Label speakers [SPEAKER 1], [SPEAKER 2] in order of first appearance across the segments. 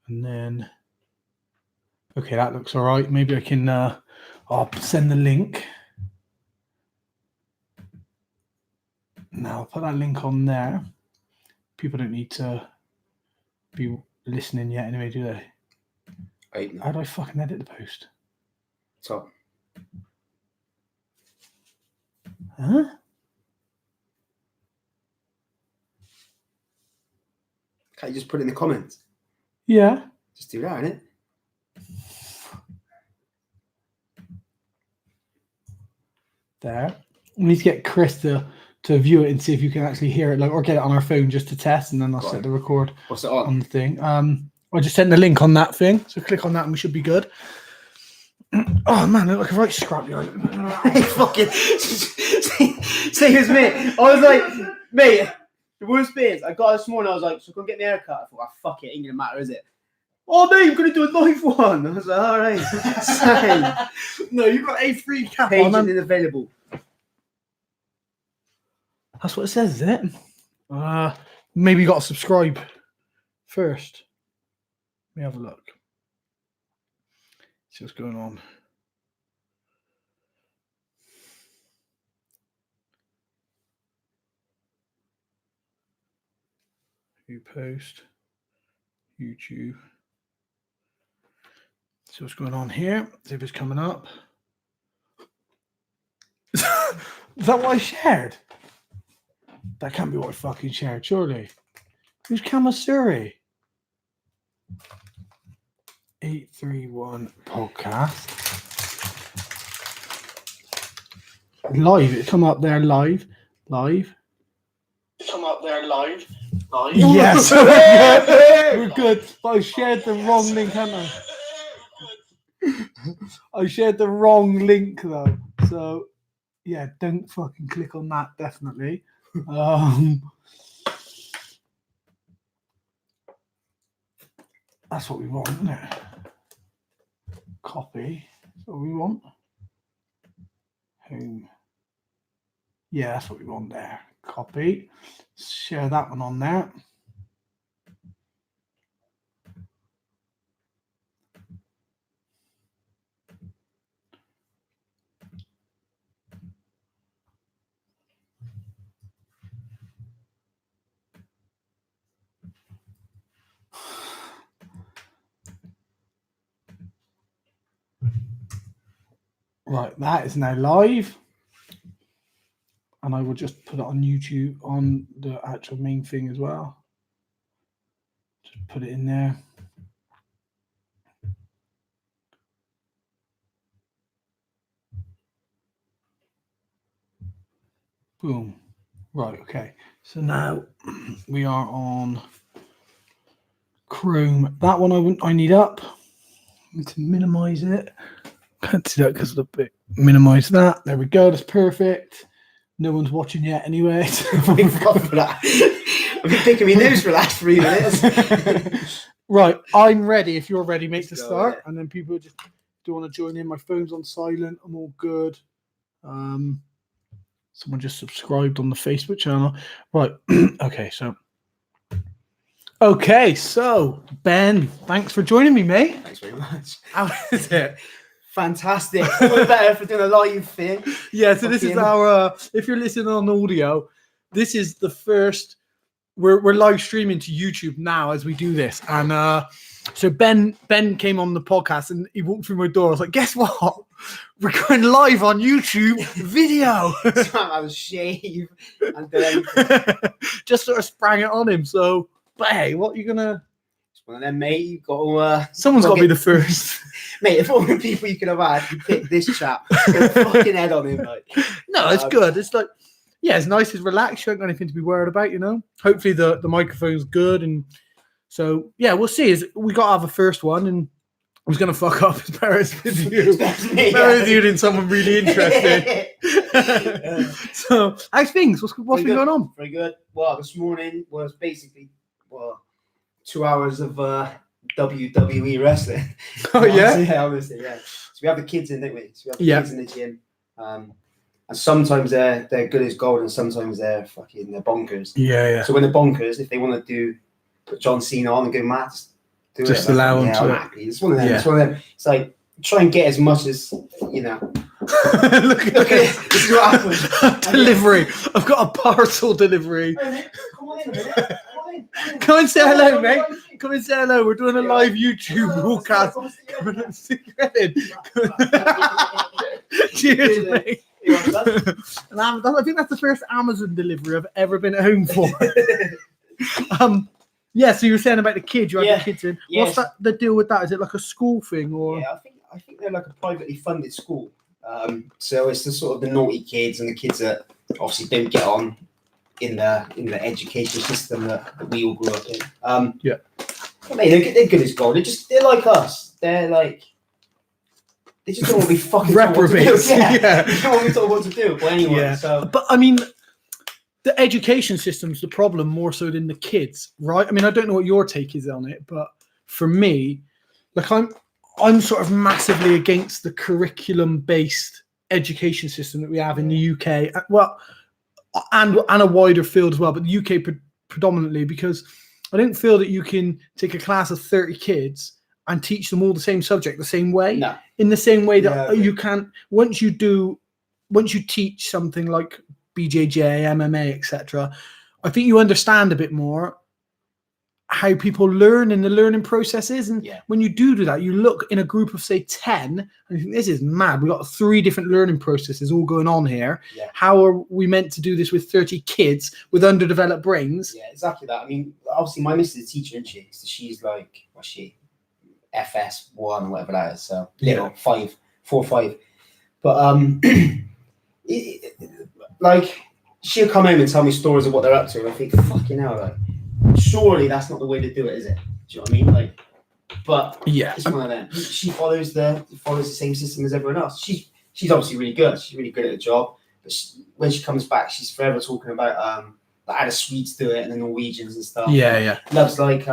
[SPEAKER 1] And then, okay, that looks all right. Maybe I can, I'll send the link. Now I'll put that link on there. People don't need to be listening yet anyway, do they? How do I fucking edit the post?
[SPEAKER 2] Top.
[SPEAKER 1] Huh?
[SPEAKER 2] Can't you just put it in the comments?
[SPEAKER 1] Yeah.
[SPEAKER 2] Just do that, innit?
[SPEAKER 1] There. We need to get Chris to view it and see if you can actually hear it, like, or get it on our phone just to test, and then I'll set the record.
[SPEAKER 2] What's it on?
[SPEAKER 1] The thing. I just sent the link on that thing, so click on that and we should be good. Oh man, I look like a right scrappy.
[SPEAKER 2] Hey, fucking same as me. I was like, mate, the worst bit is I got this morning, I was like, so go and get my haircut. I thought, fuck it, ain't gonna matter, is it? Oh mate, I'm gonna do a live one. I was like, alright.
[SPEAKER 1] No, you've got A3 cap
[SPEAKER 2] Page
[SPEAKER 1] on.
[SPEAKER 2] isn't available.
[SPEAKER 1] That's what it says, is it? Maybe you got to subscribe first. Let me have a look. See what's going on. You post. YouTube. See what's going on here. See if it's coming up. Is that what I shared? That can't be what I fucking shared, surely. Who's Kamasuri? 831 podcast. Live. It come up there live. Live. Come up there live. Live. Yes. We're good. But I shared the wrong link, haven't I? I shared the wrong link though. So yeah, don't fucking click on that, definitely. That's what we want, isn't it? Copy. That's what we want. Home. Yeah, that's what we want there. Copy. Share that one on there. Right, that is now live. And I will just put it on YouTube on the actual main thing as well. Just put it in there. Boom. Right, okay. So now we are on Chrome. That one I need up. I need to minimize it. Can't see that because of the bit. Minimize that. There we go. That's perfect. No one's watching yet anyway.
[SPEAKER 2] Thank God for that. I've been picking my nose for the last 3 minutes.
[SPEAKER 1] Right, I'm ready. If you're ready, make the start. And then people just do want to join in. My phone's on silent. I'm all good. Someone just subscribed on the Facebook channel. Right. Okay, so Ben, thanks for joining me, mate.
[SPEAKER 2] Thanks very much.
[SPEAKER 1] How is it?
[SPEAKER 2] Fantastic. All the better for doing a live thing.
[SPEAKER 1] Yeah, so this is our, if you're listening on audio, this is the first, we're live streaming to YouTube now as we do this. And so Ben came on the podcast and he walked through my door. I was like, guess what? We're going live on YouTube video.
[SPEAKER 2] I was shave and then
[SPEAKER 1] just sort of sprang it on him. So, but hey, what are you going to?
[SPEAKER 2] Well, then, mate, you've got to...
[SPEAKER 1] Someone's got to be the first.
[SPEAKER 2] Mate, if all the people you could have had, you pick this chap, get a fucking head on him. Like.
[SPEAKER 1] No, it's good. It's like, yeah, it's nice. It's relaxed. You ain't got anything to be worried about, you know? Hopefully the microphone's good. And so, yeah, we'll see. We got to have a first one. And I was going to fuck up as Paris with you. Paris you than someone really interesting. So, how's things? What's been going on?
[SPEAKER 2] Very good. Well, this morning was basically, 2 hours of WWE wrestling.
[SPEAKER 1] Oh, yeah?
[SPEAKER 2] Yeah, obviously, yeah. So we have the kids in, don't we? So we have the kids in the gym. And sometimes they're good as gold and sometimes they're bonkers.
[SPEAKER 1] Yeah.
[SPEAKER 2] So when they're bonkers, if they want to put John Cena on and go mad, do it.
[SPEAKER 1] Just allow them to.
[SPEAKER 2] I'm happy. It's one of them. It's one of them. It's like try and get as much as you know.
[SPEAKER 1] Look at this.
[SPEAKER 2] This is what happened.
[SPEAKER 1] Delivery. I've got a parcel delivery.
[SPEAKER 2] Come on in a minute.
[SPEAKER 1] Come and say hello, mate. Come and say hello. We're doing a live YouTube broadcast. Come and stick your head in. Cheers, mate. And I think that's the first Amazon delivery I've ever been at home for. Yeah. So you were saying about the kids. You had the kids in.
[SPEAKER 2] Yes.
[SPEAKER 1] What's that? The deal with that? Is it like a school thing or?
[SPEAKER 2] Yeah, I think they're like a privately funded school. So it's the sort of the naughty kids and the kids that obviously don't get on in the education system that we all grew up in. I mean, they're good as gold. They're like us. They just don't want to be fucking
[SPEAKER 1] reprobates.
[SPEAKER 2] They don't want to be told what to do by anyone.
[SPEAKER 1] Yeah.
[SPEAKER 2] So.
[SPEAKER 1] But I mean, the education system's the problem more so than the kids, right? I mean, I don't know what your take is on it, but for me, like I'm sort of massively against the curriculum-based education system that we have in the UK. Well, and a wider field as well, but the UK predominantly, because I don't feel that you can take a class of 30 kids and teach them all the same subject the same way.
[SPEAKER 2] No.
[SPEAKER 1] In the same way that you can once you teach something like BJJ, MMA, etc. I think you understand a bit more how people learn in the learning processes. And when you do that, you look in a group of, say, 10, and you think, this is mad. We've got 3 different learning processes all going on here. Yeah. How are we meant to do this with 30 kids with underdeveloped brains?
[SPEAKER 2] Yeah, exactly that. I mean, obviously, my missus is a teacher, isn't she? So she's like, what's she? FS1 or whatever that is. So, 4 or 5. But, like, she'll come home and tell me stories of what they're up to. And I think, fucking hell, like, surely that's not the way to do it, is it? Do you know what I mean? Like, but it's one of them. She follows the same system as everyone else. She's obviously really good. She's really good at the job. But when she comes back, she's forever talking about how the Swedes do it and the Norwegians and stuff.
[SPEAKER 1] Yeah.
[SPEAKER 2] Loves like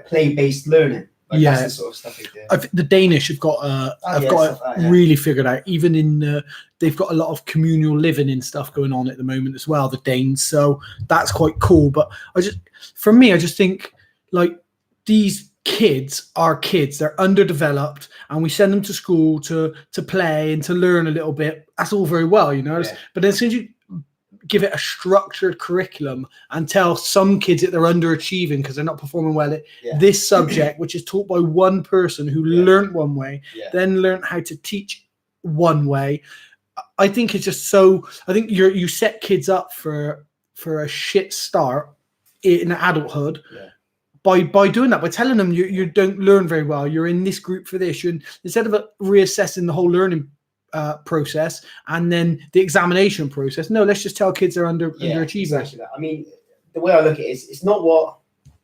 [SPEAKER 2] play-based learning. Like that's the sort of stuff they do.
[SPEAKER 1] I think the Danish have got really figured out. Even in they've got a lot of communal living and stuff going on at the moment as well. The Danes, so that's quite cool. But I just think like these kids are kids. They're underdeveloped, and we send them to school to play and to learn a little bit. That's all very well, you know. Yeah. But as soon as you give it a structured curriculum and tell some kids that they're underachieving because they're not performing well at this subject, which is taught by one person who learned one way, then learned how to teach one way. I think it's just so. I think you set kids up for a shit start in adulthood by doing that, by telling them you don't learn very well. You're in this group for this. Instead of reassessing the whole learning process and then the examination process. No, let's just tell kids they're underachieving.
[SPEAKER 2] Exactly that. I mean, the way I look at it is, it's not what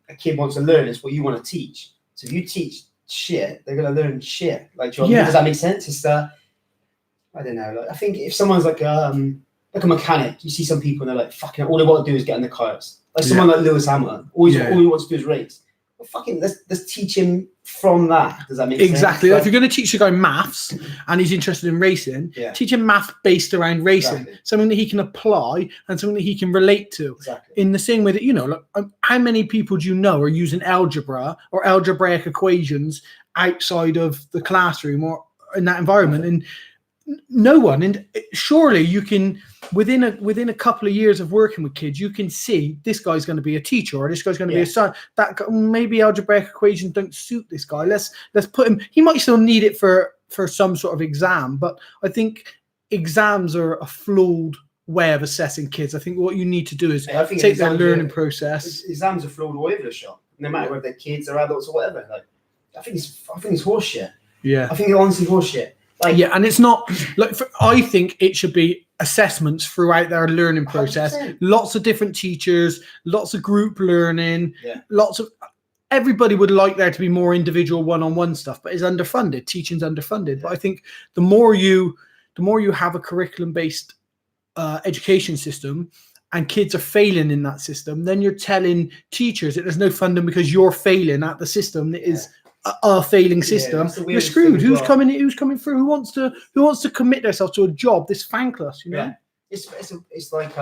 [SPEAKER 2] a kid wants to learn; it's what you want to teach. So if you teach shit, they're going to learn shit. Like, does that make sense? It's I don't know. Like, I think if someone's like a mechanic, you see some people and they're like, fucking, all they want to do is get in the cars. Like someone like Lewis Hamilton, all he wants to do is race. Well, fucking, let's teach him from that. Does that make sense?
[SPEAKER 1] Exactly. Like, if you're going to teach a guy maths and he's interested in racing, teach him math based around racing, something that he can apply and something that he can relate to. Exactly. In the same way that, you know, like, how many people do you know are using algebra or algebraic equations outside of the classroom or in that environment? And no one. And surely you can, within a couple of years of working with kids, you can see this guy's going to be a teacher or this guy's going to be a son. That maybe algebraic equations don't suit this guy. Let's put him. He might still need it for some sort of exam, but I think exams are a flawed way of assessing kids. I think what you need to do is take their learning process.
[SPEAKER 2] Exams are flawed all over the shop, no matter whether they're kids or adults or whatever. Like, I think it's horseshit.
[SPEAKER 1] Yeah,
[SPEAKER 2] I think it's honestly horseshit. Like,
[SPEAKER 1] and it's not like I think it should be assessments throughout their learning process.
[SPEAKER 2] 100%.
[SPEAKER 1] Lots of different teachers, lots of group learning, everybody would like there to be more individual one-on-one stuff, but it's underfunded. Teaching's underfunded. Yeah. But I think the more you have a curriculum-based education system and kids are failing in that system, then you're telling teachers that there's no funding because you're failing at the system that is a failing system. You're screwed. Who's coming through? Who wants to commit themselves to a job this thankless, you know?
[SPEAKER 2] Yeah. It's like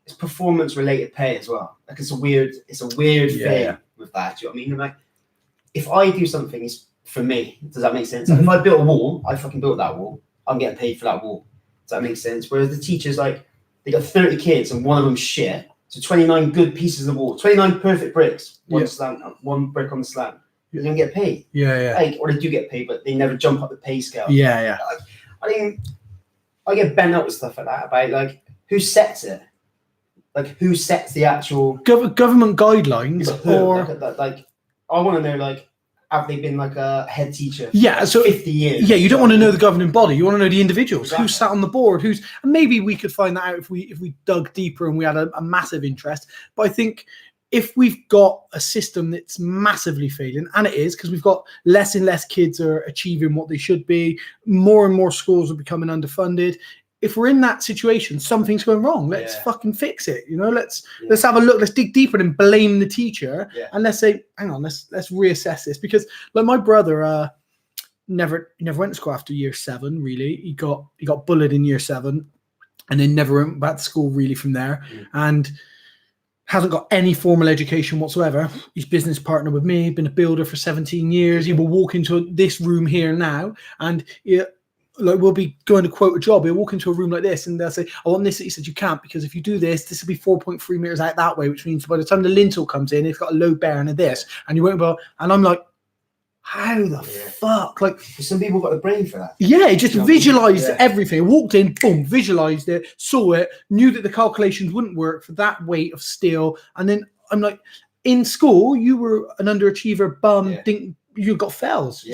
[SPEAKER 2] it's performance related pay as well. Like it's a weird thing with that. Do you know what I mean? Like, if I do something, it's for me. Does that make sense? Like, if I built a wall, I fucking built that wall. I'm getting paid for that wall. Does that make sense? Whereas the teachers, like, they got 30 kids and one of them shit. So 29 good pieces of wall, 29 perfect bricks, one brick on the slant. They don't get paid.
[SPEAKER 1] Yeah.
[SPEAKER 2] Like, or they do get paid, but they never jump up the pay scale.
[SPEAKER 1] Yeah.
[SPEAKER 2] I get bent out with stuff like that about like who sets it, like who sets the actual
[SPEAKER 1] government guidelines, or
[SPEAKER 2] like I want to know, like, have they been like a head teacher?
[SPEAKER 1] Yeah, so
[SPEAKER 2] 50 years.
[SPEAKER 1] Yeah, you don't want to know the governing body. You want to know the individuals.
[SPEAKER 2] Exactly.
[SPEAKER 1] Who sat on the board. And maybe we could find that out if we dug deeper and we had a massive interest. But I think if we've got a system that's massively failing, and it is, because we've got less and less kids are achieving what they should be, more and more schools are becoming underfunded. If we're in that situation, something's going wrong. Let's fucking fix it. Let's have a look. Let's dig deeper and blame the teacher.
[SPEAKER 2] Yeah.
[SPEAKER 1] And let's say, hang on, let's reassess this. Because like my brother never went to school after year 7, really. He got bullied in year 7 and then never went back to school really from there. And hasn't got any formal education whatsoever. He's business partner with me, been a builder for 17 years. He will walk into this room here now and like we'll be going to quote a job. He'll walk into a room like this and they'll say, I want this. He said, you can't, because if you do this, this will be 4.3 meters out that way, which means by the time the lintel comes in, it's got a load bearing of this. And you won't be able, and I'm like, how the fuck? Like,
[SPEAKER 2] some people got the brain for that.
[SPEAKER 1] Yeah, he just visualized everything. Walked in, boom, visualized it, saw it, knew that the calculations wouldn't work for that weight of steel. And then I'm like, in school, you were an underachiever, bum, you got fails.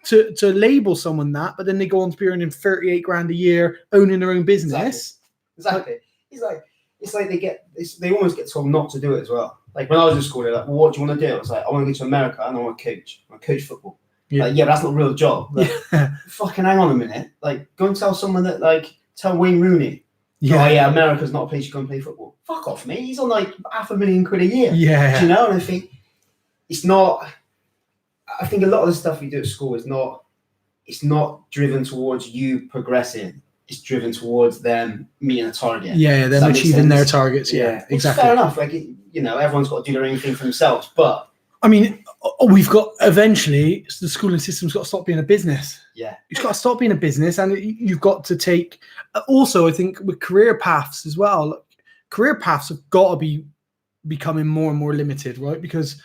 [SPEAKER 1] To label someone that, but then they go on to be earning 38 grand a year, owning their own business.
[SPEAKER 2] Exactly. It's like they almost get told not to do it as well. Like when I was in school, they're like, well, what do you want to do? I was like, I want to go to America and I want to coach. I want to coach football.
[SPEAKER 1] Yeah.
[SPEAKER 2] Like, but that's not a real job. Like, fucking hang on a minute. Like, go and tell someone that, like, tell Wayne Rooney. America's not a place you go and play football. Fuck off, mate. He's on like £500,000 a year.
[SPEAKER 1] Yeah.
[SPEAKER 2] Do you know? And I think it's not. I think a lot of the stuff we do at school is not. It's not driven towards you progressing. It's driven towards them meeting a target.
[SPEAKER 1] Yeah, them achieving their targets. Yeah, exactly.
[SPEAKER 2] Fair enough. Like, everyone's got to do their own thing for themselves. But
[SPEAKER 1] I mean, we've got eventually the schooling system's got to stop being a business.
[SPEAKER 2] Yeah,
[SPEAKER 1] it's got to stop being a business, and you've got to take. Also, I think with career paths as well. Like, career paths have got to be becoming more and more limited, right? Because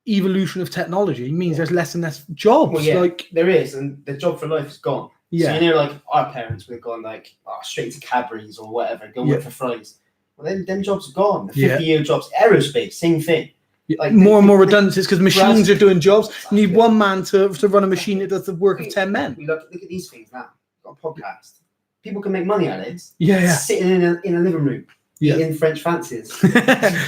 [SPEAKER 1] evolution of technology means there's less and less jobs.
[SPEAKER 2] Well, like there is, and the job for life is gone.
[SPEAKER 1] Yeah.
[SPEAKER 2] So like our parents would have gone like straight to Cadbury's or whatever, go work for fries. Well, then them jobs are gone. The 50-year jobs, aerospace, same thing. Like
[SPEAKER 1] more and more redundancies because machines are doing jobs. You need one man to run a machine that does the work of 10 men.
[SPEAKER 2] Look at these things now. We've got a podcast. People can make money out of this.
[SPEAKER 1] Yeah.
[SPEAKER 2] Sitting in a living room. Eating French fancies.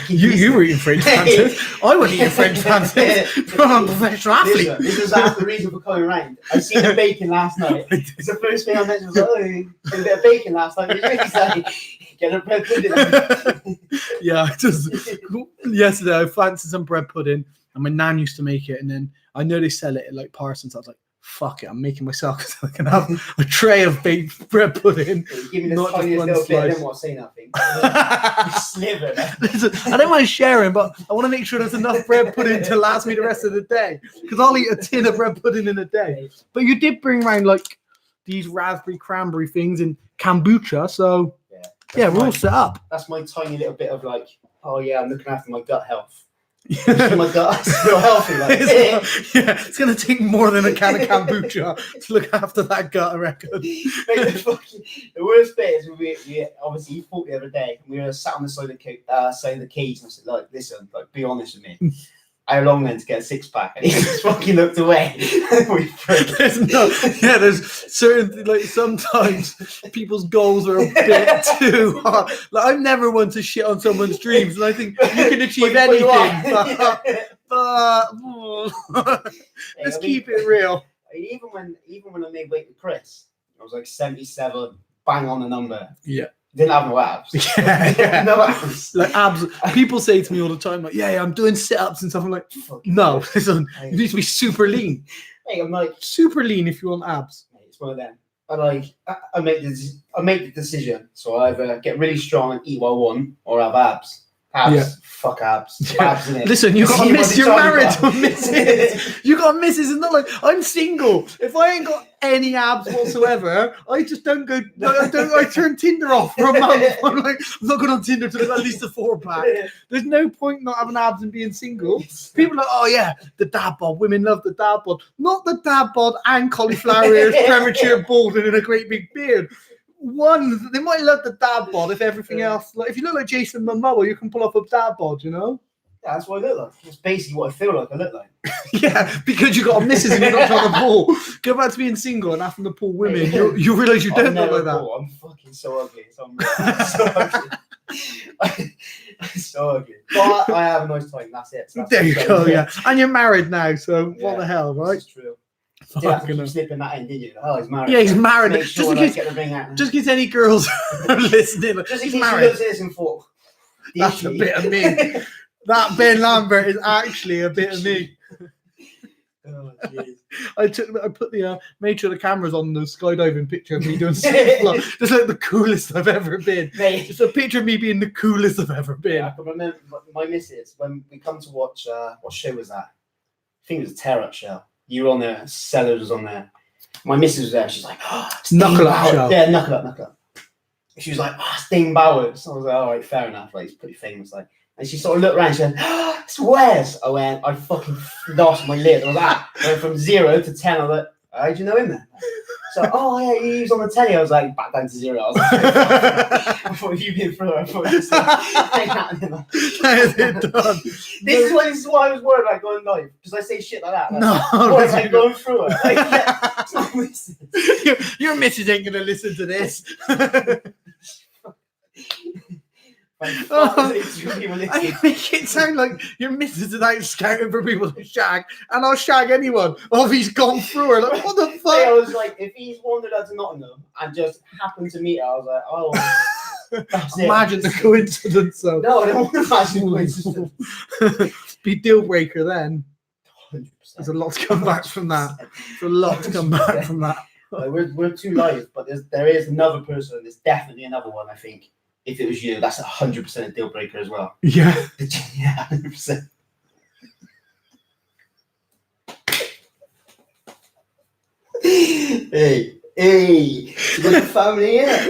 [SPEAKER 1] you were eating French fancies. I wasn't eating French fancies. I'm a professional athlete.
[SPEAKER 2] This was half the reason for coming around. I seen the bacon last night. It's the first thing I mentioned. Was like, had a bit of bacon last night. He's like, get a bread pudding.
[SPEAKER 1] Yeah, yesterday I fancied some bread pudding, and my nan used to make it, and then I know they sell it at like Parsons. I was like, fuck it, I'm making myself because I can have a tray of baked bread pudding.
[SPEAKER 2] Give me the tiniest little bit, I don't want to say nothing.
[SPEAKER 1] Listen, I don't mind sharing, but I want to make sure there's enough bread pudding to last me the rest of the day, because I'll eat a tin of bread pudding in a day. But you did bring around like these raspberry cranberry things in kombucha, so yeah, we're all set up.
[SPEAKER 2] That's my tiny little bit of like, oh yeah, I'm looking after my gut health. My gut's real healthy. Like.
[SPEAKER 1] It's going to take more than a can of kombucha to look after that gut, I reckon.
[SPEAKER 2] The worst bit is we obviously he fought the other day, and we were sat on the side of the cage, and I said, like, listen, like, be honest with me. How long then to get a 6-pack? And he just fucking looked away.
[SPEAKER 1] There's certain, like, sometimes people's goals are a bit too hard. Like, I'm never one to shit on someone's dreams, and I think you can achieve anything. But let's keep it real.
[SPEAKER 2] Even when I made weight with Chris, I was like 77, bang on the number.
[SPEAKER 1] Yeah.
[SPEAKER 2] Didn't have no abs. No abs.
[SPEAKER 1] Like abs. People say to me all the time, like, yeah, I'm doing sit-ups and stuff. I'm like, no, listen, you need to be super lean.
[SPEAKER 2] Hey, I'm like
[SPEAKER 1] super lean if you want abs.
[SPEAKER 2] It's one of them. I make the decision. So I either get really strong and eat what I want, or have abs. Abs.
[SPEAKER 1] Yeah.
[SPEAKER 2] Fuck abs. Abs in it.
[SPEAKER 1] Listen, you got a miss. You're married to a missus. You got a missus. It's not like I'm single. If I ain't got any abs whatsoever, I just don't go. I turn Tinder off for a month. I'm like, I'm not going on Tinder till I've got at least a 4-pack. There's no point not having abs and being single. People are like, oh yeah, the dad bod. Women love the dad bod. Not the dad bod and cauliflower ears, premature balding, and a great big beard. One, they might love the dad bod if everything else, like if you look like Jason Momoa, you can pull off a dad bod, you know?
[SPEAKER 2] Yeah, that's what I look like. That's basically what I feel like I look like.
[SPEAKER 1] Yeah, because you got a missus and you're not trying to pull. Go back to being single and having to pull women. You realise you don't look like that.
[SPEAKER 2] I'm fucking so ugly. I'm so ugly. I'm so ugly. But I have a nice time. That's it. So
[SPEAKER 1] There you go. Yeah, and you're married now, so what the hell, right?
[SPEAKER 2] That's true. You have to keep slipping that in, didn't you? Oh, he's married.
[SPEAKER 1] Yeah, he's married.
[SPEAKER 2] Make sure
[SPEAKER 1] just
[SPEAKER 2] get the ring out.
[SPEAKER 1] in case any girls are listening.
[SPEAKER 2] Just in
[SPEAKER 1] he's
[SPEAKER 2] case
[SPEAKER 1] married.
[SPEAKER 2] you looked at this and thought,
[SPEAKER 1] that's a bit of me. That Ben Lambert is actually a bit of me.
[SPEAKER 2] Oh, jeez.
[SPEAKER 1] I put the made sure the camera's on the skydiving picture of me doing just like the coolest I've ever been.
[SPEAKER 2] Mate.
[SPEAKER 1] It's a picture of me being the coolest I've ever been.
[SPEAKER 2] Yeah, I can remember my missus when we come to watch. What show was that? I think it was a tear up show. You were on there. Sellers was on there. My missus was there. She's like, oh,
[SPEAKER 1] Knuckle Up show.
[SPEAKER 2] Yeah, Knuckle Up. She was like, oh, Sting Bowers. I was like, all right, fair enough. Like, he's pretty famous. Like, and she sort of looked around. And she went, oh, it's Wes. I fucking lost my lid. I was like, went from 0 to 10. I was like, how do you know him then? So, oh yeah, he was on the telly. I was like, back down to 0. I was like, I thought you'd been through it. I thought just
[SPEAKER 1] done.
[SPEAKER 2] This is what I was worried about going live. Because I say shit like that. Like,
[SPEAKER 1] no,
[SPEAKER 2] what am I going through it? Like, yeah, it's not listening.
[SPEAKER 1] Your missus ain't gonna listen to this. I make it sound like your missus is out scouting for people to shag, and I'll shag anyone. Oh, he's gone through her. Like, what the fuck?
[SPEAKER 2] I was like, if he's wandered out to Nottingham and just happened to meet her, I was like, oh, that's
[SPEAKER 1] imagine
[SPEAKER 2] it.
[SPEAKER 1] the coincidence. So.
[SPEAKER 2] No, I don't want to imagine the coincidence.
[SPEAKER 1] Be deal breaker then.
[SPEAKER 2] 100%.
[SPEAKER 1] There's a lot to come back from that. There's a lot to come back from that.
[SPEAKER 2] Like, we're too live, but there is another person. There's definitely another one. I think if it was you, that's 100% a deal breaker as well.
[SPEAKER 1] Yeah,
[SPEAKER 2] yeah, 100%. Hey, you got a family here.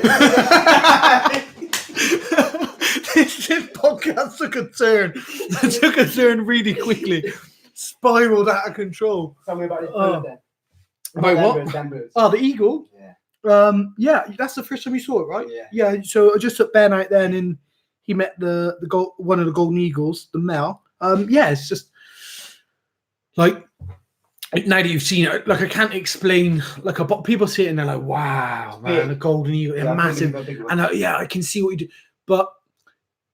[SPEAKER 1] This podcast took a turn. It took a turn really quickly. Spiraled out of control.
[SPEAKER 2] Tell me about this bird then.
[SPEAKER 1] About what?
[SPEAKER 2] Birds.
[SPEAKER 1] Oh, the eagle.
[SPEAKER 2] Yeah.
[SPEAKER 1] Yeah, that's the first time you saw it, right?
[SPEAKER 2] Yeah.
[SPEAKER 1] Yeah. So I just took Ben out then, and he met the one of the golden eagles, the male. Yeah, it's just like now that you've seen it, like I can't explain. Like people see it and they're like, "Wow, man, a golden eagle, they're massive." And I can see what you do, but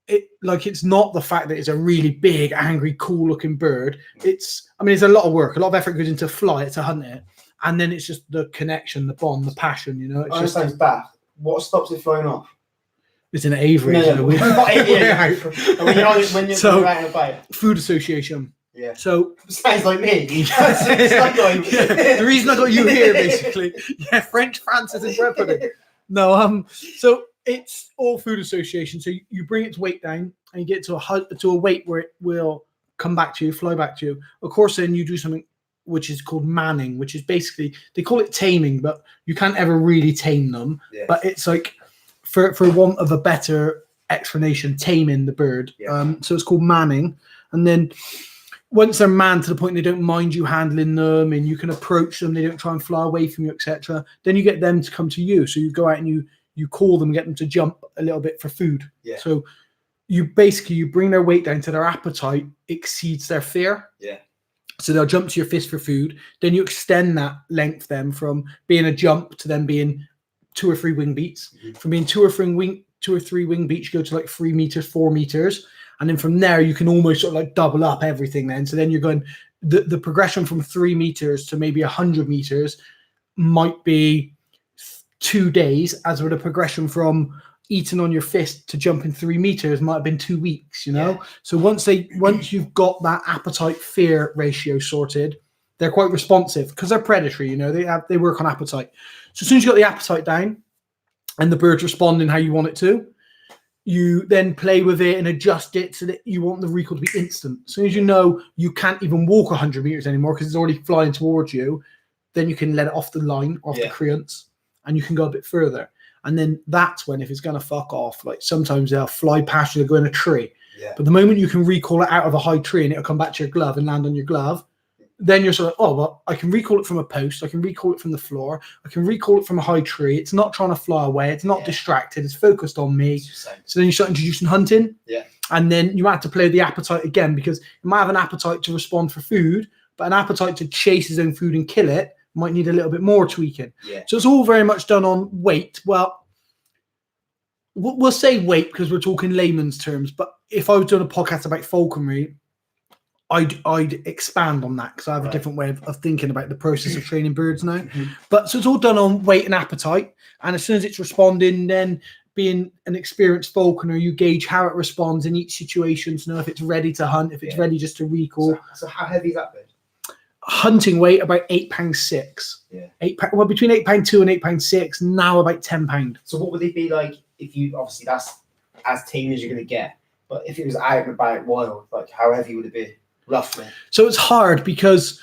[SPEAKER 1] it's not the fact that it's a really big, angry, cool-looking bird. It's a lot of work, a lot of effort goes into fly it to hunt it. And then it's just the connection, the bond, the passion, you know. It's just
[SPEAKER 2] sounds bad. What stops it flying off?
[SPEAKER 1] It's an aviary.
[SPEAKER 2] No, when you're out and about.
[SPEAKER 1] Food association.
[SPEAKER 2] Yeah.
[SPEAKER 1] So
[SPEAKER 2] sounds like me.
[SPEAKER 1] The reason I got you here, basically. Yeah, French Francis and bread pudding. No, so it's all food association. So you bring its weight down and you get to a weight where it will come back to you, fly back to you. Of course, then you do something which is called manning, which is basically, they call it taming, but you can't ever really tame them. Yeah. But it's like, for want of a better explanation, taming the bird. Yeah. So it's called manning. And then once they're manned to the point they don't mind you handling them and you can approach them, they don't try and fly away from you, etc., then you get them to come to you. So you go out and you call them, get them to jump a little bit for food.
[SPEAKER 2] Yeah.
[SPEAKER 1] So you bring their weight down to their appetite exceeds their fear.
[SPEAKER 2] Yeah.
[SPEAKER 1] So they'll jump to your fist for food. Then you extend that length then from being a jump to then being 2 or 3 wing beats. Mm-hmm. From being 2 or 3 wing beats, you go to like 3 meters, 4 meters. And then from there, you can almost sort of like double up everything then. So then you're going, the progression from 3 meters to maybe 100 meters might be 2 days, as with a progression from eating on your fist to jumping 3 meters might have been 2 weeks, you know? Yeah. So once you've got that appetite fear ratio sorted, they're quite responsive because they're predatory, you know, they work on appetite. So as soon as you got the appetite down and the bird's responding how you want it to, you then play with it and adjust it so that you want the recall to be instant. As soon as you know you can't even walk 100 meters anymore because it's already flying towards you, then you can let it off the line, off the clearance, and you can go a bit further. And then that's when, if it's going to fuck off, like sometimes they'll fly past you, they'll go in a tree. Yeah. But the moment you can recall it out of a high tree and it'll come back to your glove and land on your glove, then you're sort of, oh, well, I can recall it from a post. I can recall it from the floor. I can recall it from a high tree. It's not trying to fly away. It's not distracted. It's focused on me. So then you start introducing hunting. Yeah. And then you have to play the appetite again, because you might have an appetite to respond for food, but an appetite to chase his own food and kill it might need a little bit more tweaking. Yeah. So it's all very much done on weight. Well, we'll say weight because we're talking layman's terms, but if I was doing a podcast about falconry, I'd expand on that because I have a different way of thinking about the process of training birds now. But so it's all done on weight and appetite. And as soon as it's responding, then being an experienced falconer, you gauge how it responds in each situation to know if it's ready to hunt, if it's ready just to recall.
[SPEAKER 2] So how heavy is that bird?
[SPEAKER 1] Hunting weight about £8.6. Yeah. Well, between £8.2 and £8.6, now about £10.
[SPEAKER 2] So what would they be like if you, obviously that's as tame as you're going to get, but if it was out and about wild, like how heavy would it be? Roughly.
[SPEAKER 1] So it's hard because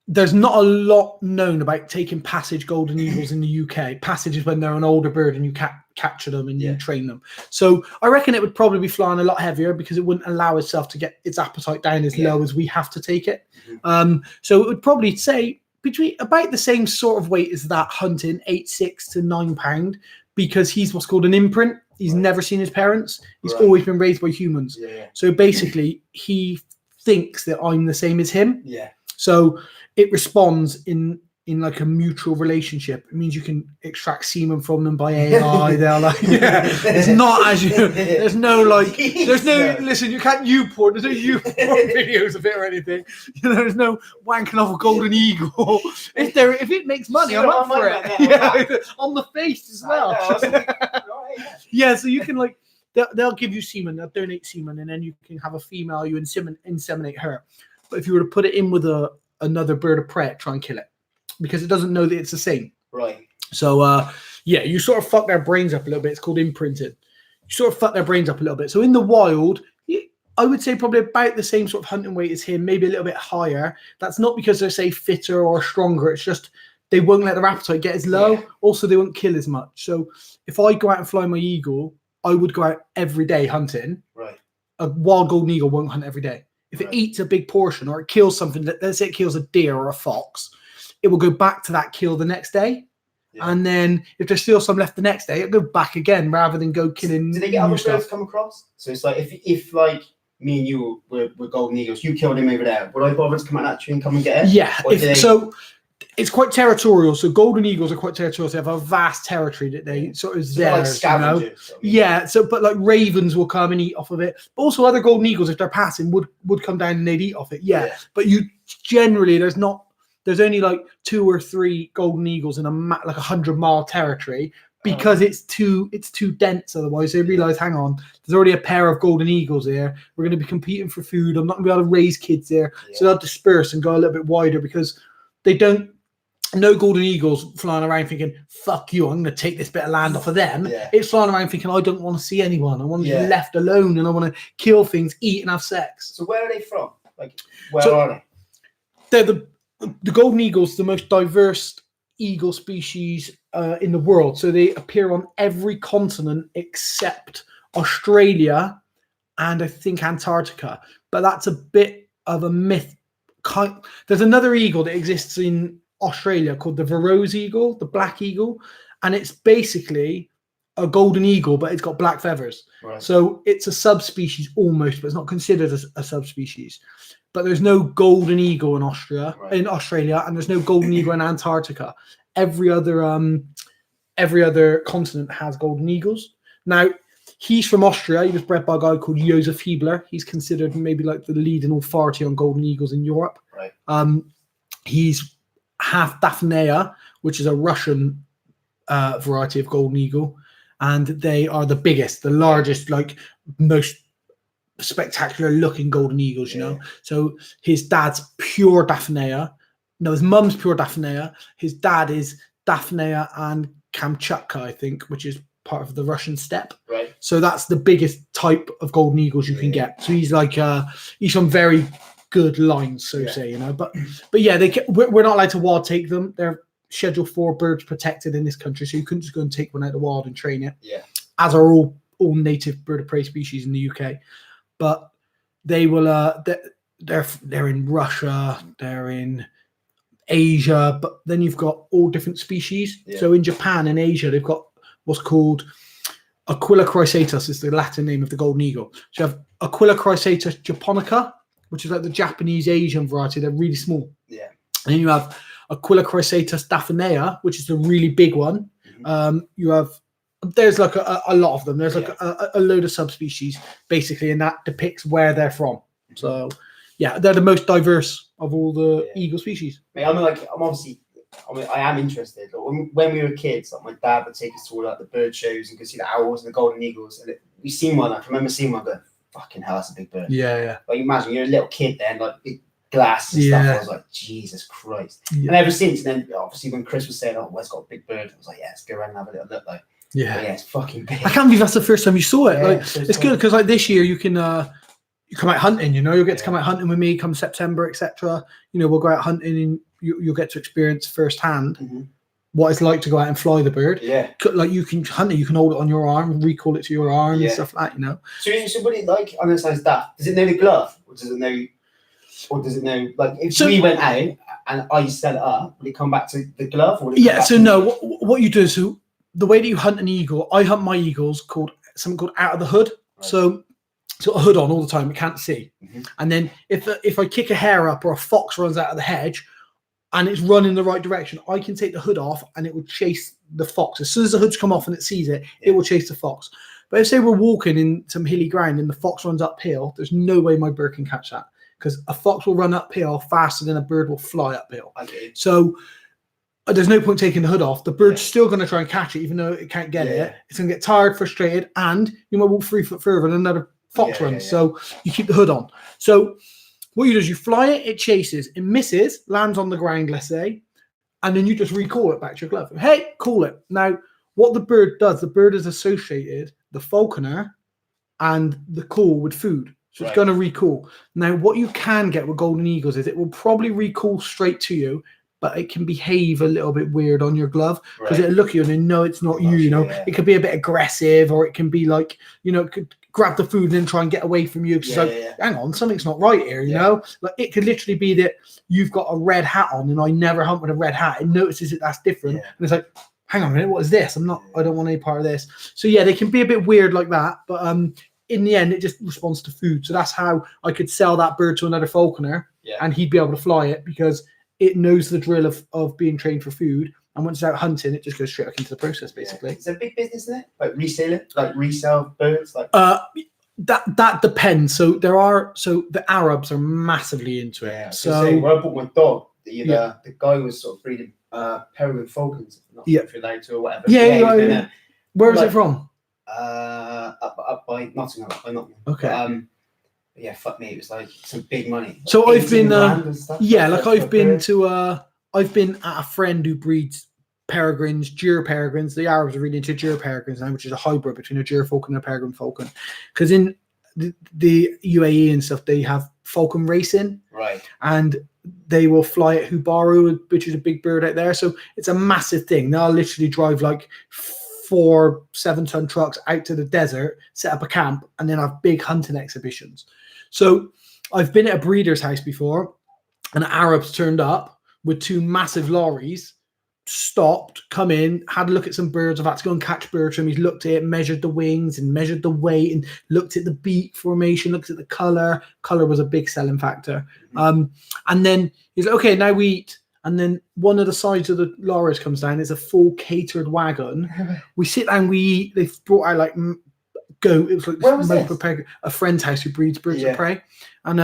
[SPEAKER 1] there's not a lot known about taking passage golden eagles in the UK. Passage is when they're an older bird and you capture them and you train them. So I reckon it would probably be flying a lot heavier because it wouldn't allow itself to get its appetite down as low as we have to take it. So it would probably say between about the same sort of weight as that hunting, 8.6 to £9, because he's what's called an imprint. He's never seen his parents. He's always been raised by humans. So basically he thinks that I'm the same as him. Yeah. So it responds in like a mutual relationship. It means you can extract semen from them by AI. They're like, it's not as you. There's no like. There's no. Listen, you can't porn. There's no porn videos of it or anything. You know, there's no wanking off a golden eagle. If it makes money, I'm up for it. On the face as well. Yeah, so you can like. They'll give you semen, they'll donate semen, and then you can have a female, you inseminate her. But if you were to put it in with another bird of prey, try and kill it, because it doesn't know that it's the same. Right. So, you sort of fuck their brains up a little bit. It's called imprinted. You sort of fuck their brains up a little bit. So in the wild, I would say probably about the same sort of hunting weight as him, maybe a little bit higher. That's not because they're, say, fitter or stronger. It's just they won't let their appetite get as low. Yeah. Also, they won't kill as much. So if I go out and fly my eagle, I would go out every day hunting. Right. A wild golden eagle won't hunt every day. If it eats a big portion or it kills something, let's say it kills a deer or a fox, it will go back to that kill the next day. Yeah. And then if there's still some left the next day, it'll go back again rather than go killing.
[SPEAKER 2] Do they get other birds come across? So it's like if like me and you were golden eagles, you killed him over there, would I bother to come out that tree and come and get it?
[SPEAKER 1] Yeah. So it's quite territorial. So golden eagles are quite territorial. They have a vast territory that they sort of theirs, like scavengers, you know? I mean. Yeah. So, but like ravens will come and eat off of it. But also other golden eagles, if they're passing, would come down and they'd eat off it. Yeah. But you generally there's only like 2 or 3 golden eagles in like 100-mile territory because it's too dense. Otherwise, they realize, hang on, there's already a pair of golden eagles here. We're going to be competing for food. I'm not going to be able to raise kids there. Yeah. So they'll disperse and go a little bit wider because they don't. No golden eagles flying around thinking, fuck you, I'm going to take this bit of land off of them. Yeah. It's flying around thinking, I don't want to see anyone. I want to be left alone and I want to kill things, eat and have sex.
[SPEAKER 2] So where are they from? Like, where are
[SPEAKER 1] they? They're the golden eagle's the most diverse eagle species in the world. So they appear on every continent except Australia and I think Antarctica. But that's a bit of a myth. There's another eagle that exists in Australia called the Verreaux's eagle, the black eagle, and it's basically a golden eagle, but it's got black feathers. Right. So it's a subspecies almost, but it's not considered a subspecies. But there's no golden eagle in Australia, and there's no golden eagle in Antarctica. Every other continent has golden eagles. Now, he's from Austria. He was bred by a guy called Josef Hiebler. He's considered maybe like the leading authority on golden eagles in Europe. Right. He's half Daphnaea, which is a Russian variety of golden eagle, and they are the biggest, the largest, like most spectacular looking golden eagles, you know. So his dad's pure Daphnaea. No, his mum's pure Daphnaea. His dad is Daphnaea and Kamchatka, I think, which is part of the Russian steppe.
[SPEAKER 2] Right.
[SPEAKER 1] So that's the biggest type of golden eagles you can get. So he's like he's on very good lines, so to say, you know. But yeah, we're not allowed to wild take them. They're Schedule 4 birds protected in this country, so you couldn't just go and take one out of the wild and train it.
[SPEAKER 2] Yeah.
[SPEAKER 1] As are all native bird of prey species in the UK, but they will. They're in Russia. They're in Asia, but then you've got all different species. Yeah. So in Japan and Asia, they've got what's called Aquila crisatus, is the Latin name of the golden eagle. So you have Aquila crisatus japonica, which is like the Japanese Asian variety. They're really small.
[SPEAKER 2] Yeah.
[SPEAKER 1] And then you have Aquila crisatus daphnea, which is the really big one. There's like a lot of them. There's like a load of subspecies, basically, and that depicts where they're from. So, yeah, they're the most diverse of all the eagle species.
[SPEAKER 2] I am interested. Like, when we were kids, like my dad would take us to all like the bird shows and go see the owls and the golden eagles. And we seen one. I can remember seeing one. Going, fucking hell, that's a big bird.
[SPEAKER 1] Yeah.
[SPEAKER 2] Like imagine you're a little kid then, like big glass and stuff. I was like, Jesus Christ. Yeah. And ever since then, obviously, when Chris was saying, "Oh, where's got a big bird?" I was like, "Yeah, let's go around and have a little look." Like, yeah, it's fucking big.
[SPEAKER 1] I can't believe that's the first time you saw it. Like, it's good because like this year you can you come out hunting. You know, you'll get to come out hunting with me come September, etc. You know, we'll go out hunting and you'll get to experience firsthand what it's like to go out and fly the bird. Yeah, like you can hunt it, you can hold it on your arm, recall it to your arm and stuff like that. You know.
[SPEAKER 2] So what it like? I know it sounds daft. Does it know the glove, or does it know? Or does it know, like, if we went out and I set it up, would it come back to the glove? Or
[SPEAKER 1] what you do is, so the way that you hunt an eagle, I hunt my eagles something called out of the hood. Right. So it's got a hood on all the time, it can't see. And then if I kick a hare up or a fox runs out of the hedge and it's running the right direction, I can take the hood off and it will chase the fox. As soon as the hood's come off and it sees it, it will chase the fox. But if say we're walking in some hilly ground and the fox runs uphill, there's no way my bird can catch that. Because a fox will run uphill faster than a bird will fly uphill. Okay. So there's no point taking the hood off. The bird's still going to try and catch it, even though it can't get it. It's going to get tired, frustrated, and you might walk 3 foot further and another fox runs. So you keep the hood on. So what you do is you fly it, it chases, it misses, lands on the ground, let's say, and then you just recall it back to your glove. Hey, call it. Now, what the bird does, the bird is associated the falconer and the call with food. So it's going to recall. Now, what you can get with golden eagles is it will probably recall straight to you, but it can behave a little bit weird on your glove because it'll look at you and they know it's not you, you know. It could be a bit aggressive, or it can be like, you know, it could grab the food and then try and get away from you. It's hang on, something's not right here, you know. Like it could literally be that you've got a red hat on and I never hunt with a red hat. It notices that that's different. And it's like, hang on a minute, what is this? I don't want any part of this. So yeah, they can be a bit weird like that, but in the end, it just responds to food. So that's how I could sell that bird to another falconer and he'd be able to fly it because it knows the drill of being trained for food. And once it's out hunting, it just goes straight into the process, basically.
[SPEAKER 2] It's a big business, isn't it? Like resale it, like resell birds? Like
[SPEAKER 1] that depends. So the Arabs are massively into it.
[SPEAKER 2] Yeah, so when I bought my dog, the guy was sort of breeding peregrine falcons, not if you're allowed to or whatever.
[SPEAKER 1] Where is it from?
[SPEAKER 2] Up by Nottingham,
[SPEAKER 1] Okay.
[SPEAKER 2] But fuck me, it was like some big money.
[SPEAKER 1] So I've been I've been at a friend who breeds peregrines, gyr peregrines. The Arabs are really into gyr peregrines now, which is a hybrid between a gyr falcon and a peregrine falcon. Because in the UAE and stuff, they have falcon racing, right? And they will fly at Hubaru, which is a big bird out there. So it's a massive thing. They'll literally drive like 4 7-ton trucks out to the desert, set up a camp, and then have big hunting exhibitions. So I've been at a breeder's house before, and Arabs turned up with 2 massive lorries, stopped, come in, had a look at some birds. I've had to go and catch birds from. He's looked at it, measured the wings and measured the weight and looked at the beak formation, looked at the color. Color was a big selling factor. And then he's like, okay, now we eat. And then one of the sides of the lorries comes down. It's a full catered wagon. We sit down, we eat. They've brought out like goat. It was like
[SPEAKER 2] where was this?
[SPEAKER 1] A friend's house who breeds birds of prey. And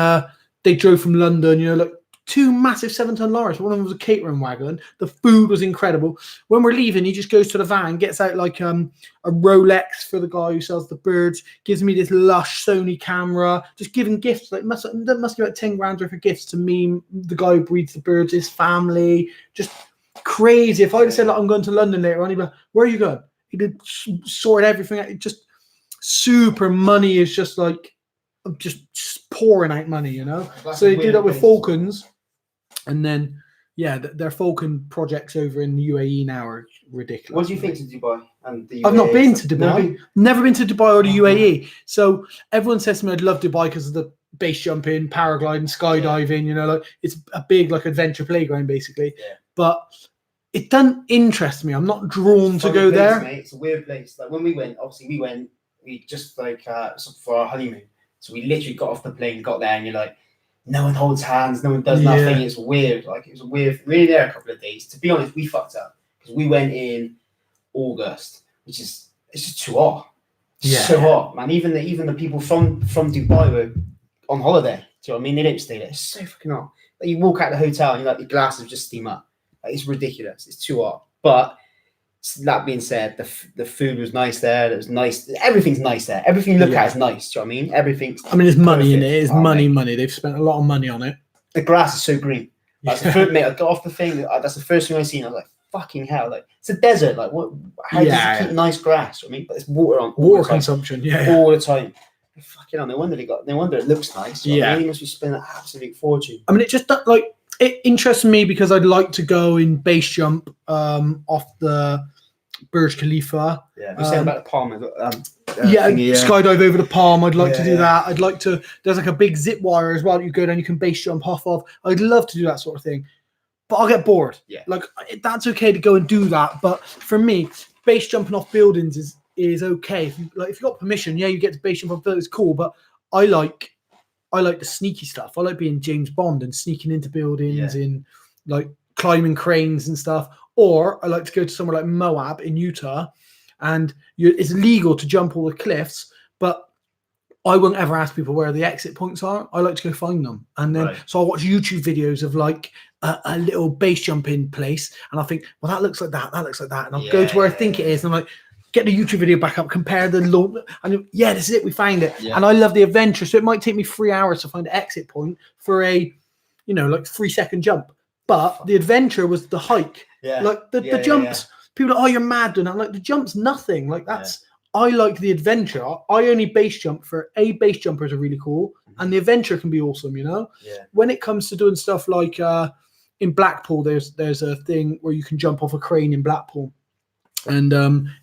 [SPEAKER 1] they drove from London, you know, like 2 massive 7-ton lorries. One of them was a catering wagon. The food was incredible. When we're leaving, he just goes to the van, gets out like a Rolex for the guy who sells the birds, gives me this lush Sony camera, just giving gifts. Like must be like 10 grand worth of gifts to me, the guy who breeds the birds, his family. Just crazy. If I'd have said like I'm going to London later on, he'd be like, where are you going? He did sort everything out. It just super money is just like just pouring out money, you know.
[SPEAKER 2] That's
[SPEAKER 1] So
[SPEAKER 2] a
[SPEAKER 1] they do
[SPEAKER 2] weird
[SPEAKER 1] that with
[SPEAKER 2] place.
[SPEAKER 1] Falcons, and then their Falcon projects over in the UAE now are ridiculous.
[SPEAKER 2] What do you think to Dubai and the UAE?
[SPEAKER 1] I've not been to Dubai. Never been to Dubai or the
[SPEAKER 2] Oh,
[SPEAKER 1] UAE. So everyone says to me, I'd love Dubai because of the base jumping, paragliding, skydiving. You know, like it's a big like adventure playground basically.
[SPEAKER 2] Yeah.
[SPEAKER 1] But it doesn't interest me. I'm not drawn to go
[SPEAKER 2] place,
[SPEAKER 1] there.
[SPEAKER 2] Mate. It's a weird place. Like when we went, obviously we just like for our honeymoon. So we literally got off the plane, got there, and you're like, no one holds hands, no one does nothing. It's weird. Like it was a weird. We were there a couple of days. To be honest, we fucked up because we went in August, which is it's just too hot.
[SPEAKER 1] Yeah.
[SPEAKER 2] So hot, man. Even the people from Dubai were on holiday. Do you know what I mean? They didn't stay there. It's so fucking hot. Like you walk out the hotel and you're like your glasses just steam up. Like, it's ridiculous. It's too hot. But that being said, the food was nice there. It was nice. Everything's nice there. Everything you look at is nice. Do you know what I mean? Everything's.
[SPEAKER 1] I mean, there's money in it. It's money.
[SPEAKER 2] Mate.
[SPEAKER 1] They've spent a lot of money on it.
[SPEAKER 2] The grass is so green. That's the first, mate. I got off the thing. That's the first thing I seen. I was like, "Fucking hell!" Like it's a desert. Like what? How does it keep nice grass? You know what I mean, but it's water on
[SPEAKER 1] water consumption.
[SPEAKER 2] all the time. Fucking hell! No wonder it looks nice. You know
[SPEAKER 1] yeah,
[SPEAKER 2] he must be spending an absolute fortune.
[SPEAKER 1] I mean, it just like it interests me because I'd like to go in base jump off the Burj Khalifa.
[SPEAKER 2] Yeah, you're saying about the palm.
[SPEAKER 1] Skydive over the palm. I'd like to do that. I'd like to. There's like a big zip wire as well that you go down. You can base jump off of. I'd love to do that sort of thing, but I'll get bored.
[SPEAKER 2] Yeah,
[SPEAKER 1] like that's okay to go and do that, but for me, base jumping off buildings is okay. If you got permission, you get to base jump off buildings. It's cool, but I like the sneaky stuff. I like being James Bond and sneaking into buildings in like climbing cranes and stuff. Or I like to go to somewhere like Moab in Utah, and it's legal to jump all the cliffs, but I won't ever ask people where the exit points are. I like to go find them. And then, so I'll watch YouTube videos of like a little base jumping place, and I'll think, well, that looks like that, that looks like that. And I'll go to where I think it is, and I'm like, get the YouTube video back up, compare the look, and this is it, we find it. Yeah. And I love the adventure. So it might take me 3 hours to find an exit point for a, like 3-second jump. But the adventure was the hike. Yeah. Like the jumps, people are like, oh, you're mad doing that. Like the jump's nothing. Like that's, I like the adventure. I only base jump for base jumpers are really cool. And the adventure can be awesome, Yeah. When it comes to doing stuff like in Blackpool, there's a thing where you can jump off a crane in Blackpool. And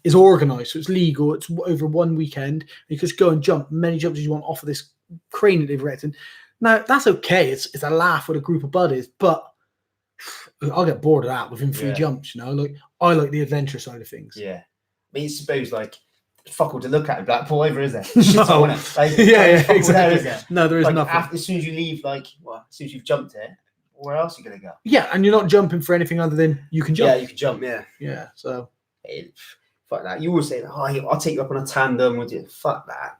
[SPEAKER 1] it's organized, so it's legal. It's over one weekend. You just go and jump many jumps as you want off of this crane that they've erected. Now that's okay. It's a laugh with a group of buddies, but I'll get bored of that within 3 jumps. Like I like the adventure side of things. Yeah,
[SPEAKER 2] I mean, suppose like fuck all to look at in Blackpool, over is there?
[SPEAKER 1] No.
[SPEAKER 2] Like,
[SPEAKER 1] exactly.
[SPEAKER 2] There, is there?
[SPEAKER 1] No, there is
[SPEAKER 2] like,
[SPEAKER 1] nothing.
[SPEAKER 2] As soon as you leave, as soon as you've jumped it, where else are you gonna go?
[SPEAKER 1] Yeah, and you're not jumping for anything other than you can jump.
[SPEAKER 2] Yeah, you can jump. Yeah.
[SPEAKER 1] So.
[SPEAKER 2] Fuck that. You always say, I'll take you up on a tandem with you. Fuck that.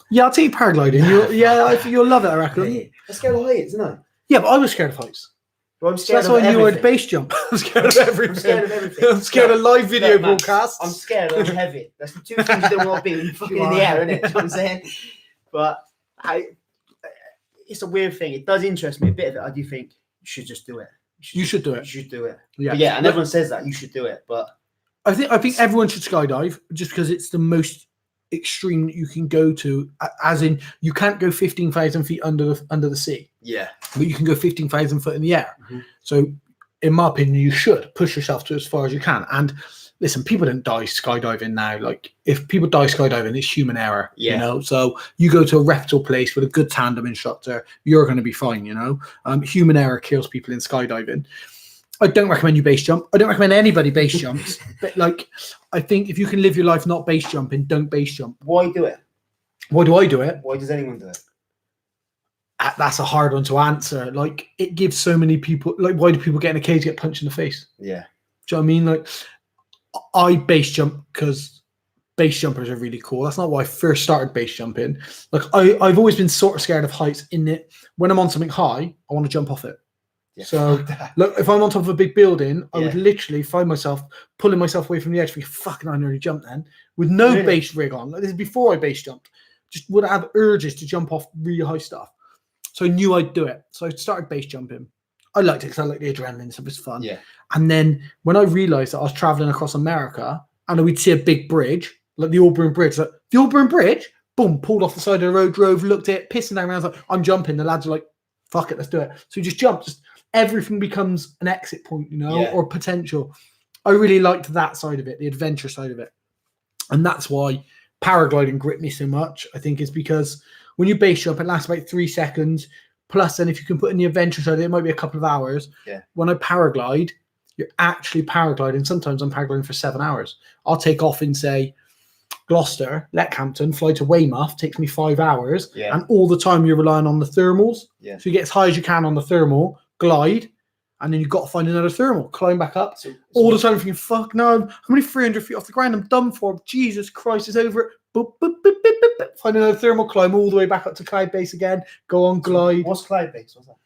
[SPEAKER 1] Yeah, I'll take you paragliding. You'll love it, I reckon.
[SPEAKER 2] I'm scared of heights, isn't I?
[SPEAKER 1] Yeah, but I was scared of heights.
[SPEAKER 2] Well, I'm scared
[SPEAKER 1] that's why you would base jump. I'm scared of everything. I'm scared of live video broadcasts.
[SPEAKER 2] I'm scared of heavy. That's the 2 things you don't want to be when you're fucking in the air, isn't it? You know what I'm saying? But it's a weird thing. It does interest me a bit of it. I do think you should just do it.
[SPEAKER 1] You should do it.
[SPEAKER 2] You should do it. Yeah, and everyone says that you should do it, but
[SPEAKER 1] I think everyone should skydive just because it's the most extreme that you can go to. As in, you can't go 15,000 feet under the sea. Yeah, but you can go 15,000 foot in the air. Mm-hmm. So, in my opinion, you should push yourself to as far as you can. And listen, people don't die skydiving now. Like if people die skydiving, it's human error. Yeah. So you go to a reputable place with a good tandem instructor, you're going to be fine. Human error kills people in skydiving. I don't recommend you base jump. I don't recommend anybody base jumps. But I think if you can live your life not base jumping, don't base jump.
[SPEAKER 2] Why do it?
[SPEAKER 1] Why do I do it?
[SPEAKER 2] Why does anyone do it?
[SPEAKER 1] That's a hard one to answer. Like it gives so many people. Like why do people get in a cage get punched in the face? Yeah. Do you know what I mean? Like I base jump because base jumpers are really cool. That's not why I first started base jumping. Like I've always been sort of scared of heights. In it, when I'm on something high, I want to jump off it. Yeah, so look, if I'm on top of a big building, I would literally find myself pulling myself away from the edge. Fucking, I nearly jumped then with no base rig on. Like, this is before I base jumped. Just would have urges to jump off really high stuff. So I knew I'd do it. So I started base jumping. I liked it because I like the adrenaline, so it was fun. Yeah. And then when I realized that I was traveling across America and then we'd see a big bridge, like the Auburn Bridge. Like, the Auburn Bridge, boom, pulled off the side of the road, drove, looked at it, pissing down around. I was like, I'm jumping. The lads are like, fuck it, let's do it. So we just jumped. Just everything becomes an exit point, or potential. I really liked that side of it, the adventure side of it. And that's why paragliding gripped me so much, I think, is because when you base jump, it lasts about 3 seconds. Plus, then if you can put in the adventure side, it might be a couple of hours.
[SPEAKER 2] Yeah.
[SPEAKER 1] When I paraglide, you're actually paragliding. Sometimes I'm paragliding for 7 hours. I'll take off in, say, Gloucester, Leckhampton, fly to Weymouth, takes me 5 hours.
[SPEAKER 2] Yeah.
[SPEAKER 1] And all the time you're relying on the thermals.
[SPEAKER 2] Yeah.
[SPEAKER 1] So you get as high as you can on the thermal, glide, and then you've got to find another thermal, climb back up. So all the time thinking, fuck no, I'm only 300 feet off the ground. I'm done for. Jesus Christ, it's over it. Boop, boop, boop, boop, boop, boop. Find another thermal, climb all the way back up to cloud base again. Go on, glide.
[SPEAKER 2] What's cloud base? What's that?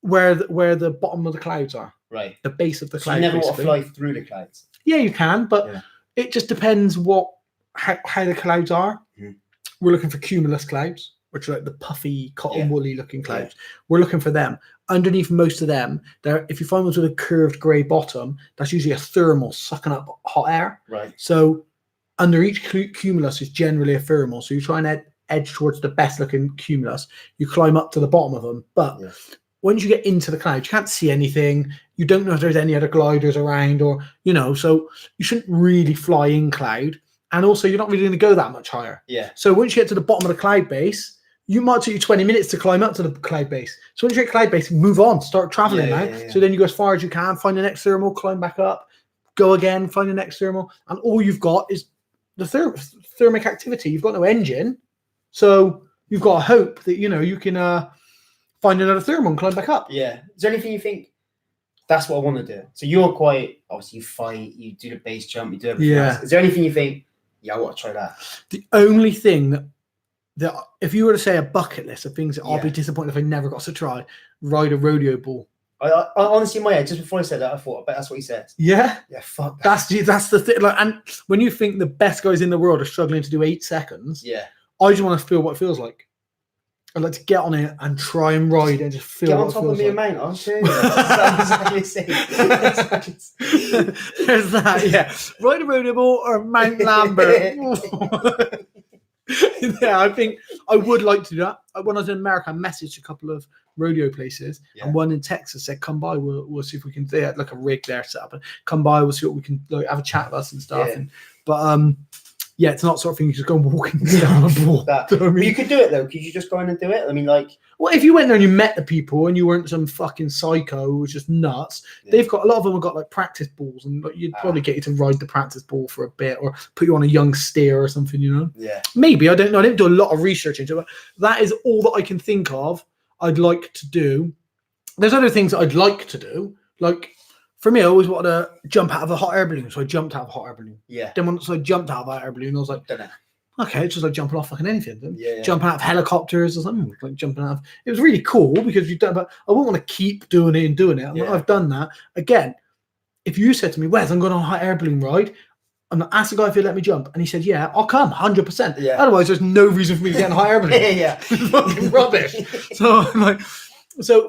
[SPEAKER 1] Where the bottom of the clouds are.
[SPEAKER 2] Right.
[SPEAKER 1] The base of the cloud.
[SPEAKER 2] So you never want to
[SPEAKER 1] basically.
[SPEAKER 2] fly through the clouds.
[SPEAKER 1] Yeah, you can, but it just depends how the clouds are.
[SPEAKER 2] Mm.
[SPEAKER 1] We're looking for cumulus clouds, which are like the puffy, cotton woolly looking clouds.
[SPEAKER 2] Yeah.
[SPEAKER 1] We're looking for them. Underneath most of them, if you find ones with a curved grey bottom, that's usually a thermal sucking up hot air.
[SPEAKER 2] Right.
[SPEAKER 1] So under each cumulus is generally a thermal. So you try and edge towards the best looking cumulus. You climb up to the bottom of them. But once you get into the clouds, you can't see anything. You don't know if there's any other gliders around or, so you shouldn't really fly in cloud. And also you're not really going to go that much higher. Yeah. So once you get to the bottom of the cloud base, you might take you 20 minutes to climb up to the cloud base. So once you're at cloud base, move on, start traveling now. Yeah. So then you go as far as you can, find the next thermal, climb back up, go again, find the next thermal. And all you've got is the thermic activity. You've got no engine. So you've got to hope that, you can find another thermal and climb back up.
[SPEAKER 2] Yeah. Is there anything you think, that's what I want to do? So you're quite, obviously you fight, you do the base jump, you do everything else. Is there anything you think, I want to try that?
[SPEAKER 1] The only thing that if you were to say a bucket list of things that I'll be disappointed if I never got to try, ride a rodeo ball.
[SPEAKER 2] I honestly, in my head, just before I said that, I thought, I bet that's what he said.
[SPEAKER 1] Yeah?
[SPEAKER 2] Yeah, fuck that.
[SPEAKER 1] That's the thing. Like, and when you think the best guys in the world are struggling to do 8 seconds, I just want to feel what it feels like. I'd like to get on it and try and ride and just feel what it feels like. Get on top of me,
[SPEAKER 2] mate. I'll show you. That's exactly the same.
[SPEAKER 1] There's that, yeah. Ride a rodeo ball or Mount Lambert. Yeah, I think I would like to do that. When I was in America, I messaged a couple of rodeo places, and one in Texas said, "Come by, we'll see if we can." They had like a rig there set up, and come by, we'll see what we can have a chat with us and stuff.
[SPEAKER 2] Yeah.
[SPEAKER 1] But it's not sort of thing you just go and walk down a ball.
[SPEAKER 2] You know I mean? You could do it though. Could you just go in and do it? I mean, like,
[SPEAKER 1] well, if you went there and you met the people and you weren't some fucking psycho who was just nuts, they've got a lot of them have got like practice balls, and like, you'd probably get you to ride the practice ball for a bit, or put you on a young steer or something, Yeah. Maybe, I don't know. I didn't do a lot of research into it. But that is all that I can think of. I'd like to do. There's other things that I'd like to do, like. For me, I always wanted to jump out of a hot air balloon, so I jumped out of a hot air balloon. Yeah. Then once I jumped out of that air balloon, I was like, okay, it's just like jumping off fucking anything. Yeah. Jumping out of helicopters or something, like jumping out of. It was really cool because you've done, but I wouldn't want to keep doing it and doing it. I've done that. Again, if you said to me, Wes, I'm going on a hot air balloon ride, I'm going to ask the guy if he'll let me jump, and he said, yeah, I'll come, 100%. Yeah. Otherwise, there's no reason for me to get in a hot air balloon.
[SPEAKER 2] Yeah.
[SPEAKER 1] Fucking rubbish. So I'm like,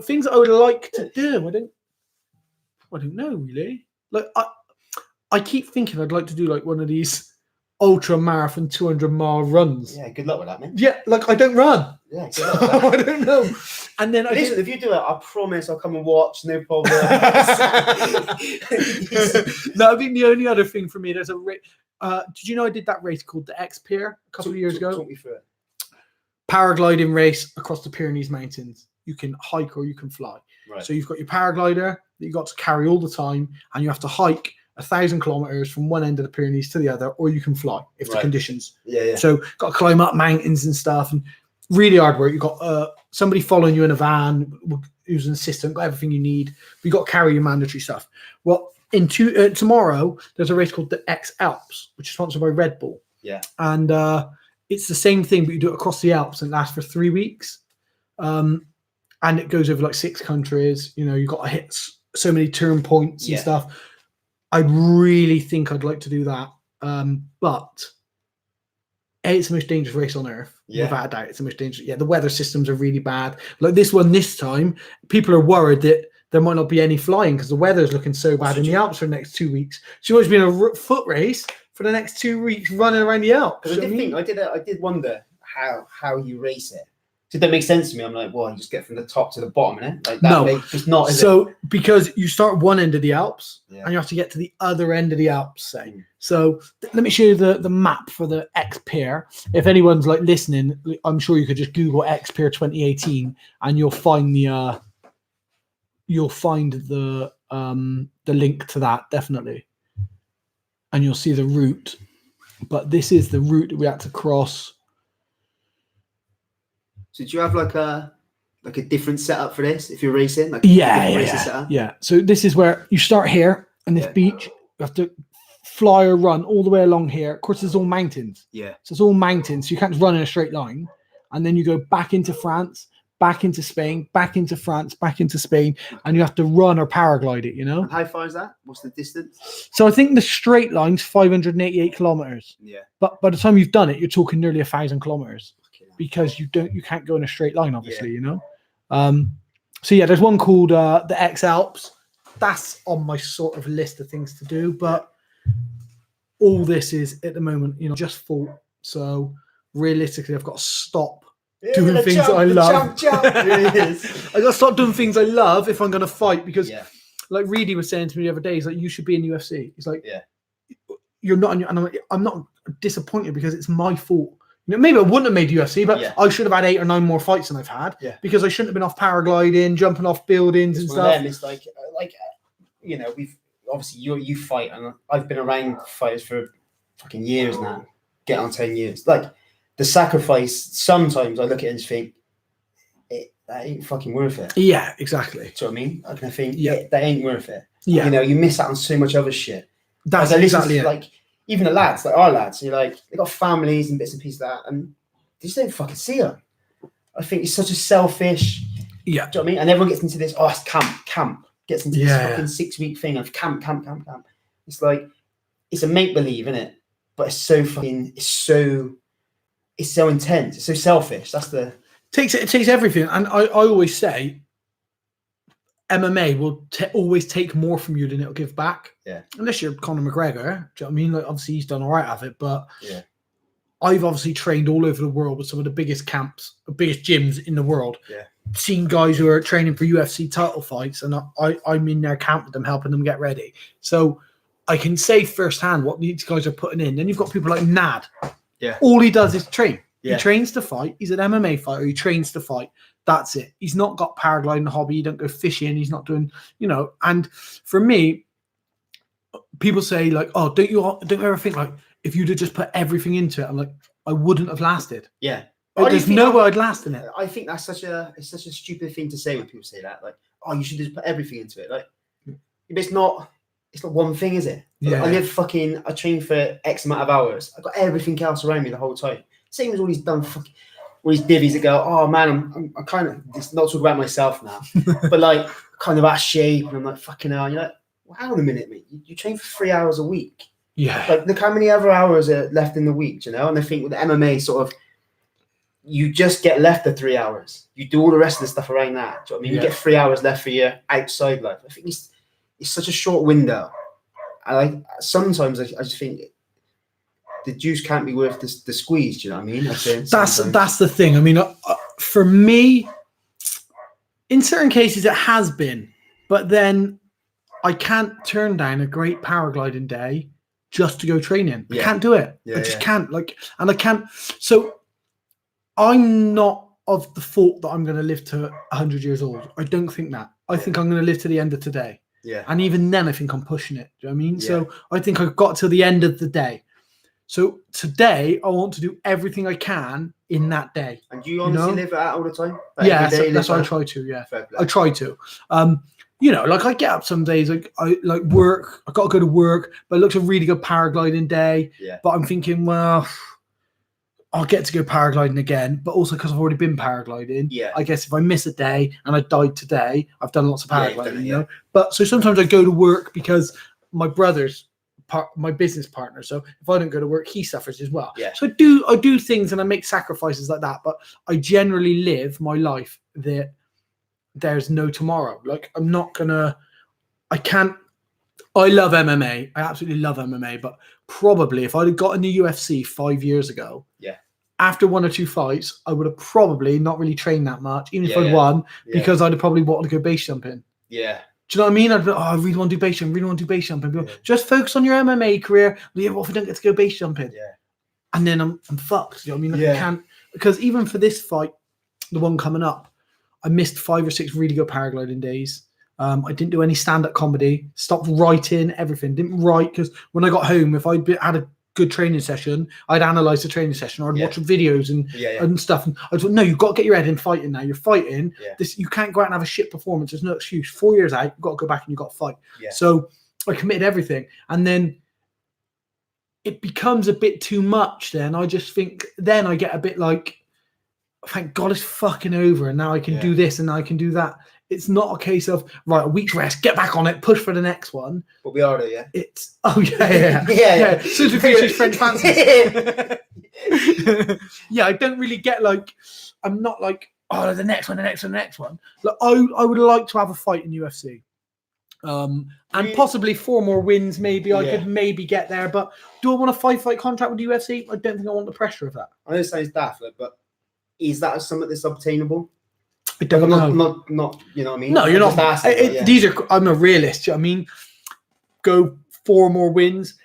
[SPEAKER 1] things that I would like to do, I don't know really. Like I keep thinking I'd like to do like one of these ultra marathon 200-mile runs.
[SPEAKER 2] Yeah, good luck with that, man.
[SPEAKER 1] Yeah, like I don't run.
[SPEAKER 2] Yeah, good luck with that.
[SPEAKER 1] I don't know. And then
[SPEAKER 2] listen, if you do it, I promise I'll come and watch. No problem.
[SPEAKER 1] No, I think the only other thing for me, there's a race. Did you know I did that race called the X Pier a couple of years ago?
[SPEAKER 2] Talk me through it.
[SPEAKER 1] Paragliding race across the Pyrenees Mountains. You can hike or you can fly. Right. So you've got your paraglider that you got to carry all the time, and you have to hike 1,000 kilometers from one end of the Pyrenees to the other, or you can fly if the conditions. Yeah. So got to climb up mountains and stuff, and really hard work. You've got somebody following you in a van who's an assistant, got everything you need. But you got to carry your mandatory stuff. Well, tomorrow there's a race called the X Alps, which is sponsored by Red Bull. Yeah. And it's the same thing, but you do it across the Alps, and it lasts for 3 weeks. And it goes over like 6 countries. You've got to hit so many turn points and stuff. I really think I'd like to do that. But it's the most dangerous race on earth. Without a doubt, it's the most dangerous. Yeah, the weather systems are really bad. Like this time, people are worried that there might not be any flying because the weather's looking so bad in the Alps for the next 2 weeks. So it's been a foot race for the next 2 weeks running around the Alps.
[SPEAKER 2] Because I did wonder how you race it. So it don't make sense to me. I'm like, well, you just get from the top to the bottom, innit? Like that
[SPEAKER 1] No.
[SPEAKER 2] it's not.
[SPEAKER 1] So because you start one end of the Alps and you have to get to the other end of the Alps, say. So let me show you the map for the X Pier. If anyone's like listening, I'm sure you could just Google X Pier 2018 and you'll find the link to that, definitely. And you'll see the route. But this is the route that we had to cross.
[SPEAKER 2] So do you have like a different setup for this if you're racing? Like
[SPEAKER 1] Yeah. So this is where you start here on this beach. You have to fly or run all the way along here. Of course, it's all mountains.
[SPEAKER 2] Yeah.
[SPEAKER 1] So it's all mountains. So you can't just run in a straight line. And then you go back into France, back into Spain, back into France, back into Spain, and you have to run or paraglide it, you know?
[SPEAKER 2] And how far is that? What's the distance?
[SPEAKER 1] So I think the straight line's 588 kilometers.
[SPEAKER 2] Yeah.
[SPEAKER 1] But by the time you've done it, you're talking nearly 1,000 kilometers. Because you can't go in a straight line, obviously, you know. So yeah, there's one called the X Alps. That's on my sort of list of things to do, but all this is at the moment, you know, just fault. So realistically, I've got to stop doing things that I love. I got to stop doing things I love if I'm going to fight. Because, like Reedy was saying to me the other day, he's like, "You should be in UFC." He's like, "You're not," and I'm not disappointed because it's my fault. You know, maybe I wouldn't have made UFC, but I should have had 8 or 9 more fights than I've had because I shouldn't have been off paragliding, jumping off buildings and stuff.
[SPEAKER 2] It's like you know, we've obviously you fight, and I've been around fighters for fucking years now, get on 10 years. Like the sacrifice. Sometimes I look at it and think that ain't fucking worth it.
[SPEAKER 1] Yeah, exactly.
[SPEAKER 2] Do you know what I mean? I can think that ain't worth it.
[SPEAKER 1] Yeah,
[SPEAKER 2] you know, you miss out on so much other shit.
[SPEAKER 1] That's exactly it.
[SPEAKER 2] Like. Even the lads, like our lads, you're like, they got families and bits and pieces like that, and they just don't fucking see them. I think it's such a selfish. Yeah. Do you know what I mean? And everyone gets into this, it's camp. Gets into this fucking 6-week thing of camp. It's like, it's a make-believe, isn't it? But it's so fucking, it's so intense. It's so selfish. That's the...
[SPEAKER 1] It takes everything. And I always say, MMA will always take more from you than it'll give back.
[SPEAKER 2] Yeah.
[SPEAKER 1] Unless you're Conor McGregor. Do you know what I mean? Like, obviously, he's done all right of it, but I've obviously trained all over the world with some of the biggest camps, the biggest gyms in the world.
[SPEAKER 2] Yeah.
[SPEAKER 1] Seen guys who are training for UFC title fights, and I'm in their camp with them, helping them get ready. So I can say firsthand what these guys are putting in. Then you've got people like Nad.
[SPEAKER 2] Yeah.
[SPEAKER 1] All he does is train.
[SPEAKER 2] Yeah.
[SPEAKER 1] He trains to fight. He's an MMA fighter. He trains to fight. That's it. He's not got paragliding hobby. He don't go fishing. He's not doing, you know. And for me, people say like, "Oh, don't you ever think like if you'd have just put everything into it?" I'm like, I wouldn't have lasted.
[SPEAKER 2] Yeah.
[SPEAKER 1] There's no way I'd last in it.
[SPEAKER 2] I think that's such a stupid thing to say when people say that. Like, oh, you should just put everything into it. Like, it's not one thing, is it?
[SPEAKER 1] Yeah.
[SPEAKER 2] I train for X amount of hours. I've got everything else around me the whole time. Same as all these dumb fucking. All these divvies that go, oh man, I'm kind of, it's not talking about myself now, but like kind of out of shape, and I'm like, fucking hell. And you're like, well, hang on a minute, mate. You train for 3 hours a week.
[SPEAKER 1] Yeah.
[SPEAKER 2] Like, look how many other hours are left in the week, you know? And I think with the MMA, sort of, you just get left the 3 hours. You do all the rest of the stuff around that. Do you know what I mean? You get 3 hours left for your outside life. I think it's such a short window. Sometimes I just think the juice can't be worth the squeeze. Do you know what I mean?
[SPEAKER 1] That's the thing. I mean, for me, in certain cases, it has been, but then I can't turn down a great paragliding day just to go training. I can't do it. I just can't. And I can't. So I'm not of the thought that I'm going to live to 100 years old. I don't think that. I think I'm going to live to the end of today.
[SPEAKER 2] Yeah.
[SPEAKER 1] And even then, I think I'm pushing it. Do you know what I mean? Yeah. So I think I've got to the end of the day. So today, I want to do everything I can in that day.
[SPEAKER 2] And do you honestly live that all the time?
[SPEAKER 1] Like that's what I try to. Yeah, I try to. You know, like I get up some days, like I like work. I got to go to work, but it looks a really good paragliding day.
[SPEAKER 2] Yeah.
[SPEAKER 1] But I'm thinking, well, I'll get to go paragliding again. But also because I've already been paragliding.
[SPEAKER 2] Yeah.
[SPEAKER 1] I guess if I miss a day and I died today, I've done lots of paragliding. You know. But so sometimes I go to work because my brother's my business partner, so if I don't go to work, he suffers as well.
[SPEAKER 2] Yeah.
[SPEAKER 1] So I do things and I make sacrifices like that, but I generally live my life that there's no tomorrow. Like I can't I love MMA. I absolutely love MMA. But probably if I'd have got in the UFC 5 years ago, after 1 or 2 fights, I would have probably not really trained that much, even if I'd won, because I'd have probably wanted to go base jumping.
[SPEAKER 2] Yeah.
[SPEAKER 1] Do you know what I mean? I'd be like, I really want to do base jumping, really want to do base jumping. Just focus on your MMA career. Yeah, what if I don't get to go base jumping?
[SPEAKER 2] Yeah.
[SPEAKER 1] And then I'm fucked. You know what I mean? I can't, because even for this fight, the one coming up, I missed 5 or 6 really good paragliding days. I didn't do any stand-up comedy. Stopped writing everything. Didn't write because when I got home, if I'd had a good training session, I'd analyze the training session, or I'd watch videos and stuff. And I thought, no, you've got to get your head in fighting now. You're fighting. This, you can't go out and have a shit performance. There's no excuse. 4 years out, you've got to go back and you've got to fight. So I committed everything, and then it becomes a bit too much. Then I just think, then I get a bit like, thank God it's fucking over, and now I can do this and now I can do that. It's not a case of, right, a week's rest, get back on it, push for the next one.
[SPEAKER 2] But we are though, yeah?
[SPEAKER 1] It's, yeah. Susan Fisher's French fancies. Yeah, I don't really get like, I'm not like, oh, the next one. Like, I would like to have a fight in UFC. And possibly 4 more wins, maybe. I could maybe get there. But do I want a 5-fight contract with UFC? I don't think I want the pressure of that.
[SPEAKER 2] I know it sounds daft, but is that something that's obtainable?
[SPEAKER 1] I don't know.
[SPEAKER 2] Not, you know what I mean?
[SPEAKER 1] No, you're not.
[SPEAKER 2] Asking,
[SPEAKER 1] these are. I'm a realist. You know what I mean, go 4 more wins,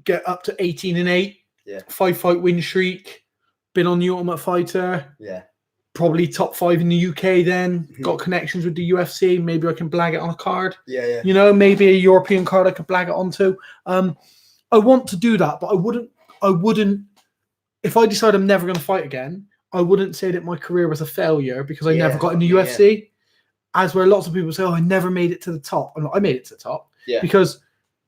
[SPEAKER 1] get up to 18-8. 5-fight win streak. Been on the Ultimate Fighter. Probably top 5 in the UK. Then got connections with the UFC. Maybe I can blag it on a card. You know, maybe a European card I could blag it onto. I want to do that, but I wouldn't. If I decide I'm never going to fight again, I wouldn't say that my career was a failure because I never got in the UFC. As where lots of people say, oh, I never made it to the top. I made it to the top because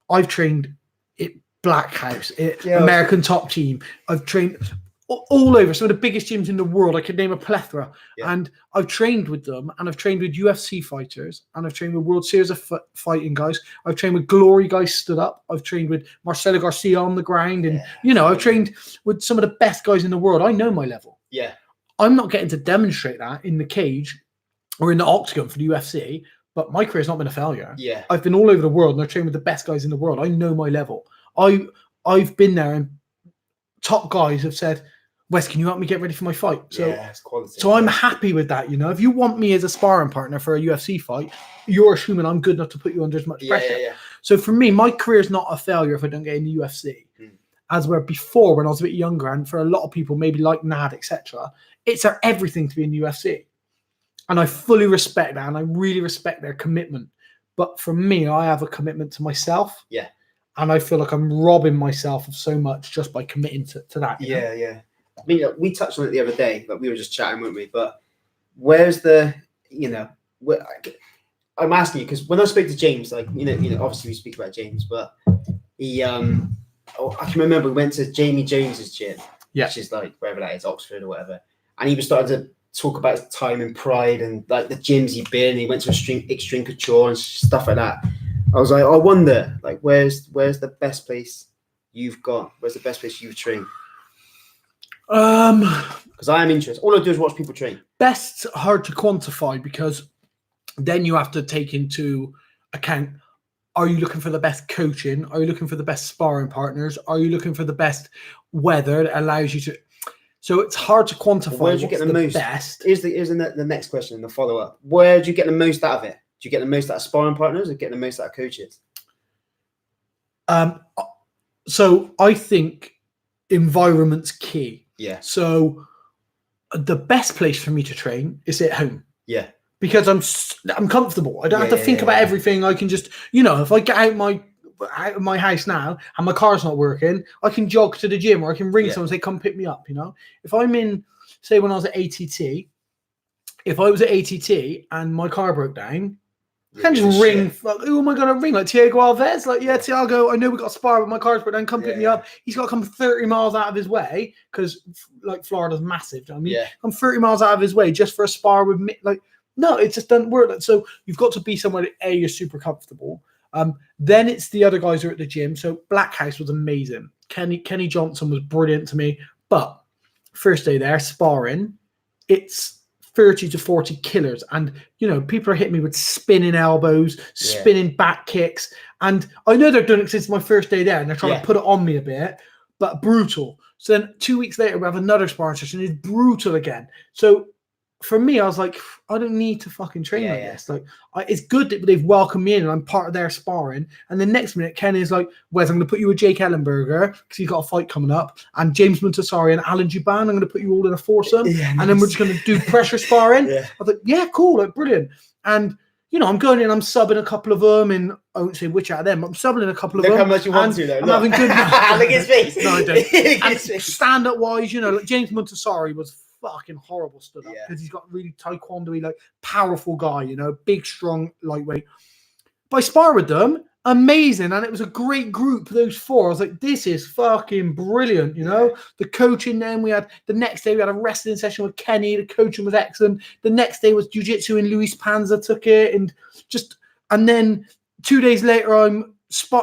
[SPEAKER 1] I've trained at Black House, American Top Team. I've trained all over some of the biggest gyms in the world. I could name a plethora. And I've trained with them, and I've trained with UFC fighters, and I've trained with World Series of Fighting guys. I've trained with Glory guys stood up. I've trained with Marcelo Garcia on the ground. And, you know, I've trained with some of the best guys in the world. I know my level. I'm not getting to demonstrate that in the cage or in the octagon for the UFC, but my career's not been a failure. I've been all over the world, and I've trained with the best guys in the world. I know my level. I've been there, and top guys have said, Wes, can you help me get ready for my fight? So,
[SPEAKER 2] it's quality.
[SPEAKER 1] So I'm happy with that. You know, if you want me as a sparring partner for a UFC fight, you're assuming I'm good enough to put you under as much pressure. So for me, my career is not a failure if I don't get in the UFC. As where before, when I was a bit younger, and for a lot of people, maybe like Nad, etc., it's their everything to be in the UFC. And I fully respect that, and I really respect their commitment. But for me, I have a commitment to myself. And I feel like I'm robbing myself of so much just by committing to that. You know?
[SPEAKER 2] I mean, we touched on it the other day, but we were just chatting, weren't we? But where's the, you know, I'm asking you because when I spoke to James, like, you know, obviously we speak about James, but he, I can remember we went to Jamie Jones's gym, which is like wherever that is, Oxford or whatever, and he was starting to talk about his time in Pride and like the gyms he'd been. He went to Extreme Couture and stuff like that. I was like, I wonder, like, where's the best place you've got? Where's the best place you've trained? Because I am interested. All I do is watch people train.
[SPEAKER 1] Best's hard to quantify because then you have to take into account, are you looking for the best coaching? Are you looking for the best sparring partners? Are you looking for the best weather that allows you to... So it's hard to quantify.
[SPEAKER 2] Where do you get the most? Best. Here's the next question, the follow-up. Where do you get the most out of it? Do you get the most out of sparring partners or get the most out of coaches?
[SPEAKER 1] So I think environment's key. So the best place for me to train is at home. Because I'm comfortable. I don't have to think about everything. I can just, you know, if I get out of my house now and my car's not working, I can jog to the gym, or I can ring someone and say, come pick me up, you know? If I'm in, say when I was at ATT, if I was at ATT and my car broke down, I can just ring. Who am I going to ring? Like Thiago Alves? Like, Thiago, I know we got a spar, but my car's broke down. Come pick me up. He's got to come 30 miles out of his way because, like, Florida's massive. You know what I mean, come 30 miles out of his way just for a spar with me. Like, no, it just doesn't work. So you've got to be somewhere that you're super comfortable. Then it's the other guys who are at the gym. So Black House was amazing. Kenny Johnson was brilliant to me. But first day there, sparring, it's 30 to 40 killers. And, you know, people are hitting me with spinning elbows, spinning back kicks. And I know they're doing it since my first day there and they're trying to put it on me a bit, but brutal. So then 2 weeks later, we have another sparring session. It's brutal again. So for me, I was like, I don't need to fucking train like this. Like, it's good that they've welcomed me in and I'm part of their sparring. And the next minute, Ken is like, Wes, I'm going to put you with Jake Ellenberger because he's got a fight coming up. And James Montessori and Alan Juban, I'm going to put you all in a foursome. And then we're just going to do pressure sparring. I was like, yeah, cool, like brilliant. And, you know, I'm going in, I'm subbing a couple of them, and I won't say which out of them, but I'm subbing in a couple of them.
[SPEAKER 2] Look how much you want to, though.
[SPEAKER 1] I'm having good.
[SPEAKER 2] Look at his face.
[SPEAKER 1] No, I don't. And stand-up wise, you know, like James Montessori was fucking horrible stood up because he's got really taekwondo-y, like powerful guy, you know, big, strong, lightweight. But I sparred with them, amazing, and it was a great group, those four. I was like, this is fucking brilliant, you know. The coaching, then we had the next day we had a wrestling session with Kenny. The coaching was excellent. The next day was jiu-jitsu, and Luis Panza took it, and then 2 days later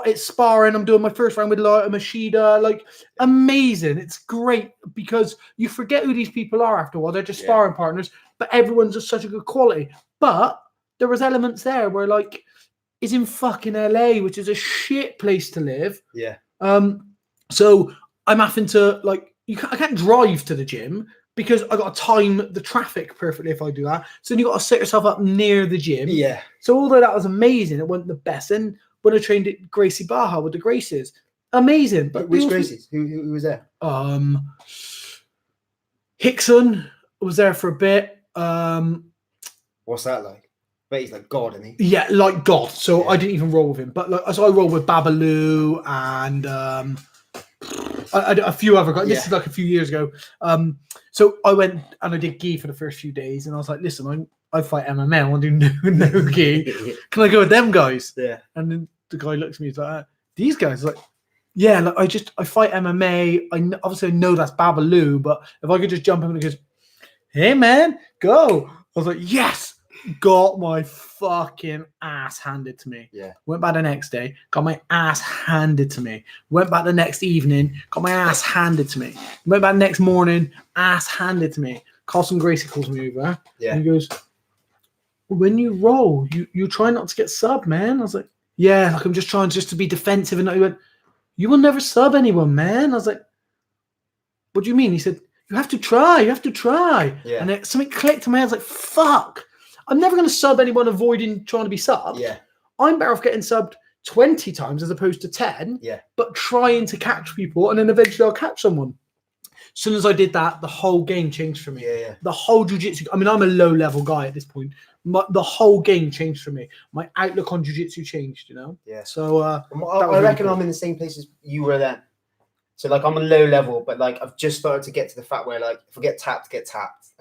[SPEAKER 1] it's sparring. I'm doing my first round with Lyoto Machida. Like, amazing. It's great because you forget who these people are after a while. They're just sparring partners, but everyone's just such a good quality. But there was elements there where, like, is in fucking LA, which is a shit place to live. So I'm having to, like, I can't drive to the gym because I got to time the traffic perfectly if I do that. So then you got to set yourself up near the gym. So although that was amazing, it wasn't the best. And when I trained at Gracie Baja with the Gracies, amazing. But
[SPEAKER 2] which Gracies? Who was there?
[SPEAKER 1] Hickson was there for a bit.
[SPEAKER 2] What's that like? But he's like God, isn't he?
[SPEAKER 1] Yeah, like God. So I didn't even roll with him. But like, so I rolled with Babalu and a few other guys. This is like a few years ago. So I went and I did gi for the first few days, and I was like, listen, I fight MMA. I want to do no gi. Can I go with them guys? And then the guy looks at me, he's like, these guys? Like, yeah, like I fight MMA. Obviously I know that's Babalu, but if I could just jump in and he goes, hey man, go. I was like, yes. Got my fucking ass handed to me. Went back the next day, got my ass handed to me. Went back the next evening, got my ass handed to me. Went back the next morning, ass handed to me. Carlson Gracie calls me over. And he goes, when you roll, you try not to get subbed, man. I was like, yeah, like I'm just trying to be defensive. And he went, you will never sub anyone, man. I was like, what do you mean? He said, you have to try. And something clicked in my head. I was like, fuck. I'm never going to sub anyone avoiding trying to be subbed. I'm better off getting subbed 20 times as opposed to 10, but trying to catch people, and then eventually I'll catch someone. As soon as I did that, the whole game changed for me. The whole jiu-jitsu, I mean, I'm a low-level guy at this point. The whole game changed for me. My outlook on jiu-jitsu changed, you know? So
[SPEAKER 2] I reckon I'm in the same place as you were then. So, like, I'm a low level, but, like, I've just started to get to the fact where, like, if I get tapped.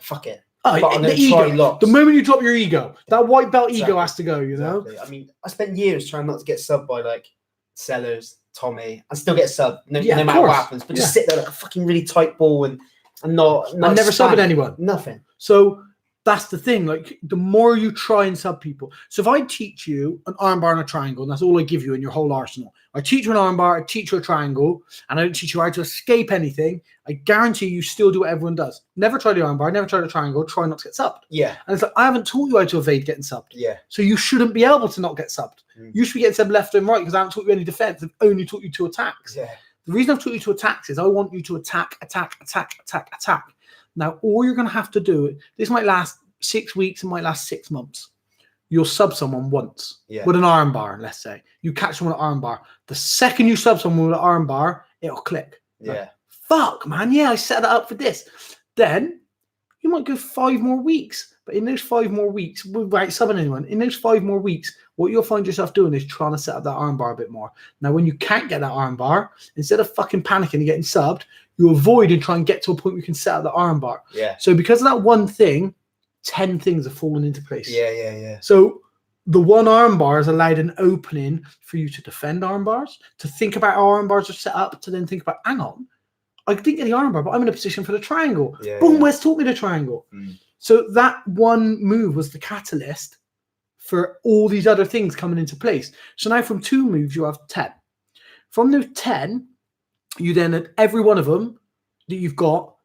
[SPEAKER 2] Fuck it. But I'm going to try lots.
[SPEAKER 1] The moment you drop your ego, that white belt ego has to go, you know?
[SPEAKER 2] I mean, I spent years trying not to get subbed by, like, Sellers, Tommy. I still get subbed, no matter what happens. But just sit there like a fucking really tight ball and not
[SPEAKER 1] I'm never subbing anyone.
[SPEAKER 2] Nothing.
[SPEAKER 1] So that's the thing. Like, the more you try and sub people. So if I teach you an armbar and a triangle, and that's all I give you in your whole arsenal. I teach you an armbar, I teach you a triangle, and I don't teach you how to escape anything. I guarantee you still do what everyone does. Never try the armbar, never try the triangle, try not to get subbed. And it's like, I haven't taught you how to evade getting subbed. So you shouldn't be able to not get subbed. You should be getting subbed left and right because I haven't taught you any defense. I've only taught you 2 attacks. The reason I've taught you 2 attacks is I want you to attack. Now, all you're going to have to do, this might last 6 weeks, it might last 6 months. You'll sub someone once with an armbar, let's say. You catch someone with an armbar. The second you sub someone with an armbar, it'll click. Like, fuck, man. Yeah, I set that up for this. Then you might go 5 more weeks. But in those 5 more weeks, without subbing anyone, in those 5 more weeks, what you'll find yourself doing is trying to set up that armbar a bit more. Now, when you can't get that armbar, instead of fucking panicking and getting subbed, you avoid and try and get to a point where you can set up the armbar. So because of that one thing, 10 things have fallen into place. So the one armbar has allowed an opening for you to defend armbars, to think about how armbars are set up, to then think about, hang on, I think of the armbar, but I'm in a position for the triangle. Boom, Wes taught me the triangle. So that one move was the catalyst for all these other things coming into place. So now from 2 moves, you have 10. From those 10, you then, at every one of them that you've got,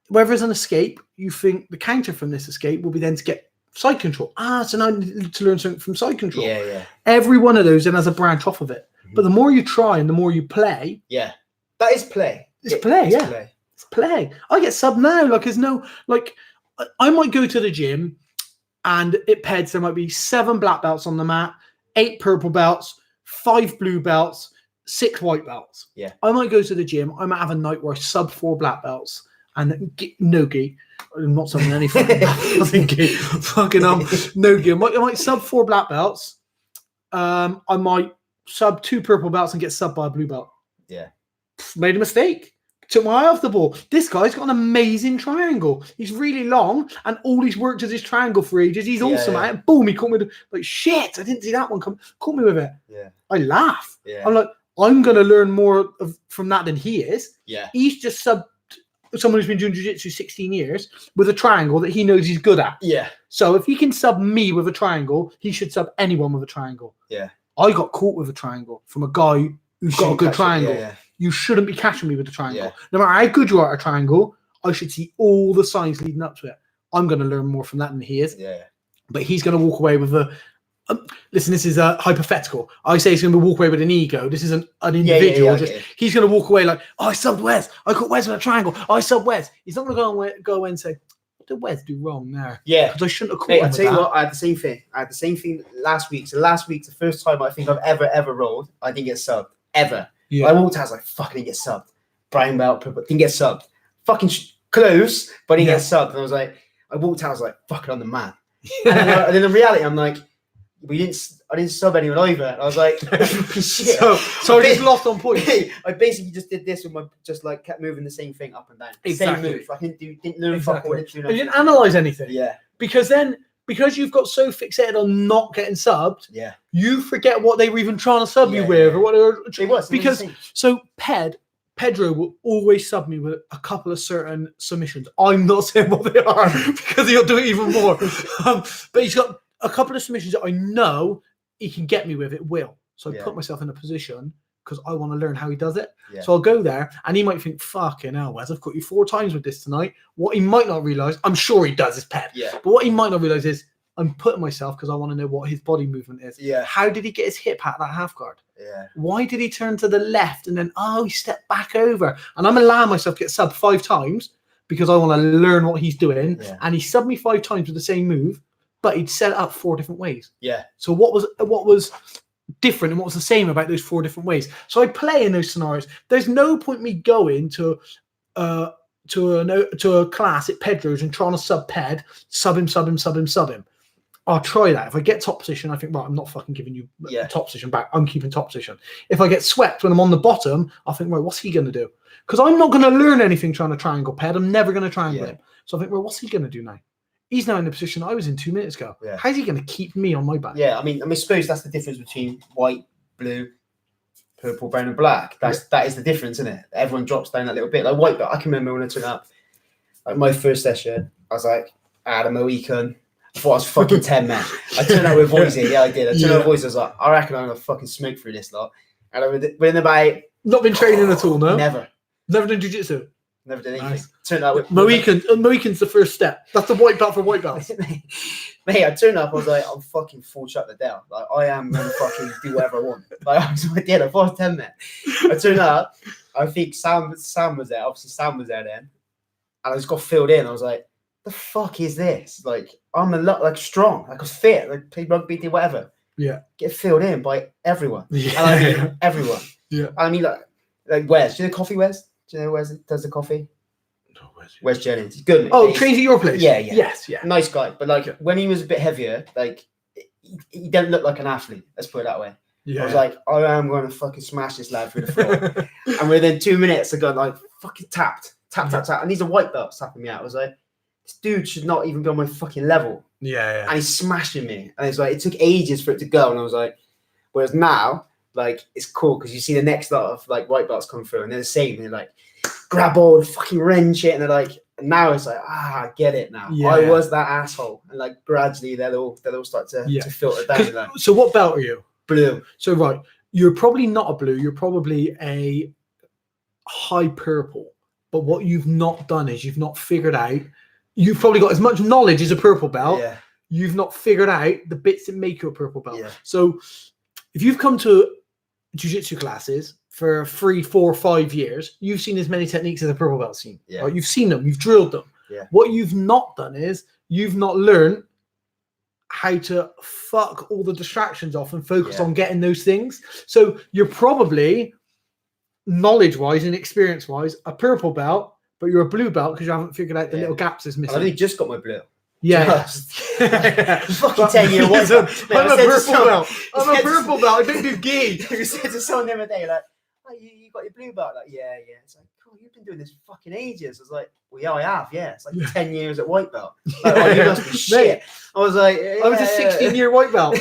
[SPEAKER 1] whether it's an escape, you think the counter from this escape will be then to get side control. So now I need to learn something from side control.
[SPEAKER 2] Yeah.
[SPEAKER 1] Every one of those then has a branch off of it. But the more you try and the more you play.
[SPEAKER 2] Yeah. That is play.
[SPEAKER 1] It's play. It's play. I get sub now. Like, there's no, like, I might go to the gym and it peds. There might be 7 black belts on the mat, 8 purple belts, 5 blue belts, 6 white belts.
[SPEAKER 2] Yeah.
[SPEAKER 1] I might go to the gym. I might have a night where I sub 4 black belts and no gi. I'm not subbing any fucking gi. Fucking no gi. I might sub 4 black belts. I might sub 2 purple belts and get subbed by a blue belt.
[SPEAKER 2] Yeah.
[SPEAKER 1] Made a mistake. Took my eye off the ball. This guy's got an amazing triangle. He's really long, and all he's worked is his triangle for ages. He's awesome at it. Boom, he caught me with like shit. I didn't see that one come. Caught me with it.
[SPEAKER 2] Yeah.
[SPEAKER 1] I laugh.
[SPEAKER 2] Yeah.
[SPEAKER 1] I'm like, I'm gonna learn more from that than he is.
[SPEAKER 2] Yeah.
[SPEAKER 1] He's just subbed someone who's been doing jiu-jitsu 16 years with a triangle that he knows he's good at.
[SPEAKER 2] Yeah.
[SPEAKER 1] So if he can sub me with a triangle, he should sub anyone with a triangle.
[SPEAKER 2] Yeah.
[SPEAKER 1] I got caught with a triangle from a guy who's got a good triangle.
[SPEAKER 2] Yeah.
[SPEAKER 1] You shouldn't be catching me with the triangle. Yeah. No matter how good you are at a triangle, I should see all the signs leading up to it. I'm going to learn more from that than he is.
[SPEAKER 2] Yeah.
[SPEAKER 1] But he's going to walk away with a... listen, this is a hypothetical. I say he's going to walk away with an ego. This isn't an individual. He's going to walk away like, I subbed Wes. I caught Wes with a triangle. I subbed Wes. He's not going to go away and say, what did Wes do wrong there? Yeah. Because I shouldn't have caught him.
[SPEAKER 2] I'll tell you what, I had the same thing. Last week. So last week's the first time I think I've ever rolled. I didn't get subbed. Ever. Yeah. I walked out, I was like, fuck, I didn't get subbed. Brown belt, purple, didn't get subbed. Fucking close, but I didn't get subbed. And I was like, I walked out, I was like, fuck, I'm the man. And then in reality, I'm like, I didn't sub anyone either. And I was like, shit.
[SPEAKER 1] So I just lost on point.
[SPEAKER 2] I basically just did this with my, just like kept moving the same thing up and down.
[SPEAKER 1] Exactly.
[SPEAKER 2] Same move. I didn't learn fuck all.
[SPEAKER 1] You didn't analyze anything.
[SPEAKER 2] Yeah.
[SPEAKER 1] Because you've got so fixated on not getting subbed, you forget what they were even trying to sub you with, or what they were. Because so Pedro will always sub me with a couple of certain submissions. I'm not saying what they are because he'll do it even more. But he's got a couple of submissions that I know he can get me with. It will. So I put myself in a position because I want to learn how he does it. Yeah. So I'll go there, and he might think, fucking hell, Wes, I've caught you 4 times with this tonight. What he might not realise, I'm sure he does, is Pep. Yeah. But what he might not realise is I'm putting myself because I want to know what his body movement is. Yeah. How did he get his hip at that half guard? Yeah. Why did he turn to the left and then, he stepped back over? And I'm allowing myself to get subbed 5 times because I want to learn what he's doing. Yeah. And he subbed me 5 times with the same move, but he'd set it up 4 different ways. Yeah. So what was different and what was the same about those 4 different ways? So I play in those scenarios. There's no point me going to a class at Pedro's and trying to sub Ped, sub him. I'll try that. If I get top position, I think, right, I'm not fucking giving you top position back. I'm keeping top position. If I get swept when I'm on the bottom, I think, right, what's he going to do? Because I'm not going to learn anything trying to triangle Ped. I'm never going to triangle him. So I think, well, what's he going to do now? He's now in the position I was in 2 minutes ago. Yeah. How's he going to keep me on my back?
[SPEAKER 2] Yeah, I mean, I suppose that's the difference between white, blue, purple, brown, and black. That is the difference, isn't it? Everyone drops down that little bit. Like white belt, I can remember when I took up like my first session, I was like, I had a Mohican. I thought I was fucking 10 men. I turned out with Voisin. Yeah, I did. I turned out with Voisin. I was like, I reckon I'm going to fucking smoke through this lot. And within about...
[SPEAKER 1] Not been training at all, no?
[SPEAKER 2] Never.
[SPEAKER 1] Never done jiu-jitsu?
[SPEAKER 2] Never did anything. Nice. Turned out with...
[SPEAKER 1] Mohican's the first step. That's the white belt for white belts.
[SPEAKER 2] Mate, I turned up, I was like, I'm fucking full shut the down. Like, I am going to fucking do whatever I want. Like, I did. I thought I was 10 men. I turned up. I think Sam was there. Obviously, Sam was there then. And I just got filled in. I was like, the fuck is this? Like, I'm a lot like strong, like I was fit, like played rugby, did whatever. Yeah. Get filled in by everyone. Yeah. And I mean everyone. Yeah. And I mean like Wes. Do you know Coffee Wes? Do you know Wes does the coffee? No, Wes Jennings. He's good.
[SPEAKER 1] Oh, trains at your place?
[SPEAKER 2] Yeah.
[SPEAKER 1] Yes, yeah.
[SPEAKER 2] Nice guy. But like when he was a bit heavier, like he didn't look like an athlete, let's put it that way. Yeah. I was like, I am going to fucking smash this lad through the floor. And within 2 minutes I got like fucking tap. And he's a white belt tapping me out. I was like, this dude should not even be on my fucking level. Yeah. And he's smashing me. And it's like, it took ages for it to go. And I was like, whereas now, like, it's cool because you see the next lot of like white belts come through and they're the same. And they're like, grab hold, fucking wrench it. And they're like, and now it's like, I get it now. Yeah. I was that asshole. And like gradually they'll all start to filter down. Like,
[SPEAKER 1] so what belt are you?
[SPEAKER 2] Blue.
[SPEAKER 1] So right, you're probably not a blue. You're probably a high purple. But what you've not done is you've not figured out. You've probably got as much knowledge as a purple belt.
[SPEAKER 2] Yeah.
[SPEAKER 1] You've not figured out the bits that make you a purple belt.
[SPEAKER 2] Yeah.
[SPEAKER 1] So if you've come to jiu-jitsu classes for 3, 4, 5 years, you've seen as many techniques as a purple belt seen.
[SPEAKER 2] Yeah.
[SPEAKER 1] Right? You've seen them. You've drilled them.
[SPEAKER 2] Yeah.
[SPEAKER 1] What you've not done is you've not learned how to fuck all the distractions off and focus on getting those things. So you're probably knowledge-wise and experience-wise a purple belt, but you're a blue belt because you haven't figured out the little gaps that's missing.
[SPEAKER 2] I've only just got my blue.
[SPEAKER 1] Yeah.
[SPEAKER 2] Fucking 10-year one.
[SPEAKER 1] I'm a purple belt. I'm a purple belt. I don't do gi.
[SPEAKER 2] You said to someone the other day, like, oh, you got your blue belt? Like, yeah. It's like, cool, you've been doing this fucking ages. I was like, well, yeah, I have, yeah. It's like 10 years at white belt. Like, oh, you must be shit. I was like,
[SPEAKER 1] I was a 16-year white belt.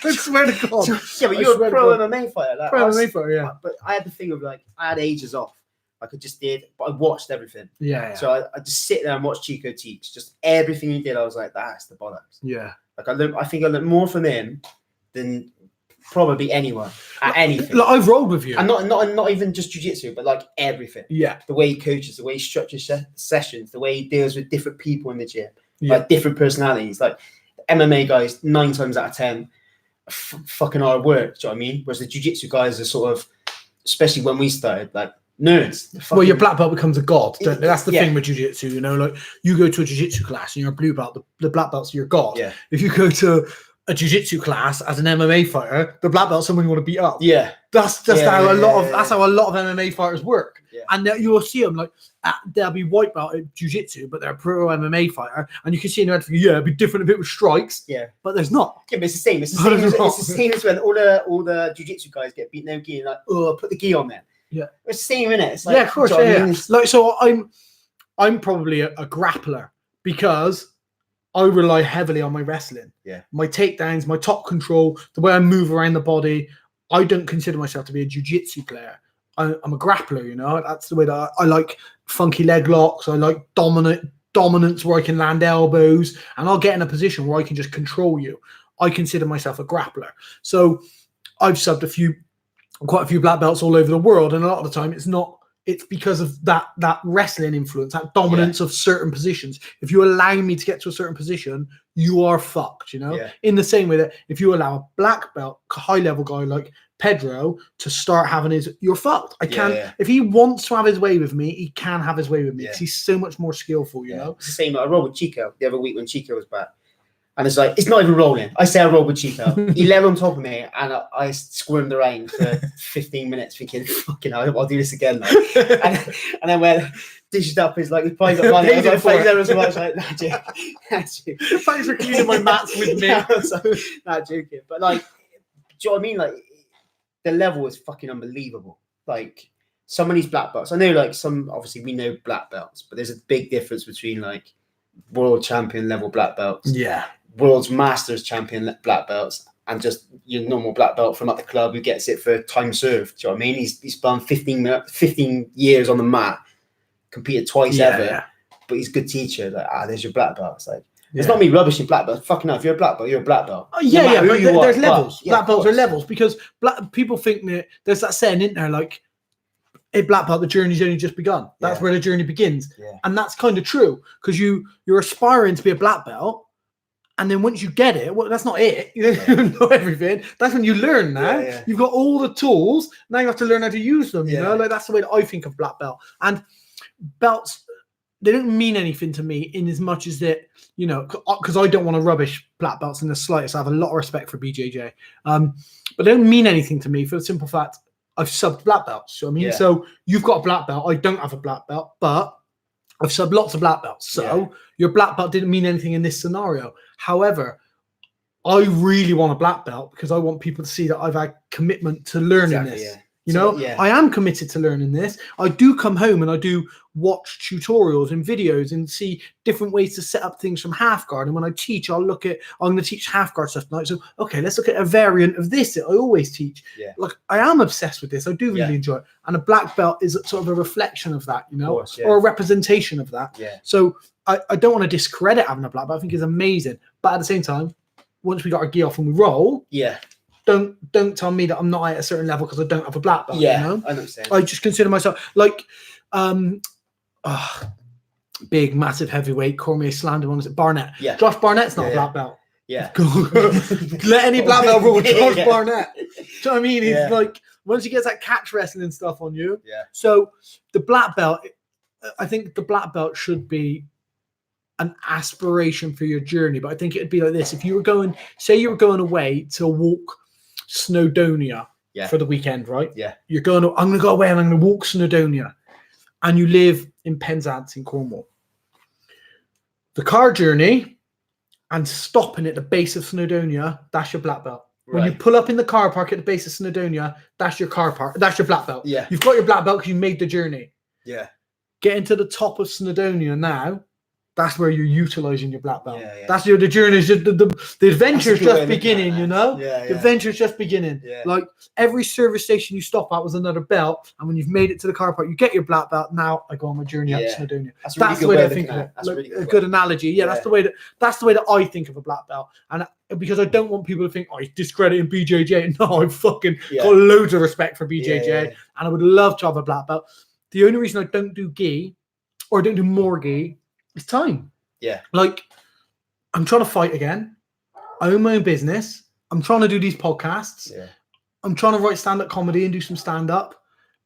[SPEAKER 1] I swear to God.
[SPEAKER 2] Yeah, but you're a pro MMA fighter. Like,
[SPEAKER 1] pro MMA fighter, yeah.
[SPEAKER 2] But I had the thing of, like, I had ages off. Like I just did, but I watched everything.
[SPEAKER 1] Yeah.
[SPEAKER 2] So I just sit there and watch Chico teach. Just everything he did, I was like, that's the bollocks.
[SPEAKER 1] Yeah.
[SPEAKER 2] Like I think I learned more from him than probably anyone at anything.
[SPEAKER 1] Like, I've rolled with you.
[SPEAKER 2] And not even just jiu-jitsu, but like everything.
[SPEAKER 1] Yeah.
[SPEAKER 2] The way he coaches, the way he structures sessions, the way he deals with different people in the gym, like different personalities. Like MMA guys, 9 times out of 10, fucking hard work. Do you know what I mean? Whereas the jiu-jitsu guys are sort of, especially when we started, like nerds.
[SPEAKER 1] Well, your black belt becomes a god. That's the thing with jiu-jitsu, you know, like you go to a jiu-jitsu class and you're a blue belt, the black belt's your god.
[SPEAKER 2] Yeah.
[SPEAKER 1] If you go to a jiu-jitsu class as an MMA fighter, the black belt's someone you want to beat up.
[SPEAKER 2] Yeah.
[SPEAKER 1] That's just how a lot of MMA fighters work.
[SPEAKER 2] Yeah.
[SPEAKER 1] And you will see them like they'll be white belt at jiu-jitsu, but they're a pro MMA fighter, and you can see in their head, it'd be different if it was strikes. Yeah. But there's not.
[SPEAKER 2] Yeah, but it's the same. It's the same as when all the jiu-jitsu guys get beat no gi and like, oh, put the gi on there.
[SPEAKER 1] Yeah,
[SPEAKER 2] it's the same, innit? It's like,
[SPEAKER 1] of course. Like, so I'm probably a grappler because I rely heavily on my wrestling. Yeah, my takedowns, my top control, the way I move around the body. I don't consider myself to be a jiu-jitsu player. I'm a grappler. You know, that's the way that I like funky leg locks. I like dominance where I can land elbows, and I'll get in a position where I can just control you. I consider myself a grappler. So I've subbed quite a few black belts all over the world, and a lot of the time it's because of that wrestling influence, that dominance of certain positions. If you allow me to get to a certain position, you are fucked, you know? In the same way that if you allow a black belt, high level guy like Pedro to start having you're fucked. I can't, if he wants to have his way with me, he can have his way with me because he's so much more skillful, you know?
[SPEAKER 2] It's the same, I rolled with Chico the other week when Chico was back. And it's like, it's not even rolling. I say I rolled with Chico. He leveled on top of me, and I squirmed around for 15 minutes thinking, fucking hell, I'll do this again. Like. and then when dished up his like private money, I was like, thanks ever so much. Like, nah, joking.
[SPEAKER 1] Thanks for cleaning my mats with me.
[SPEAKER 2] I was like, nah, joking. But like, do you know what I mean? Like, the level is fucking unbelievable. Like, some of these black belts, I know like obviously we know black belts, but there's a big difference between like world champion level black belts. Yeah. World's Masters champion black belts and just your normal black belt from at the club who gets it for time served. Do you know what I mean? He's spent 15 years on the mat, competed twice ever, but he's a good teacher. Like, there's your black belt. It's like, it's not me rubbishing black belts. Fucking hell, if you're a black belt, you're a black belt.
[SPEAKER 1] Oh, yeah, but there's levels. Black belts are levels because people think that there's that saying in there like, a black belt, the journey's only just begun. That's where the journey begins. Yeah. And that's kind of true because you're aspiring to be a black belt. And then once you get it, well, that's not it. You don't know everything. That's when you learn now. Yeah. You've got all the tools. Now you have to learn how to use them. You know, like that's the way that I think of black belt. And belts, they don't mean anything to me in as much as that, you know, because I don't want to rubbish black belts in the slightest. I have a lot of respect for BJJ. But they don't mean anything to me for the simple fact I've subbed black belts. So I mean, so you've got a black belt. I don't have a black belt, but I've subbed lots of black belts. So your black belt didn't mean anything in this scenario. However, I really want a black belt because I want people to see that I've had commitment to learning this. Yeah. You know, I am committed to learning this. I do come home and I do watch tutorials and videos and see different ways to set up things from half guard. And when I teach, I'm going to teach half guard stuff tonight. So, okay, let's look at a variant of this that I always teach. Yeah. Like, I am obsessed with this. I do really enjoy it. And a black belt is sort of a reflection of that, you know, or a representation of that. Yeah. So I don't want to discredit having a black belt. I think it's amazing. But at the same time, once we got our gi off and we roll, don't tell me that I'm not at a certain level because I don't have a black belt. Yeah, you know? I understand. I just consider myself like big, massive heavyweight, Cormier slammed him on. Is it Barnett?
[SPEAKER 2] Yeah.
[SPEAKER 1] Josh Barnett's not a black belt.
[SPEAKER 2] Yeah.
[SPEAKER 1] Let any black belt roll with Josh
[SPEAKER 2] Yeah.
[SPEAKER 1] Barnett. Do you know what I mean? He's
[SPEAKER 2] Yeah.
[SPEAKER 1] like, once he gets that catch wrestling stuff on you.
[SPEAKER 2] Yeah.
[SPEAKER 1] So the black belt, I think the black belt should be an aspiration for your journey. But I think it'd be like this. If you were going, say you were going away to walk Snowdonia for the weekend, right?
[SPEAKER 2] Yeah.
[SPEAKER 1] You're going, I'm going to go away and I'm going to walk Snowdonia. And you live in Penzance in Cornwall. The car journey and stopping at the base of Snowdonia, that's your black belt.
[SPEAKER 2] Right.
[SPEAKER 1] When you pull up in the car park at the base of Snowdonia, that's your car park. That's your black belt.
[SPEAKER 2] Yeah.
[SPEAKER 1] You've got your black belt because you made the journey.
[SPEAKER 2] Yeah.
[SPEAKER 1] Getting to the top of Snowdonia now, that's where you're utilizing your black belt.
[SPEAKER 2] Yeah.
[SPEAKER 1] That's the journey. Is the adventure's just beginning, you know?
[SPEAKER 2] Yeah.
[SPEAKER 1] The adventure's just beginning.
[SPEAKER 2] Yeah.
[SPEAKER 1] Like every service station you stop at was another belt. And when you've made it to the car park, you get your black belt. Now I go on my journey up to Snowdonia.
[SPEAKER 2] That's
[SPEAKER 1] the way that I think of it. Like, a good analogy. Yeah, that's the way that I think of a black belt. And because I don't want people to think, he's discrediting BJJ. No, I've fucking got loads of respect for BJJ. And I would love to have a black belt. The only reason I don't do gi or don't do more gi is time.
[SPEAKER 2] Yeah.
[SPEAKER 1] Like, I'm trying to fight again. I own my own business. I'm trying to do these podcasts.
[SPEAKER 2] Yeah.
[SPEAKER 1] I'm trying to write stand-up comedy and do some stand-up.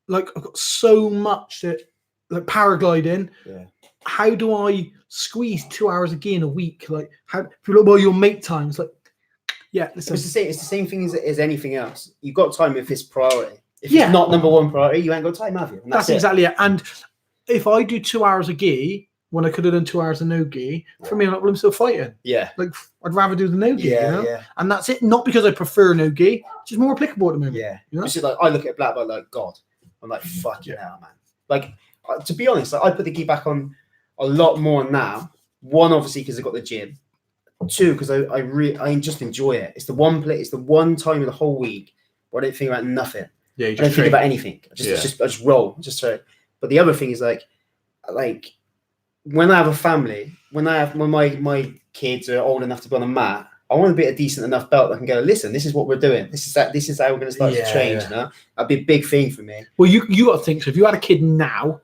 [SPEAKER 1] Like, I've got so much that, like, paragliding.
[SPEAKER 2] Yeah.
[SPEAKER 1] How do I squeeze 2 hours of gi in a week? Like, how people like, well, you'll make time. It's like, yeah, listen.
[SPEAKER 2] It's the same thing as anything else. You've got time if it's priority. If it's not number one priority, you ain't got time, have you? And
[SPEAKER 1] that's exactly it. And if I do 2 hours of gi when I could have done 2 hours of no gi, for me, I'm like, well, I'm still fighting.
[SPEAKER 2] Yeah.
[SPEAKER 1] Like, I'd rather do the no gi,
[SPEAKER 2] yeah,
[SPEAKER 1] you know?
[SPEAKER 2] Yeah.
[SPEAKER 1] And that's it. Not because I prefer no gi, it's just more applicable at the moment.
[SPEAKER 2] Yeah.
[SPEAKER 1] You know?
[SPEAKER 2] It's just like, I look at black belt like, God. I'm like, fuck you now, man. Like, to be honest, like, I put the gi back on a lot more now. One, obviously, because I got the gym. Two, because I just enjoy it. It's the one time of the whole week where I don't think about nothing.
[SPEAKER 1] Yeah,
[SPEAKER 2] I don't think about anything. I just roll. But the other thing is like when I have a family, when my kids are old enough to be on a mat, I want to be a decent enough belt that I can go, listen, this is what we're doing. This is how we're going to start to change. You know, that'd be a big thing for me.
[SPEAKER 1] Well, you got to think. So if you had a kid now,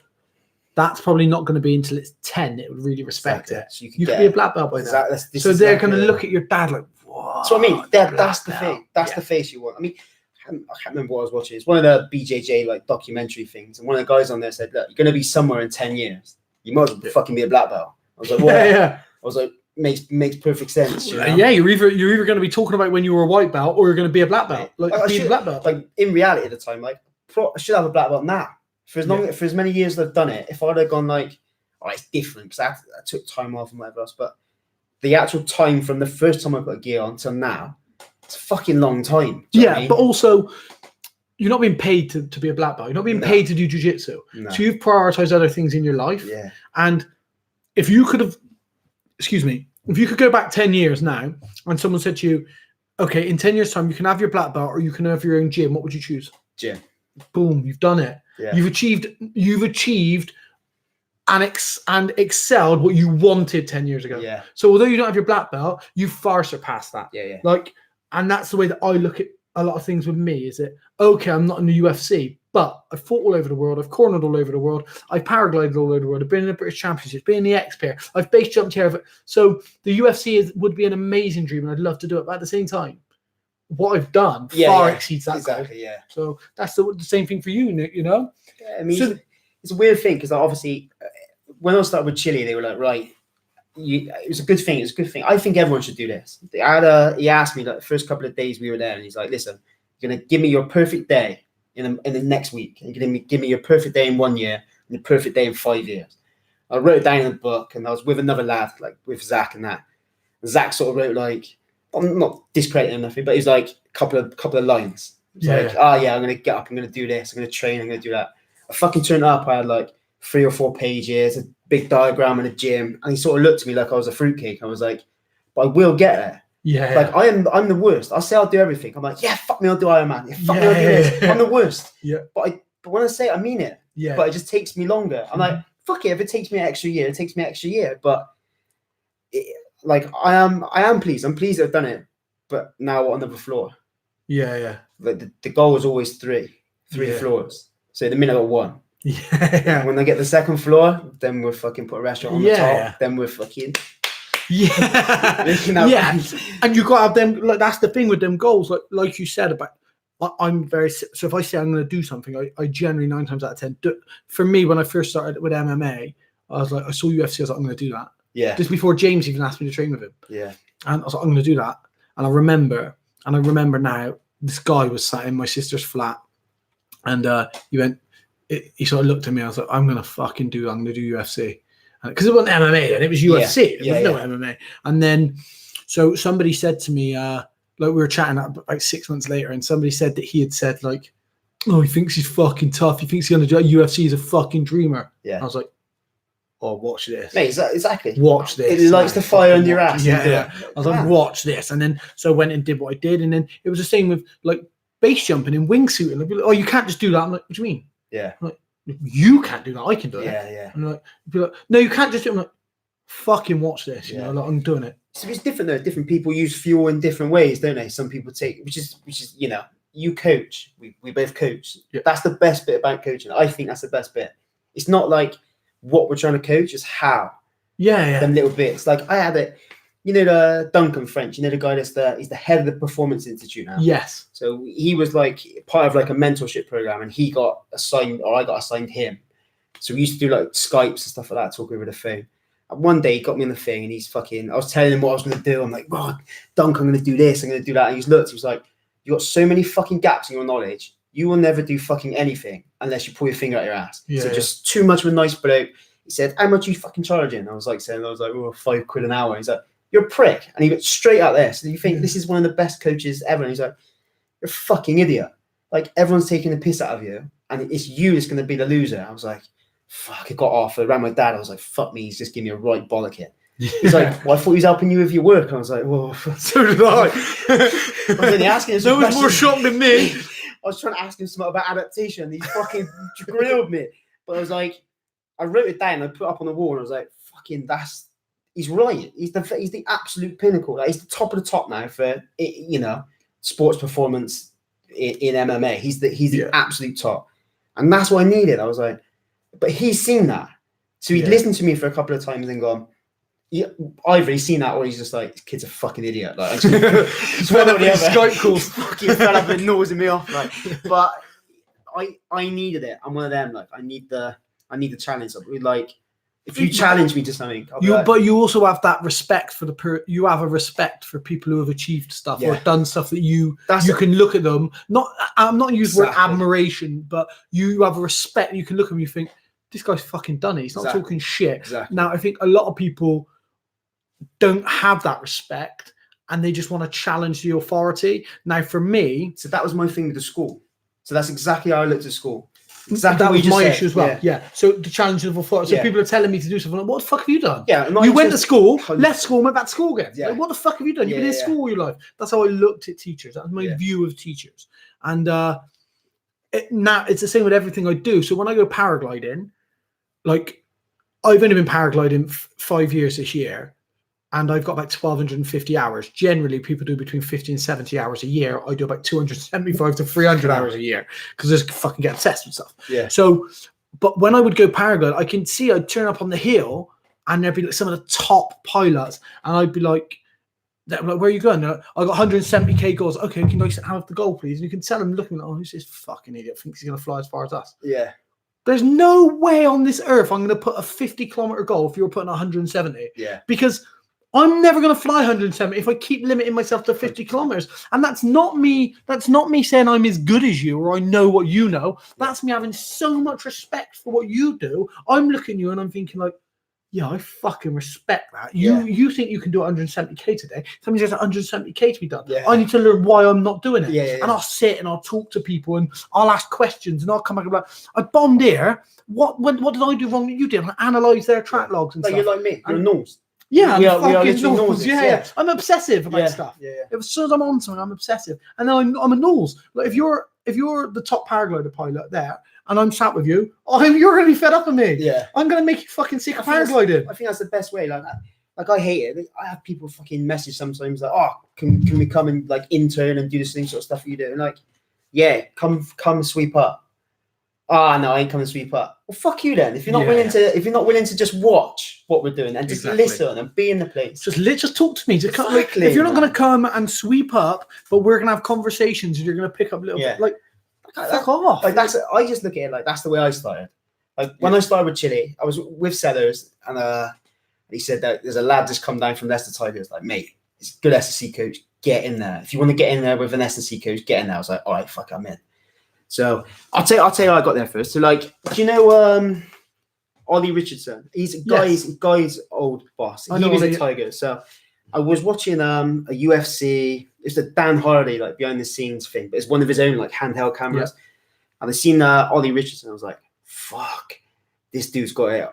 [SPEAKER 1] that's probably not going to be until it's 10. It would really respect it. So you could be a black belt by now. So they're going to look at your dad like, whoa.
[SPEAKER 2] That's what I mean. That's the thing. That's the face you want. I mean, I can't remember what I was watching. It's one of the BJJ like documentary things, and one of the guys on there said, "Look, you're going to be somewhere in 10 years. You might as well fucking be a black belt." I was like, "What?" I was like, "Makes perfect sense." You know?
[SPEAKER 1] Yeah, you're either going to be talking about when you were a white belt, or you're going to be a black belt. Like be a black belt.
[SPEAKER 2] Like in reality, at the time, like I should have a black belt now. For as many years as I've done it, if I'd have gone like, it's different because I took time off and whatever else, but the actual time from the first time I got a gear on till now, it's a fucking long time.
[SPEAKER 1] Yeah, but also you're not being paid to be a black belt. You're not being paid to do jiu-jitsu.
[SPEAKER 2] No.
[SPEAKER 1] So you've prioritized other things in your life.
[SPEAKER 2] Yeah.
[SPEAKER 1] And if you could go back 10 years now and someone said to you, okay, in 10 years' time, you can have your black belt or you can have your own gym, what would you choose?
[SPEAKER 2] Gym.
[SPEAKER 1] Boom, you've done it.
[SPEAKER 2] Yeah.
[SPEAKER 1] You've achieved and excelled what you wanted 10 years ago.
[SPEAKER 2] Yeah.
[SPEAKER 1] So although you don't have your black belt, you've far surpassed that.
[SPEAKER 2] Yeah.
[SPEAKER 1] Like, and that's the way that I look at a lot of things with me. Is that okay? I'm not in the UFC, but I've fought all over the world. I've cornered all over the world. I've paraglided all over the world. I've been in the British Championships, been in the X Pair. I've base jumped here. So the UFC would be an amazing dream, and I'd love to do it. But at the same time, what I've done far exceeds that.
[SPEAKER 2] Exactly.
[SPEAKER 1] Goal.
[SPEAKER 2] Yeah.
[SPEAKER 1] So that's the same thing for you, Nick. You know.
[SPEAKER 2] Yeah, I mean, it's a weird thing because obviously, when I started with Chile, they were like, right. It was a good thing. It's a good thing. I think everyone should do this. He asked me like the first couple of days we were there, and he's like, "Listen, you're gonna give me your perfect day in the next week. You're gonna give me your perfect day in 1 year and your perfect day in 5 years." I wrote it down in a book, and I was with another lad, like with Zach and that. And Zach sort of wrote like, I'm not discrediting nothing, but he's like a couple of lines. It's I'm gonna get up, I'm gonna do this, I'm gonna train, I'm gonna do that. I fucking turned up. I had like 3 or 4 pages, a big diagram in a gym, and he sort of looked at me like I was a fruitcake. I was like, but I will get there.
[SPEAKER 1] Yeah.
[SPEAKER 2] Like I'm the worst. I say I'll do everything. I'm like, yeah, fuck me, I'll do Ironman. Yeah, fuck me, I'll do this. I'm the worst.
[SPEAKER 1] Yeah.
[SPEAKER 2] But when I say it, I mean it.
[SPEAKER 1] Yeah.
[SPEAKER 2] But it just takes me longer. I'm like, fuck it. If it takes me an extra year, it takes me an extra year. But I am pleased. I'm pleased I've done it. But now on another floor.
[SPEAKER 1] Yeah.
[SPEAKER 2] Like the goal was always three floors. So the minute I got 1.
[SPEAKER 1] Yeah.
[SPEAKER 2] When they get the second floor, then we'll fucking put a restaurant on the top. Then we're fucking.
[SPEAKER 1] Yeah. And you got to have them. Like that's the thing with them goals. Like you said about. I'm very so. If I say I'm going to do something, I generally 9 times out of 10. For me, when I first started with MMA, I was like, I saw UFC. I was like, I'm going to do that.
[SPEAKER 2] Yeah.
[SPEAKER 1] Just before James even asked me to train with him.
[SPEAKER 2] Yeah.
[SPEAKER 1] And I was like, I'm going to do that. And I remember now, this guy was sat in my sister's flat, and he went. He sort of looked at me. I was like, I'm going to fucking do. I'm going to do UFC. Because it wasn't MMA then, it was UFC. There was no MMA. And then, so somebody said to me, like we were chatting like 6 months later, and somebody said that he had said like, oh, he thinks he's fucking tough. He thinks he's going to do UFC. He's a fucking dreamer.
[SPEAKER 2] Yeah.
[SPEAKER 1] I was like, oh, watch this.
[SPEAKER 2] Mate, exactly.
[SPEAKER 1] Watch this.
[SPEAKER 2] It lights the fire under your ass.
[SPEAKER 1] Yeah. I was like, watch this. And then, so I went and did what I did. And then it was the same with like base jumping and wingsuiting. I'd be like, oh, you can't just do that. I'm like, what do you mean?
[SPEAKER 2] Yeah.
[SPEAKER 1] I'm like, you can't do that. I can do it.
[SPEAKER 2] Yeah.
[SPEAKER 1] And like, be like, no, you can't just do it. I'm like, fucking watch this. You know, like I'm doing it.
[SPEAKER 2] So it's different though. Different people use fuel in different ways, don't they? Some people take, which is you know, you coach. We both coach.
[SPEAKER 1] Yeah.
[SPEAKER 2] That's the best bit about coaching. I think that's the best bit. It's not like what we're trying to coach, it's how.
[SPEAKER 1] Yeah.
[SPEAKER 2] Them little bits. Like I had it. You know the Duncan French. You know the guy he's the head of the Performance Institute now.
[SPEAKER 1] Yes.
[SPEAKER 2] So he was like part of like a mentorship program, and he got assigned, or I got assigned him. So we used to do like Skypes and stuff like that, talk over the phone. And one day he got me on the thing, and he's fucking. I was telling him what I was going to do. I'm like, oh, Duncan, I'm going to do this. I'm going to do that. And he's looked. He was like, you got so many fucking gaps in your knowledge. You will never do fucking anything unless you pull your finger out your ass. So just too much of a nice bloke. He said, how much are you fucking charging? I was like, oh, £5 an hour. He's like, you're a prick. And he went straight out there. So you think this is one of the best coaches ever? And he's like, you're a fucking idiot. Like everyone's taking the piss out of you, and it's you that's going to be the loser. I was like, fuck, I got off. I ran my dad. I was like, fuck me. He's just giving me a right bollock hit. He's like, well, I thought he was helping you with your work. I was like, well, so did I. I was only asking him some
[SPEAKER 1] no one's more shocked than me.
[SPEAKER 2] I was trying to ask him something about adaptation. He fucking grilled me. But I was like, I wrote it down. I put it up on the wall, and I was like, fucking, he's right. He's the absolute pinnacle. Like, he's the top of the top now for, you know, sports performance in MMA. He's the absolute top. And that's what I needed. I was like, but he's seen that. So he'd listened to me for a couple of times and gone, either he's seen that, or he's just like, this kid's a fucking idiot. Like,
[SPEAKER 1] it's one of these Skype calls.
[SPEAKER 2] Fucking fell up and nosing me off. Like, but I needed it. I'm one of them. Like, I need the challenge. Like, if you challenge me to something,
[SPEAKER 1] but you also have that respect for you have a respect for people who have achieved stuff or done stuff that you can look at them. I'm not using the word admiration, but you have a respect. You can look at them, you think, this guy's fucking done it. He's not talking shit.
[SPEAKER 2] Exactly.
[SPEAKER 1] Now, I think a lot of people don't have that respect, and they just want to challenge the authority. Now, for me,
[SPEAKER 2] so that was my thing with the school. So that's exactly how I looked at school. Exactly,
[SPEAKER 1] that was my issue as well. Yeah. So the challenge of authority. So people are telling me to do something. Like, what the fuck have you done?
[SPEAKER 2] Yeah.
[SPEAKER 1] You went to school, left school, and went back to school again.
[SPEAKER 2] Yeah.
[SPEAKER 1] Like, what the fuck have you done? You've been in school all your life. That's how I looked at teachers. That was my view of teachers. And now it's the same with everything I do. So when I go paragliding, like I've only been paragliding 5 years this year, and I've got about 1,250 hours. Generally, people do between 50 and 70 hours a year. I do about 275 to 300 hours a year because I just fucking get obsessed with stuff.
[SPEAKER 2] Yeah.
[SPEAKER 1] So, but when I would go paraglide, I can see I'd turn up on the hill, and there'd be like some of the top pilots, and I'd be like, where are you going? Like, I got 170k goals. Okay, can I have the goal, please? And you can tell them looking, oh, who's this fucking idiot? Thinks he's gonna fly as far as us.
[SPEAKER 2] Yeah.
[SPEAKER 1] There's no way on this earth I'm gonna put a 50-kilometer goal if you're putting 170.
[SPEAKER 2] Yeah.
[SPEAKER 1] Because I'm never going to fly 170 if I keep limiting myself to 50 kilometers. And that's not me saying I'm as good as you or I know what you know. That's me having so much respect for what you do. I'm looking at you and I'm thinking like, yeah, I fucking respect that. You think you can do 170k today. Somebody says 170k to be done.
[SPEAKER 2] Yeah.
[SPEAKER 1] I need to learn why I'm not doing it.
[SPEAKER 2] Yeah.
[SPEAKER 1] And I'll sit and I'll talk to people and I'll ask questions and I'll come back and be like, I bombed here. What did I do wrong that you did? I analyse their track logs and stuff.
[SPEAKER 2] You're like me. You're a nose.
[SPEAKER 1] Yeah,
[SPEAKER 2] we are literally noses.
[SPEAKER 1] Yeah. I'm obsessive about stuff.
[SPEAKER 2] Yeah.
[SPEAKER 1] As soon as I'm on something, I'm obsessive. And then I'm a nose. Like if you're the top paraglider pilot there, and I'm sat with you, you're gonna be fed up with me.
[SPEAKER 2] Yeah.
[SPEAKER 1] I'm gonna make you fucking sick of paragliding.
[SPEAKER 2] I think that's the best way. Like I hate it. I have people fucking message sometimes like, oh, can we come and like intern and do the same sort of stuff you do? And like, yeah, come sweep up. oh no, I ain't coming to sweep up. Well, fuck you then. If you're not willing to just watch what we're doing and just listen and be in the place,
[SPEAKER 1] just talk to me. Just if you're not going to come and sweep up, but we're going to have conversations and you're going to pick up a little bit, like fuck off.
[SPEAKER 2] Like that's I just look at it like that's the way I started. Like when I started with Chile, I was with Sellers and he said that there's a lad just come down from Leicester Tigers. Like, mate, he's a good S&C coach. Get in there. If you want to get in there with an S&C coach, get in there. I was like, all right, fuck, I'm in. So I'll tell you how I got there first. So like, do you know Ollie Richardson? He's a guy's old boss. He was at Tigers. So I was watching a UFC. It's the Dan Hardy like behind the scenes thing, but it's one of his own like handheld cameras. Yeah. And I seen Ollie Richardson. I was like, fuck, this dude's got it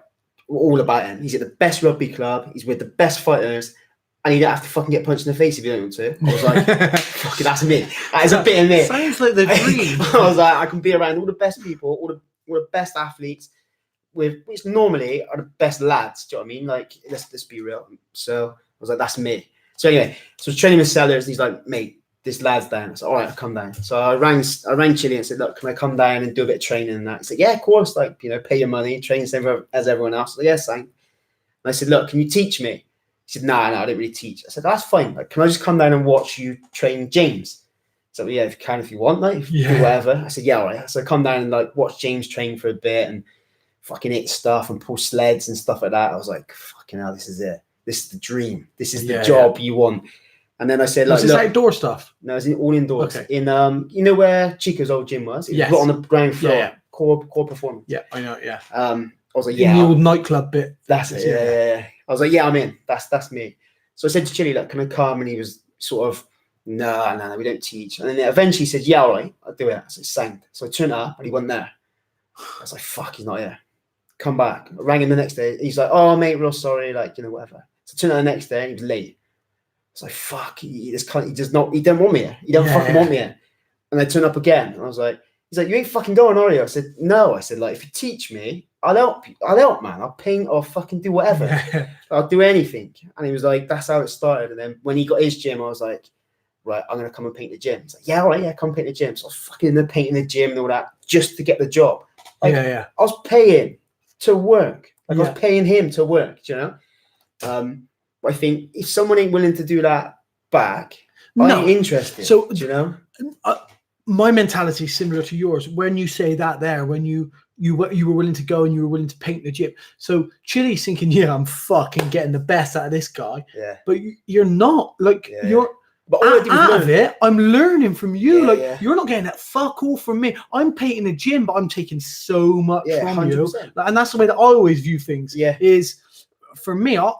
[SPEAKER 2] all about him. He's at the best rugby club. He's with the best fighters. And you don't have to fucking get punched in the face if you don't want to. I was like, fucking, that's me. That is a bit of me.
[SPEAKER 1] Sounds like the dream.
[SPEAKER 2] I was like, I can be around all the best people, all the best athletes, which normally are the best lads. Do you know what I mean? Like, let's be real. So I was like, that's me. So anyway, so I was training with Sellers, and he's like, mate, this lad's down. I said, all right, I'll come down. So I rang Chile and said, look, can I come down and do a bit of training and that? He said, yeah, of course. Like, pay your money, train as everyone else. So yes, thanks. And I said, look, can you teach me? He said, no, I don't really teach. I said, that's fine. Like, can I just come down and watch you train James? So yeah, if you want, like, do whatever. I said, yeah, all right. So I come down and like watch James train for a bit and fucking hit stuff and pull sleds and stuff like that. I was like, fucking hell, this is it. This is the dream. This is the job you want. And then I said, like,
[SPEAKER 1] was this outdoor stuff?
[SPEAKER 2] No, it's all indoors. Okay. In where Chico's old gym was? It was on the ground floor. Core performance.
[SPEAKER 1] Yeah, I know. Yeah.
[SPEAKER 2] I was like,
[SPEAKER 1] in the old nightclub bit.
[SPEAKER 2] That's it. Yeah. I was like, yeah, I'm in. That's me. So I said to Chile, like, can I come? And he was sort of, no, we don't teach. And then eventually he said, yeah, all right, I'll do it. I said, sound. So I turned up and he wasn't there. I was like, fuck, he's not here. Come back. I rang him the next day. He's like, oh, mate, real sorry, like, whatever. So I turned up the next day and he was late. I was like, fuck, he don't want me here. He don't fucking want me here. And I turned up again. And I was like, he's like, you ain't fucking going, are you? I said, no. I said, like, if you teach me, I'll help, man. I'll paint or fucking do whatever. I'll do anything. And he was like, that's how it started. And then when he got his gym, I was like, right, I'm going to come and paint the gym. He's like, yeah, all right, yeah, come paint the gym. So I was fucking painting the gym and all that just to get the job. Like, I was paying to work. Like, I was paying him to work, I think if someone ain't willing to do that back, I ain't interested. So,
[SPEAKER 1] my mentality is similar to yours. When you say that there, when you were willing to go and you were willing to paint the gym. So Chile's thinking, yeah, I'm fucking getting the best out of this guy. Yeah. But you're not. Like, you're out of it. I'm learning from you. You're not getting that fuck all from me. I'm painting a gym, but I'm taking so much from 100%. You. And that's the way that I always view things. Yeah. Is for me, I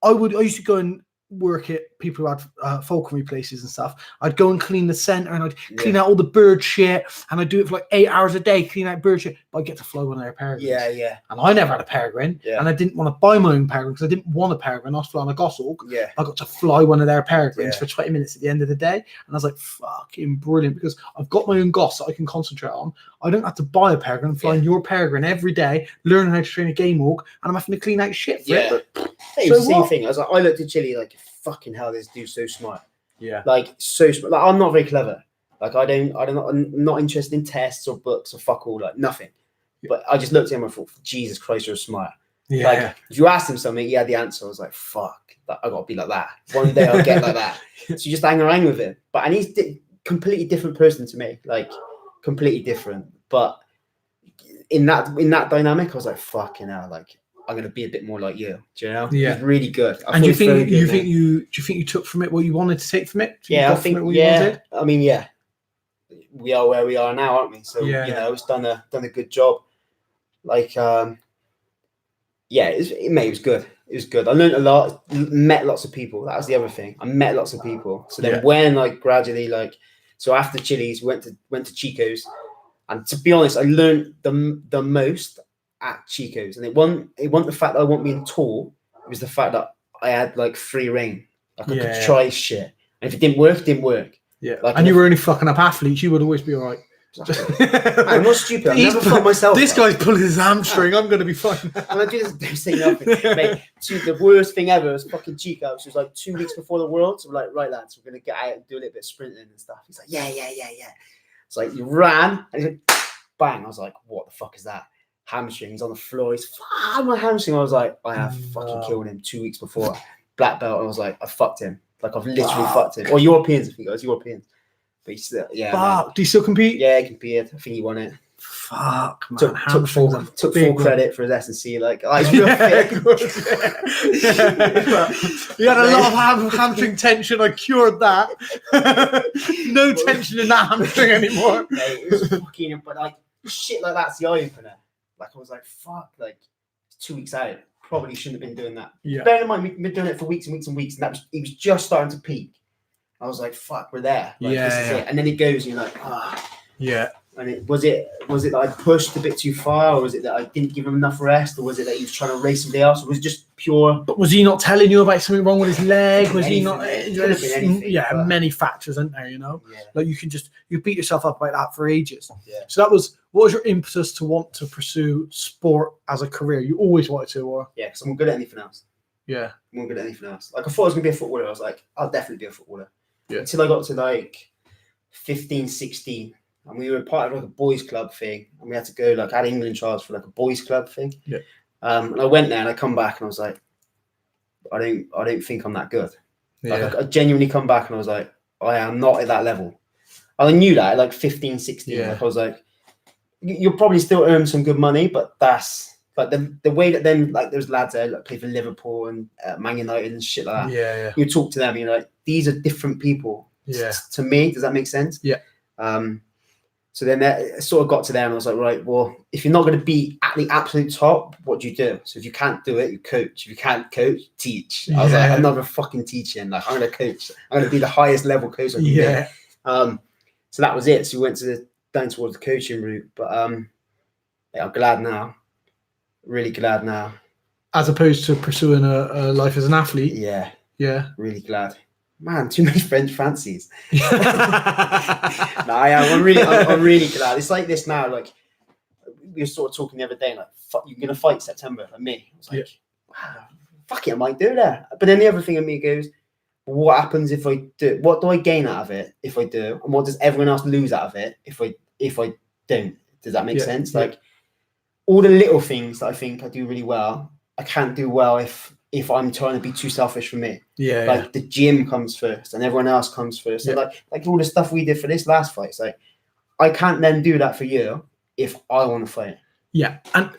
[SPEAKER 1] used to go and work at people who had falconry places and stuff. I'd go and clean the center and I'd clean out all the bird shit, and I'd do it for like 8 hours a day, clean out bird shit. But I get to fly one of their peregrines. Yeah. And I never had a peregrine, and I didn't want to buy my own peregrine because I didn't want a peregrine. I was flying a goshawk. Yeah. I got to fly one of their peregrines for 20 minutes at the end of the day, and I was like, fucking brilliant, because I've got my own goss that I can concentrate on. I don't have to buy a peregrine. I'm flying your peregrine every day, learning how to train a game hawk, and I'm having to clean out shit for it.
[SPEAKER 2] It was the same thing. I looked at Chile like, fucking hell, this dude's so smart. Yeah. Like, so smart. Like, I'm not very clever. Like, I'm not interested in tests or books or fuck all, like, nothing. But I just looked at him and thought, Jesus Christ, you're smart. Yeah. Like, if you asked him something, he had the answer. I was like, fuck, I got to be like that. One day I'll get like that. So you just hang around with him. And he's completely different person to me. Like, completely different. But in that dynamic, I was like, fucking hell, like, I'm going to be a bit more like you. Do you know? Yeah. It's really good.
[SPEAKER 1] And do you think you took from it what you wanted to take from it?
[SPEAKER 2] I think. Yeah. I mean, yeah. We are where we are now, aren't we? So it's done a good job. Like, it was good. It was good. I learned a lot. Met lots of people. That was the other thing. I met lots of people. So then when like gradually so after Chili's went to Chico's, and to be honest, I learned the most at Chico's, and it wasn't the fact that I wasn't being taught. It was the fact that I had like free reign. Like I could try shit, and if it didn't work, it didn't work. Yeah, like, and
[SPEAKER 1] you were only fucking up athletes. You would always be all right.
[SPEAKER 2] I'm not stupid. I never fucked myself.
[SPEAKER 1] This guy's pulling his hamstring. I'm going to be fine.
[SPEAKER 2] And I just don't say nothing. Mate, the worst thing ever was fucking Chico's. It was like 2 weeks before the World. So we're like, right, lads, we're going to get out and do a little bit of sprinting and stuff. He's like, yeah. It's like, you ran, and he's like, bang. I was like, what the fuck is that? Hamstrings on the floor. He's my hamstring. I was like, I have fucking killed him 2 weeks before. Black belt. I was like, I fucked him. Like I've literally fucked him. Or Europeans, I think it was Europeans. But he's still, man.
[SPEAKER 1] Do you still compete?
[SPEAKER 2] Yeah, he competed. I think he won it.
[SPEAKER 1] Fuck, man.
[SPEAKER 2] Took full credit for his S&C. Like, he's real fit.
[SPEAKER 1] You had a lot of hamstring tension. I cured that. No tension in that hamstring anymore.
[SPEAKER 2] Mate, it was fucking, but like shit like that's the eye opener. Like I was like, fuck, like 2 weeks out. Probably shouldn't have been doing that.
[SPEAKER 1] Yeah.
[SPEAKER 2] Bear in mind, we've been doing it for weeks and weeks and weeks, and he was just starting to peak. I was like, fuck, we're there. Like, this is it. And then he goes, and you're like,
[SPEAKER 1] Yeah.
[SPEAKER 2] And was it that I pushed a bit too far, or was it that I didn't give him enough rest, or was it that he was trying to race somebody else, or was it just pure?
[SPEAKER 1] But was he not telling you about something wrong with his leg? Was he not? Many factors, aren't there? Like you beat yourself up about that for ages.
[SPEAKER 2] Yeah.
[SPEAKER 1] So what was your impetus to want to pursue sport as a career? You always wanted to, or?
[SPEAKER 2] Yeah, because I'm good at anything else.
[SPEAKER 1] Yeah.
[SPEAKER 2] I'm good at anything else. Like I thought I was gonna be a footballer. I was like, I'll definitely be a footballer.
[SPEAKER 1] Yeah.
[SPEAKER 2] Until I got to like 15, 16. And we were part of like a boys club thing, and we had to go like I had England trials for like a boys club thing.
[SPEAKER 1] Yeah.
[SPEAKER 2] And I went there and I come back and I was like, I don't think I'm that good. Like I genuinely come back and I was like, I am not at that level. And I knew that at like 15, 16.
[SPEAKER 1] Yeah.
[SPEAKER 2] Like I was like, you'll probably still earn some good money, but that's like the way that then like there's lads there like play for Liverpool and Man United and shit like that.
[SPEAKER 1] Yeah.
[SPEAKER 2] You talk to them, and you're like, these are different people.
[SPEAKER 1] Yeah.
[SPEAKER 2] To me, does that make sense?
[SPEAKER 1] Yeah.
[SPEAKER 2] So then it sort of got to them, and I was like, right, well, if you're not going to be at the absolute top, what do you do? So if you can't do it, you coach. If you can't coach, teach. I was like, I'm not fucking teaching. Like, I'm going to coach. I'm going to be the highest level coach I can be. So that was it. So we went down towards the coaching route. But I'm glad now. Really glad now. As
[SPEAKER 1] opposed to pursuing a life as an athlete.
[SPEAKER 2] Yeah.
[SPEAKER 1] Yeah.
[SPEAKER 2] Really glad. Man, too many French fancies. I'm really glad. It's like this now. Like we were sort of talking the other day. Like, you're gonna fight September, like me. I was like, wow, fuck it, I might do that. But then the other thing in me goes, what happens if I do? What do I gain out of it if I do? And what does everyone else lose out of it if I don't? Does that make sense? Like all the little things that I think I do really well, I can't do well if I'm trying to be too selfish for me. Like the gym comes first and everyone else comes first. So like all the stuff we did for this last fight, it's like I can't then do that for you if I want to fight.
[SPEAKER 1] Yeah. And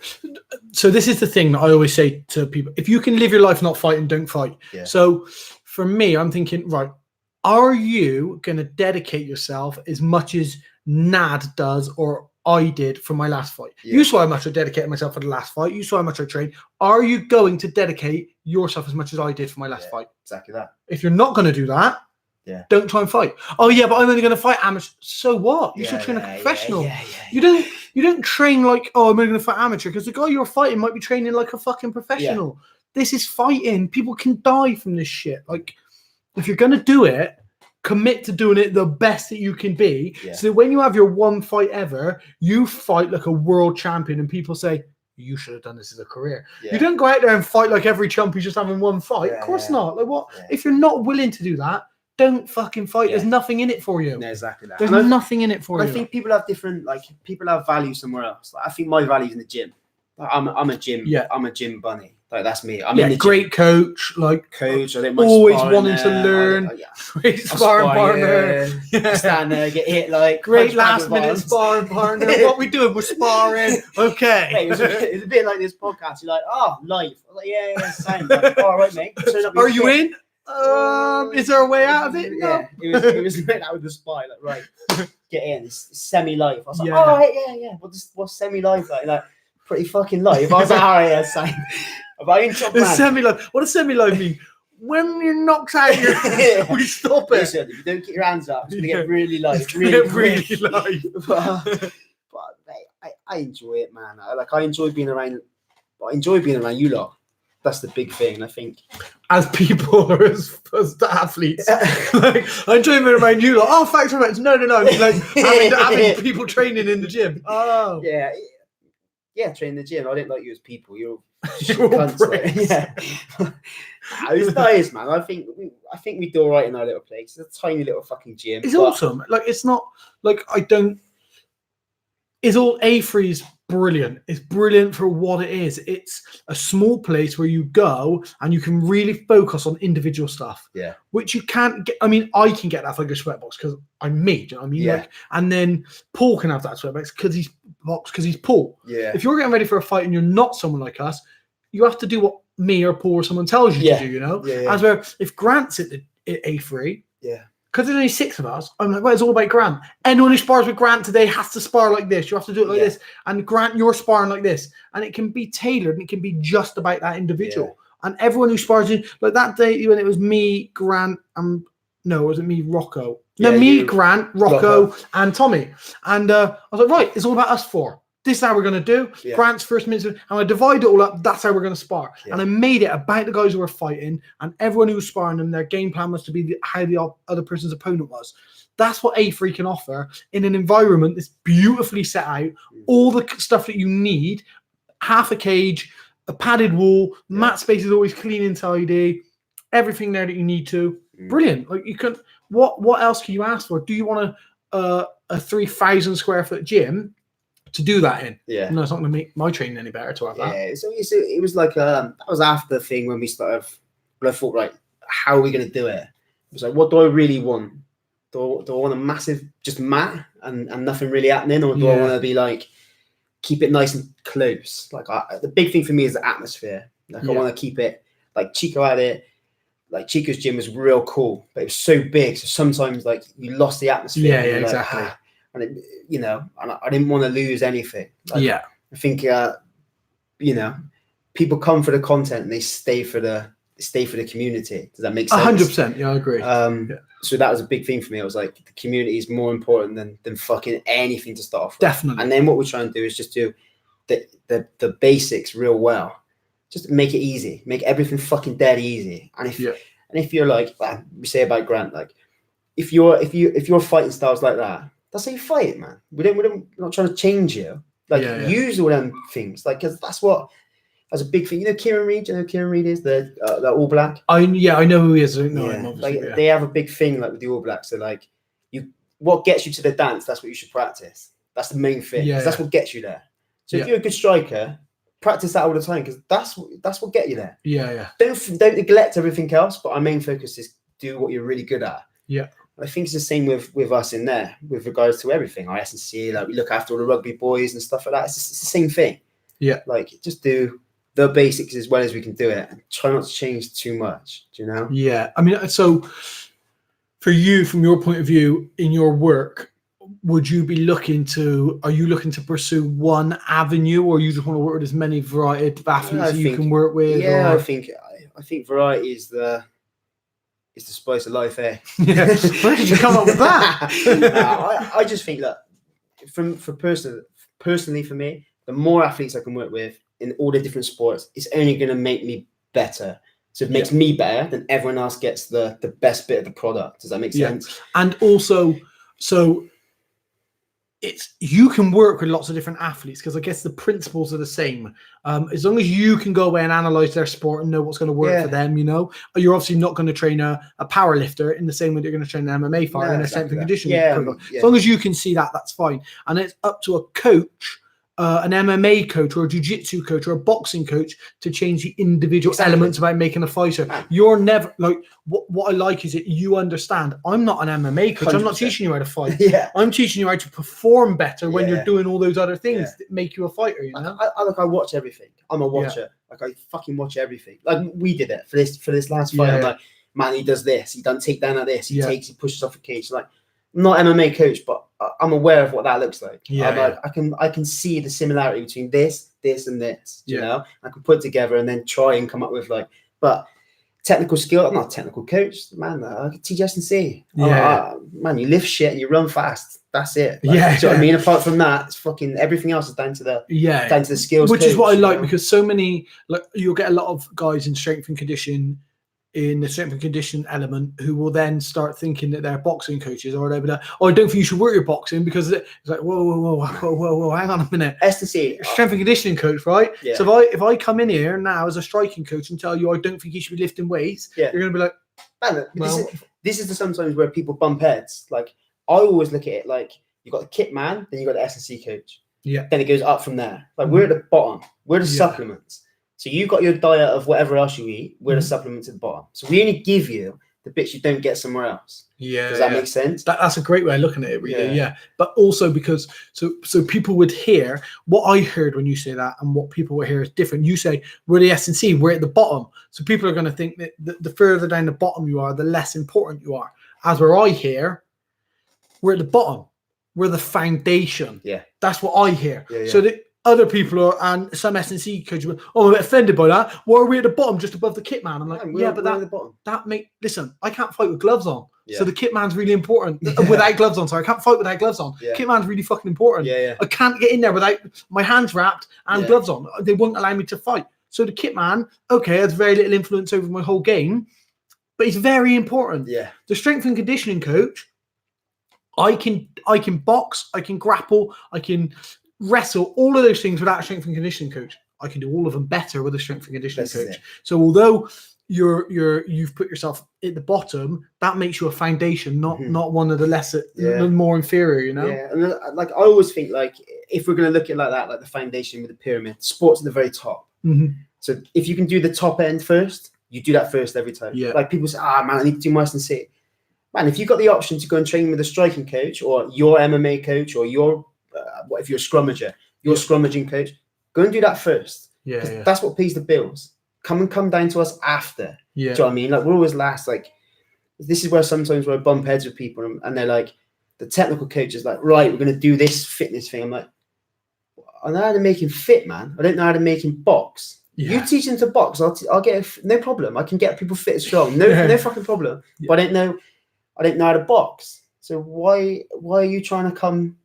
[SPEAKER 1] so this is the thing that I always say to people. If you can live your life not fighting, don't fight.
[SPEAKER 2] Yeah.
[SPEAKER 1] So for me, I'm thinking, right, are you going to dedicate yourself as much as Nad does or I did for my last fight? You saw how much I dedicated myself for the last fight. You saw how much I trained. Are you going to dedicate yourself as much as I did for my last fight?
[SPEAKER 2] Exactly that.
[SPEAKER 1] If you're not going to do that, don't try and fight. Oh yeah, but I'm only going to fight amateur. So what? You should train a professional. You don't train like, oh, I'm only going to fight amateur, because the guy you're fighting might be training like a fucking professional. This is fighting. People can die from this shit. Like, if you're going to do it, commit to doing it the best that you can be. So when you have your one fight ever, you fight like a world champion and people say, you should have done this as a career. You don't go out there and fight like every chump who's just having one fight. Of course not. Like what? If you're not willing to do that, don't fucking fight. There's nothing in it for you.
[SPEAKER 2] No, exactly that.
[SPEAKER 1] There's nothing in it for you.
[SPEAKER 2] I think people have different, like people have value somewhere else. Like, I think my value's in the gym. Like, I'm a gym. I'm a gym bunny. Like that's me. I'm in the
[SPEAKER 1] great
[SPEAKER 2] gym.
[SPEAKER 1] Coach. Like
[SPEAKER 2] coach. I don't mind
[SPEAKER 1] always wanting to learn. Great sparring partner.
[SPEAKER 2] Stand there, get hit like
[SPEAKER 1] great last minute sparring partner. What we doing? We're sparring. Okay.
[SPEAKER 2] Mate, it's a bit like this podcast. You're like, oh, life. I was like, yeah, same. Like, all right, mate.
[SPEAKER 1] Are you in? Is there a way out of it?
[SPEAKER 2] No. It was like that with the spy. Like, right, get in. It's semi-life. I was like, all right, yeah. What's semi-life like? Like, pretty fucking life. I was like, all right, yeah, same.
[SPEAKER 1] Semi-life. What does semi-life mean? When you're knocked out, we stop it.
[SPEAKER 2] Listen, if you don't get your hands up, it's gonna get really light.
[SPEAKER 1] It's gonna get really light.
[SPEAKER 2] But mate, I enjoy it, man. I enjoy being around. I enjoy being around you lot. That's the big thing, I think.
[SPEAKER 1] As people or as athletes, like I enjoy being around you lot. Oh, thanks very much. No. Like having people training in the gym. Oh,
[SPEAKER 2] yeah, train in the gym. I don't like you as people. You're cunts, like, it's nice, man. I think we do all right in our little place. It's a tiny little fucking gym.
[SPEAKER 1] It's awesome. Like it's not like I don't. all A3 is brilliant. It's brilliant for what it is. It's a small place where you go and you can really focus on individual stuff.
[SPEAKER 2] Yeah.
[SPEAKER 1] Which you can't get. I mean, I can get that if I go sweatbox because I'm me. Do you know what I mean?
[SPEAKER 2] Yeah.
[SPEAKER 1] Like, and then Paul can have that sweatbox because he's Paul.
[SPEAKER 2] Yeah.
[SPEAKER 1] If you're getting ready for a fight and you're not someone like us, you have to do what me or Paul or someone tells you to do. You know.
[SPEAKER 2] Yeah.
[SPEAKER 1] As where if Grant's at A3.
[SPEAKER 2] Yeah.
[SPEAKER 1] Because there's only 6 of us, I'm like, well, it's all about Grant. Anyone who spars with Grant today has to spar like this. You have to do it like this. And Grant, you're sparring like this. And it can be tailored and it can be just about that individual. Yeah. And everyone who spars in, like that day when it was me, Grant, and no, was it me, Rocco? No, Grant, Rocco, and Tommy. And I was like, right, it's all about us 4. This is how we're going to do. Yeah. Grant's first minute, and I divide it all up. That's how we're going to spar. Yeah. And I made it about the guys who were fighting, and everyone who was sparring them, their game plan was to be how the other person's opponent was. That's what A3 can offer in an environment that's beautifully set out, all the stuff that you need, half a cage, a padded wall, mat space is always clean and tidy, everything there that you need to. Brilliant. Like you can. What else can you ask for? Do you want a 3,000 square foot gym? To do that in, no, it's not going to make my training any better to have that.
[SPEAKER 2] Yeah, so it was like that was after the thing when we started. When I thought, right, how are we going to do it? It was like, what do I really want? Do I want a massive just mat and nothing really happening, or do I want to be like keep it nice and close? Like the big thing for me is the atmosphere. Like I want to keep it like Chico had it. Like Chico's gym was real cool, but it was so big, so sometimes like you lost the atmosphere.
[SPEAKER 1] Yeah, exactly.
[SPEAKER 2] Like, and it, and I didn't want to lose anything. Like, I think people come for the content and they stay for the community. Does that make sense?
[SPEAKER 1] 100%. Yeah, I agree.
[SPEAKER 2] So that was a big thing for me. I was like, the community is more important than fucking anything to start off with.
[SPEAKER 1] Definitely.
[SPEAKER 2] And then what we're trying to do is just do the basics real well. Just make it easy. Make everything fucking dead easy. And if you're like we say about Grant, like if your fighting style's like that. That's how you fight it, man. We're not trying to change you. Like use all them things. Like because that's a big thing. You know Kieran Reid? Do you know who Kieran Reid is? The All Black.
[SPEAKER 1] I know who he is. I know him,
[SPEAKER 2] they have a big thing like with the All Blacks. So like what gets you to the dance, that's what you should practice. That's the main thing. That's what gets you there. So if you're a good striker, practice that all the time because that's what get you there.
[SPEAKER 1] Yeah.
[SPEAKER 2] Don't neglect everything else, but our main focus is do what you're really good at.
[SPEAKER 1] Yeah.
[SPEAKER 2] I think it's the same with us in there with regards to everything. Our S&C, like we look after all the rugby boys and stuff like that. It's the same thing.
[SPEAKER 1] Yeah.
[SPEAKER 2] Like just do the basics as well as we can do it and try not to change too much. Do you know?
[SPEAKER 1] Yeah. I mean, so for you, from your point of view, in your work, are you looking to pursue one avenue or you just want to work with as many variety of athletes you can work with?
[SPEAKER 2] Yeah, I think variety is the spice of life, eh?
[SPEAKER 1] Yeah. Where did you come up with that?
[SPEAKER 2] I just think that personally for me, the more athletes I can work with in all the different sports, it's only going to make me better. So it makes me better, then everyone else gets the best bit of the product. Does that make sense?
[SPEAKER 1] And also, so you can work with lots of different athletes because I guess the principles are the same. As long as you can go away and analyze their sport and know what's going to work for them, you're obviously not going to train a power lifter in the same way that you're going to train an MMA fighter in a strength and conditioning. As long as you can see that, that's fine. And it's up to a coach, an MMA coach or a jiu-jitsu coach or a boxing coach to change the individual elements about making a fighter. You're never like what I like is that you understand. I'm not an MMA coach. 100%. I'm not teaching you how to fight. I'm teaching you how to perform better when you're doing all those other things that make you a fighter. You know,
[SPEAKER 2] I watch everything. I'm a watcher. Like I fucking watch everything. Like we did it for this last fight. I'm like, man, he does this. He done take down at this. He pushes off a cage. Like, I'm not an MMA coach, but I'm aware of what that looks like. I can see the similarity between this, and this. You know, I can put it together and then try and come up with but technical skill. I'm not a technical coach, man. I can teach S&C. Man, you lift shit and you run fast. That's it. Do you know what I mean? Apart from that, it's fucking everything else is down to the skills.
[SPEAKER 1] Which is what I like because so many you'll get a lot of guys in strength and condition. In the strength and condition element, who will then start thinking that they're boxing coaches, or they'll be like, "Oh, I don't think you should work your boxing because it's like, whoa, hang on a minute."
[SPEAKER 2] S&C,
[SPEAKER 1] strength and conditioning coach, right? Yeah. So if I come in here now as a striking coach and tell you I don't think you should be lifting weights, you're going to be like,
[SPEAKER 2] man, this is the sometimes where people bump heads. Like I always look at it like you got the kit man, then you got the S&C coach.
[SPEAKER 1] Yeah.
[SPEAKER 2] Then it goes up from there. Like we're at the bottom. We're the supplements. So you've got your diet of whatever else you eat. We're the supplements at the bottom. So we only give you the bits you don't get somewhere else.
[SPEAKER 1] Yeah.
[SPEAKER 2] Does that make sense?
[SPEAKER 1] That's a great way of looking at it, really. Yeah. But also because so people would hear what I heard when you say that, and what people would hear is different. You say we're the S&C, we're at the bottom. So people are going to think that the further down the bottom you are, the less important you are. As where I hear, we're at the bottom. We're the foundation.
[SPEAKER 2] Yeah.
[SPEAKER 1] That's what I hear.
[SPEAKER 2] Yeah.
[SPEAKER 1] So that other people are, and some S&C coaches were, I'm a bit offended by that. Why are we at the bottom, just above the kit man? I'm like, but
[SPEAKER 2] at the bottom.
[SPEAKER 1] Listen, I can't fight with gloves on.
[SPEAKER 2] Yeah.
[SPEAKER 1] So the kit man's really important. Without gloves on, sorry. I can't fight without gloves on.
[SPEAKER 2] Yeah.
[SPEAKER 1] Kit man's really fucking important.
[SPEAKER 2] Yeah.
[SPEAKER 1] I can't get in there without my hands wrapped and gloves on. They won't allow me to fight. So the kit man, has very little influence over my whole game, but he's very important.
[SPEAKER 2] Yeah.
[SPEAKER 1] The strength and conditioning coach, I can box, I can grapple, I can wrestle, all of those things without a strength and conditioning coach. I can do all of them better with a strength and conditioning coach. So although you've put yourself at the bottom, that makes you a foundation, not one of the lesser, the more inferior, you know?
[SPEAKER 2] Yeah, and like I always think, like, if we're going to look at it like that, like the foundation with the pyramid, sports at the very top. So if you can do the top end first, you do that first every time.
[SPEAKER 1] Yeah.
[SPEAKER 2] Like people say, man, I need to do my S&C. Man, if you've got the option to go and train with a striking coach or your MMA coach or your what if you're a scrummager, your scrummaging coach, go and do that first.
[SPEAKER 1] Yeah.
[SPEAKER 2] That's what pays the bills. Come down to us after.
[SPEAKER 1] Yeah.
[SPEAKER 2] Do you know what I mean? Like we're always last. Like this is where sometimes I bump heads with people and they're like, the technical coach is like, right, we're going to do this fitness thing. I'm like, I know how to make him fit, man. I don't know how to make him box.
[SPEAKER 1] Yeah.
[SPEAKER 2] You teach him to box, I'll get no problem. I can get people fit and strong. No fucking problem.
[SPEAKER 1] Yeah.
[SPEAKER 2] But I don't know how to box. So why are you trying to come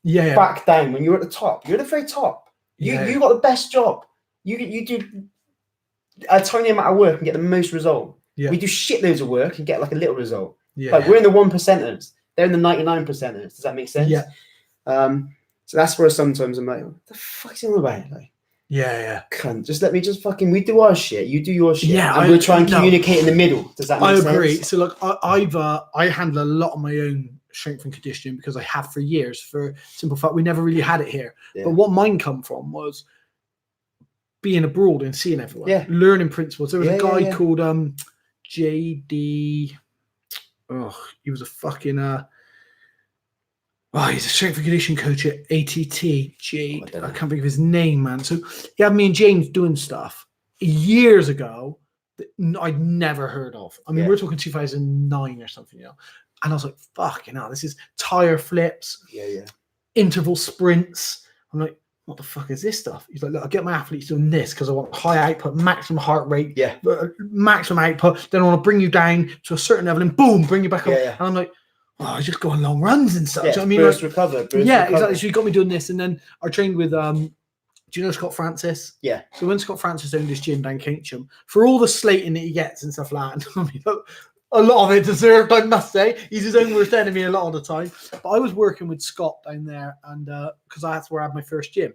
[SPEAKER 2] back down when you're at the top? You're at the very top. You got the best job. You do a tiny amount of work and get the most result.
[SPEAKER 1] Yeah.
[SPEAKER 2] We do shitloads of work and get like a little result.
[SPEAKER 1] Yeah.
[SPEAKER 2] Like we're in the 1%ers. They're in the 99%ers. Does that make sense?
[SPEAKER 1] Yeah.
[SPEAKER 2] So that's where sometimes I'm like, what the fuck's he on about? Like, cunt, just let me we do our shit, you do your shit.
[SPEAKER 1] Yeah,
[SPEAKER 2] and we'll try and communicate in the middle. Does that make sense? I agree.
[SPEAKER 1] So look, I handle a lot of my own strength and conditioning because I have for years, for simple fact we never really had it here. But what mine come from was being abroad and seeing everyone, learning principles. There was a guy called JD. Oh, he was a fucking he's a strength and conditioning coach at ATT. Jade. I can't think of his name, man. So he had me and James doing stuff years ago that I'd never heard of. I mean, we're talking 2009 or something, you know. And I was like, fucking hell, this is tire flips, interval sprints. I'm like, what the fuck is this stuff? He's like, look, I get my athletes doing this because I want high output, maximum heart rate, maximum output. Then I want to bring you down to a certain level and boom, bring you back up. And I'm like, I just go on long runs and stuff.
[SPEAKER 2] Yeah,
[SPEAKER 1] do you know what I mean?
[SPEAKER 2] Burst recover.
[SPEAKER 1] Exactly. So you got me doing this. And then I trained with, do you know Scott Francis?
[SPEAKER 2] Yeah.
[SPEAKER 1] So when Scott Francis owned his gym down Keynsham, for all the slating that he gets and stuff like that, I mean, a lot of it deserved, I must say. He's his own worst enemy a lot of the time. But I was working with Scott down there, and because that's where I had my first gym,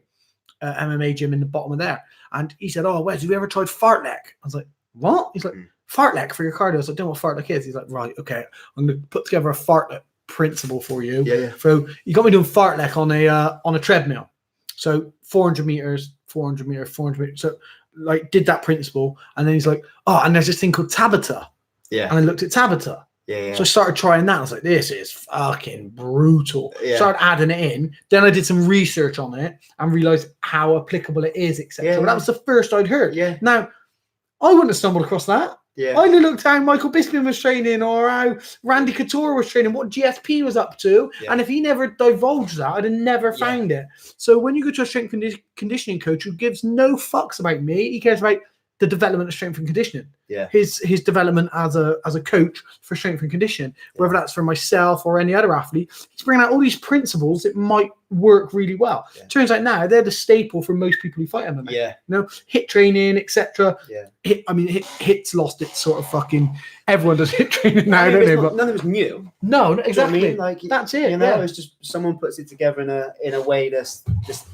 [SPEAKER 1] MMA gym in the bottom of there. And he said, Wes, have you ever tried fartlek? I was like, what? He's like, fartlek for your cardio. I was like, don't know what fartlek is. He's like, right, okay, I'm going to put together a fartlek principle for you. So you got me doing fartlek on a treadmill. So 400 meters. So like did that principle. And then he's like, and there's this thing called Tabata. Yeah. And I looked at Tabata. So I started trying that. I was like, this is fucking brutal. Started adding it in. Then I did some research on it and realized how applicable it is, etc. But that was the first I'd heard. Now, I wouldn't have stumbled across that. I only looked how Michael Bisping was training or how Randy Couture was training, what GSP was up to. And if he never divulged that, I'd have never found it. So when you go to a strength and conditioning coach who gives no fucks about me, he cares about the development of strength and conditioning. His development as a coach for strength and conditioning, whether that's for myself or any other athlete, he's bringing out all these principles that might work really well. Turns out now they're the staple for most people who fight MMA. You know, HIIT training, etc. HIIT's lost its sort of fucking. Everyone does HIIT training now, don't they? But
[SPEAKER 2] none of it's new.
[SPEAKER 1] No, exactly.
[SPEAKER 2] You know what I mean? Like
[SPEAKER 1] that's it.
[SPEAKER 2] You know, it's just someone puts it together in a way that's just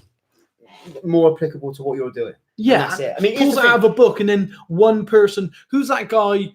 [SPEAKER 2] more applicable to what you're doing.
[SPEAKER 1] That's it. I mean, pulls it out of a book, and then one person. Who's that guy?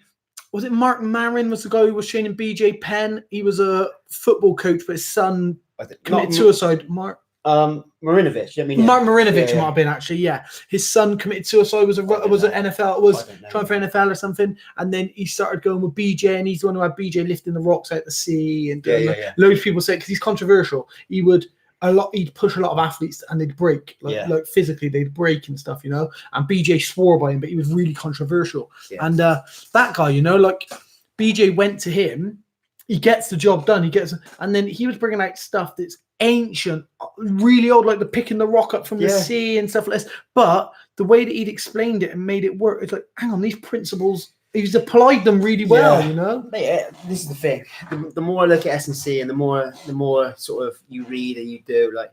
[SPEAKER 1] Was it Mark Marin? Was the guy who was training BJ Penn? He was a football coach, but his son committed suicide. Mark
[SPEAKER 2] Marinovic. You know what I mean?
[SPEAKER 1] Mark Marinovic might have been actually. Yeah, his son committed suicide. Was an NFL. Was trying for NFL or something, and then he started going with BJ, and he's the one who had BJ lifting the rocks out the sea and doing loads of people say because he's controversial. He'd push a lot of athletes and they'd break, like physically they'd break and stuff, you know. And BJ swore by him, but he was really controversial. Yeah. And that guy, you know, like BJ went to him, he gets the job done. And then he was bringing out stuff that's ancient, really old, like the picking the rock up from the sea and stuff like this. But the way that he'd explained it and made it work, it's like, hang on, these principles. He's applied them really well, you know.
[SPEAKER 2] Mate, this is the thing. The more I look at S&C and the more sort of you read and you do, like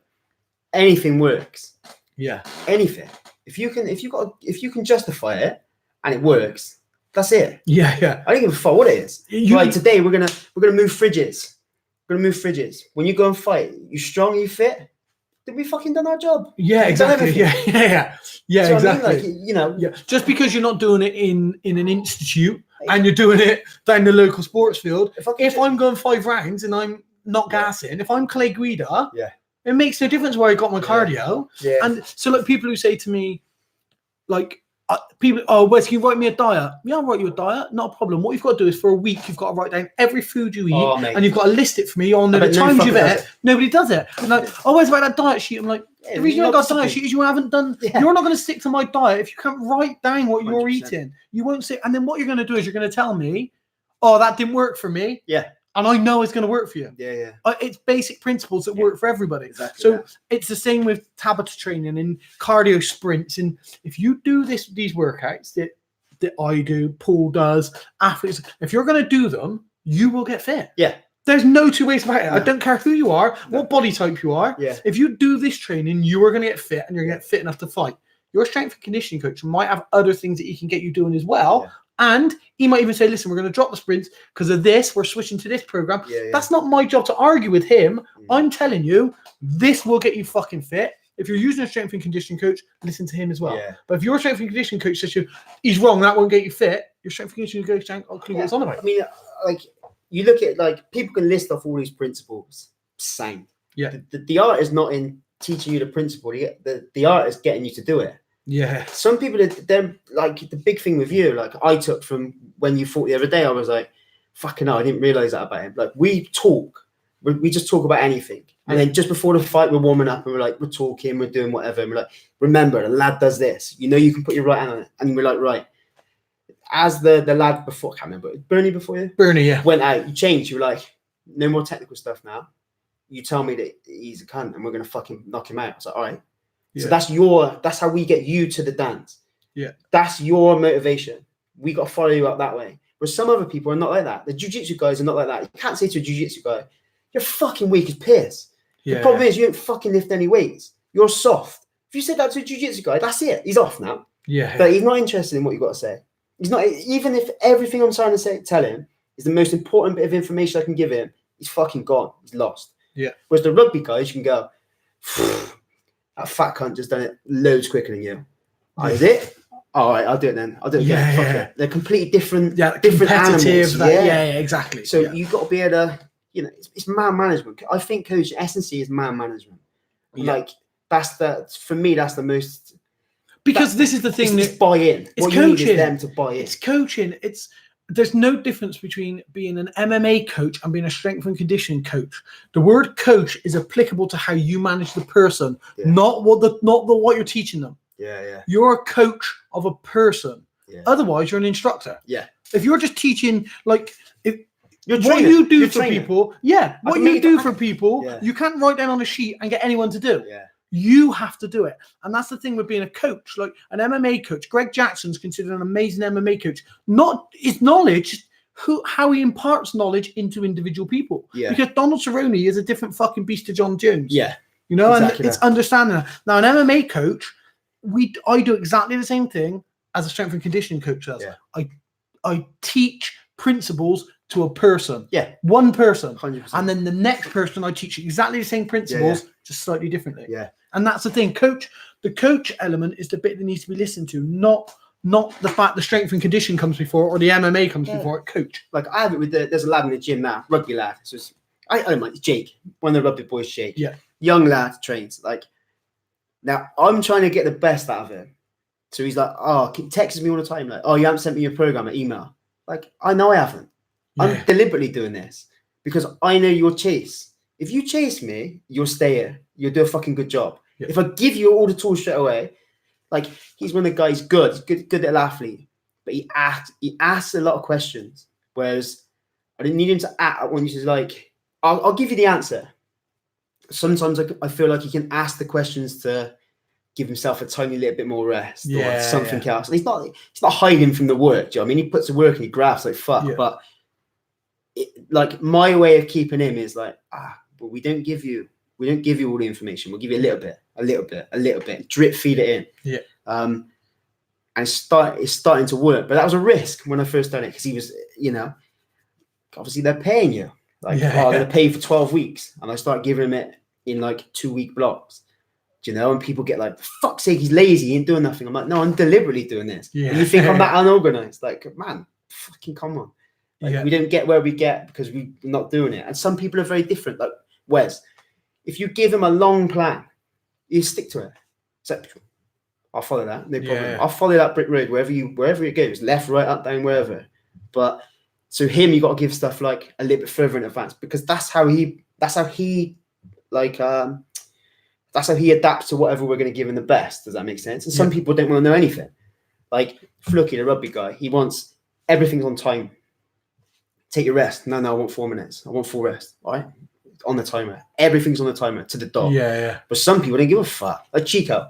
[SPEAKER 2] anything works.
[SPEAKER 1] Yeah.
[SPEAKER 2] Anything. If you can justify it and it works, that's it.
[SPEAKER 1] Yeah, yeah.
[SPEAKER 2] I don't give a fuck what it is. Like today we're gonna move fridges. We're gonna move fridges. When you go and fight, you strong, you fit. Did we fucking done our job?
[SPEAKER 1] Yeah, exactly. Yeah, so exactly.
[SPEAKER 2] I mean, like, you know,
[SPEAKER 1] just because you're not doing it in an institute and you're doing it down the local sports field. If I'm going 5 rounds and I'm not gassing, if I'm Clay Guida, it makes no difference where I got my cardio. Yeah. And so, like people who say to me, like. Wes, can you write me a diet? Yeah, I'll write you a diet. Not a problem. What you've got to do is for a week, you've got to write down every food you eat, and you've got to list it for me on the times you've ate. Nobody does it. And like, where's about that diet sheet? I'm like, the reason you haven't got a diet sheet is you haven't done. Yeah. You're not going to stick to my diet if you can't write down what you're 100%. Eating. You won't sit. And then what you're going to do is you're going to tell me, oh, that didn't work for me.
[SPEAKER 2] Yeah.
[SPEAKER 1] And I know it's going to work for you.
[SPEAKER 2] Yeah, yeah.
[SPEAKER 1] It's basic principles that work for everybody. Exactly. So it's the same with Tabata training and cardio sprints. And if you do these workouts that I do, Paul does, athletes, if you're going to do them, you will get fit.
[SPEAKER 2] Yeah.
[SPEAKER 1] There's no two ways about it. No. I don't care who you are, what body type you are.
[SPEAKER 2] Yeah.
[SPEAKER 1] If you do this training, you are going to get fit and you're going to get fit enough to fight. Your strength and conditioning coach might have other things that he can get you doing as well. Yeah. And he might even say, listen, we're going to drop the sprints because of this. We're switching to this program. Yeah. That's not my job to argue with him. I'm telling you, this will get you fucking fit. If you're using a strength and conditioning coach, listen to him as well. Yeah. But if your strength and conditioning coach says he's wrong, that won't get you fit, your strength and conditioning coach can't clue what it's on about.
[SPEAKER 2] I mean, like, you look at, like, people can list off all these principles. Same.
[SPEAKER 1] Yeah.
[SPEAKER 2] The art is not in teaching you the principle. The art is getting you to do it.
[SPEAKER 1] Yeah.
[SPEAKER 2] Some people, they're like the big thing with you, like I took from when you fought the other day, I was like, fucking hell, I didn't realize that about him. Like we just talk about anything. And then just before the fight, we're warming up and we're like, we're talking, we're doing whatever. And we're like, remember, the lad does this. You know, you can put your right hand on it. And we're like, right. As the lad before, I can't remember, Bernie before you?
[SPEAKER 1] Bernie, yeah.
[SPEAKER 2] Went out, you changed. You were like, no more technical stuff now. You tell me that he's a cunt and we're going to fucking knock him out. I was like, all right. Yeah. So that's how we get you to the dance.
[SPEAKER 1] Yeah.
[SPEAKER 2] That's your motivation. We got to follow you up that way. But some other people are not like that. The jiu-jitsu guys are not like that. You can't say to a jiu-jitsu guy, you're fucking weak as piss. The problem is you don't fucking lift any weights. You're soft. If you said that to a jiu-jitsu guy, that's it. He's off now.
[SPEAKER 1] Yeah.
[SPEAKER 2] But he's not interested in what you've got to say. He's not, even if everything I'm trying to tell him is the most important bit of information I can give him, he's fucking gone. He's lost.
[SPEAKER 1] Yeah.
[SPEAKER 2] Whereas the rugby guys, you can go, that fat cunt just done it loads quicker than you. Oh, is it? All right, I'll do it then. I'll do it again. Fuck it. They're completely different, different animals.
[SPEAKER 1] Yeah, exactly.
[SPEAKER 2] So you've got to be able to, you know, it's man management. I think coach S&C is man management. Yeah. Like for me, that's the most.
[SPEAKER 1] Because this is the thing.
[SPEAKER 2] It's buy in.
[SPEAKER 1] It's
[SPEAKER 2] what
[SPEAKER 1] coaching.
[SPEAKER 2] You need is them to buy in.
[SPEAKER 1] It's coaching. There's no difference between being an MMA coach and being a strength and conditioning coach. The word coach is applicable to how you manage the person, not what you're teaching them.
[SPEAKER 2] Yeah.
[SPEAKER 1] You're a coach of a person. Yeah. Otherwise, you're an instructor.
[SPEAKER 2] Yeah.
[SPEAKER 1] If you're just teaching, like,
[SPEAKER 2] what you do for
[SPEAKER 1] people, you can't write down on a sheet and get anyone to do.
[SPEAKER 2] Yeah.
[SPEAKER 1] You have to do it. And that's the thing with being a coach, like an MMA coach. Greg Jackson's considered an amazing MMA coach. Not his knowledge, how he imparts knowledge into individual people.
[SPEAKER 2] Yeah.
[SPEAKER 1] Because Donald Cerrone is a different fucking beast to John Jones.
[SPEAKER 2] Yeah.
[SPEAKER 1] You know, exactly. And it's understanding that. Now, an MMA coach, I do exactly the same thing as a strength and conditioning coach does.
[SPEAKER 2] Yeah.
[SPEAKER 1] I teach principles to a person.
[SPEAKER 2] Yeah.
[SPEAKER 1] One person.
[SPEAKER 2] 100%.
[SPEAKER 1] And then the next person, I teach exactly the same principles, just slightly differently.
[SPEAKER 2] Yeah.
[SPEAKER 1] And that's the thing. The coach element is the bit that needs to be listened to, not the fact the strength and condition comes before or the MMA comes before it. Coach.
[SPEAKER 2] Like I have it with there's a lad in the gym now, rugby lad. So I don't mind. Jake, one of the rugby boys, Jake.
[SPEAKER 1] Yeah.
[SPEAKER 2] Young lad trains. Like, now I'm trying to get the best out of him. So he's like, oh, he texts me all the time. Like, oh, you haven't sent me your program, an email. Like, I know I haven't.
[SPEAKER 1] Yeah.
[SPEAKER 2] I'm deliberately doing this because I know you'll chase. If you chase me, you'll stay here. You'll do a fucking good job.
[SPEAKER 1] Yeah.
[SPEAKER 2] If I give you all the tools straight away, like, he's one of the guys, good little athlete, but he asks a lot of questions. Whereas I didn't need him to act when he's like, I'll give you the answer. Sometimes I feel like he can ask the questions to give himself a tiny little bit more rest or something else. And he's not hiding from the work. Do you know what I mean? He puts the work and he grabs like fuck. But like my way of keeping him is like, but we don't give you all the information. We'll give you a little bit, drip feed it in.
[SPEAKER 1] Yeah.
[SPEAKER 2] And it's starting to work. But that was a risk when I first done it because he was, obviously they're paying you. Like, they're going to pay for 12 weeks. And I start giving him it in like 2-week blocks. Do you know? And people get like, for fuck's sake, he's lazy. He ain't doing nothing. I'm like, no, I'm deliberately doing this. Yeah. And you think I'm that unorganized? Like, man, fucking come on. Like, we don't get where we get because we're not doing it. And some people are very different. Like Wes, if you give him a long plan, you stick to it. So I'll follow that. No problem. I'll follow that brick road wherever it goes, left, right, up, down, wherever. But so him, you got to give stuff like a little bit further in advance because that's how he adapts to whatever we're going to give him the best. Does that make sense? And some people don't want to know anything. Like Fluky, the rugby guy, he wants everything's on time. Take your rest. No, I want 4 minutes. I want full rest. All right? On the timer. Everything's on the timer to the dot. Yeah. But some people don't give a fuck. Like Chico.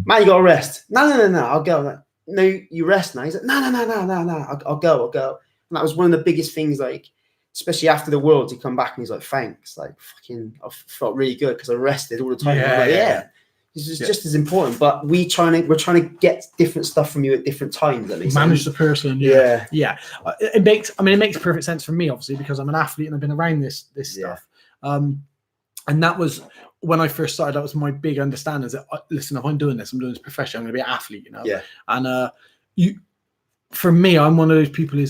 [SPEAKER 2] Man, you got to rest. No. I'll go. Like, no, you rest now. He's like, no. I'll go. And that was one of the biggest things, like, especially after the Worlds, he come back and he's like, thanks. Like, fucking, I felt really good because I rested all the time. It's just as important. But we're trying to get different stuff from you at different times.
[SPEAKER 1] Manage the person. Yeah. It makes perfect sense for me, obviously, because I'm an athlete and I've been around this stuff. And that was when I first started. That was my big understanding. Is that listen, if I'm doing this professionally. I'm going to be an athlete. Yeah. And for me, I'm one of those people. You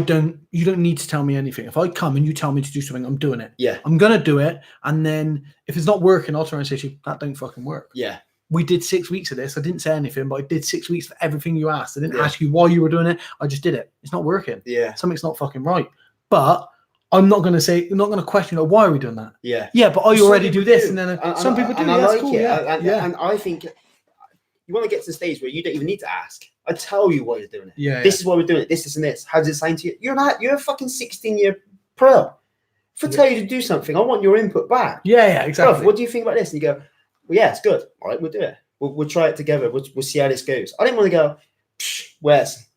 [SPEAKER 1] don't need to tell me anything. If I come and you tell me to do something, I'm doing it. Yeah. I'm going to do it. And then if it's not working, I'll try and say to you, that don't fucking work. Yeah. We did 6 weeks of this. I didn't say anything, but I did 6 weeks for everything you asked. I didn't ask you why you were doing it. I just did it. It's not working. Yeah. Something's not fucking right. But I'm not going to question, why are we doing that? Yeah. Yeah, but I already do this. And then some people do.
[SPEAKER 2] And I like cool. And I think you want to get to the stage where you don't even need to ask. I tell you why you're doing it. Yeah. This is why we're doing it. This and this. How does it sound to you? You're a fucking 16-year pro. If I tell you to do something, I want your input back. Yeah, exactly. Bro, what do you think about this? And you go, well, yeah, it's good. All right, we'll do it. We'll try it together. We'll see how this goes. I didn't want to go, Wes,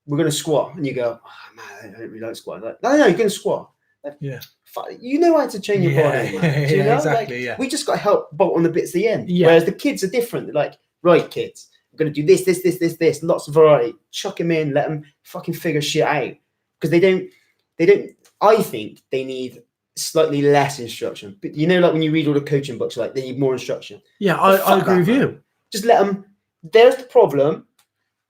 [SPEAKER 2] we're going to squat. And you go, oh, man, I don't really like squat. Like, no, you're going to squat. Like, you know how to train your body, man. Do you know? Exactly, we just got to help bolt on the bits at the end. Yeah. Whereas the kids are different. They're like, right, kids, we're going to do this, lots of variety. Chuck them in, let them fucking figure shit out. Because they don't, I think they need slightly less instruction. But you know, like when you read all the coaching books, like they need more instruction. Yeah, I agree with you. Just let them, there's the problem.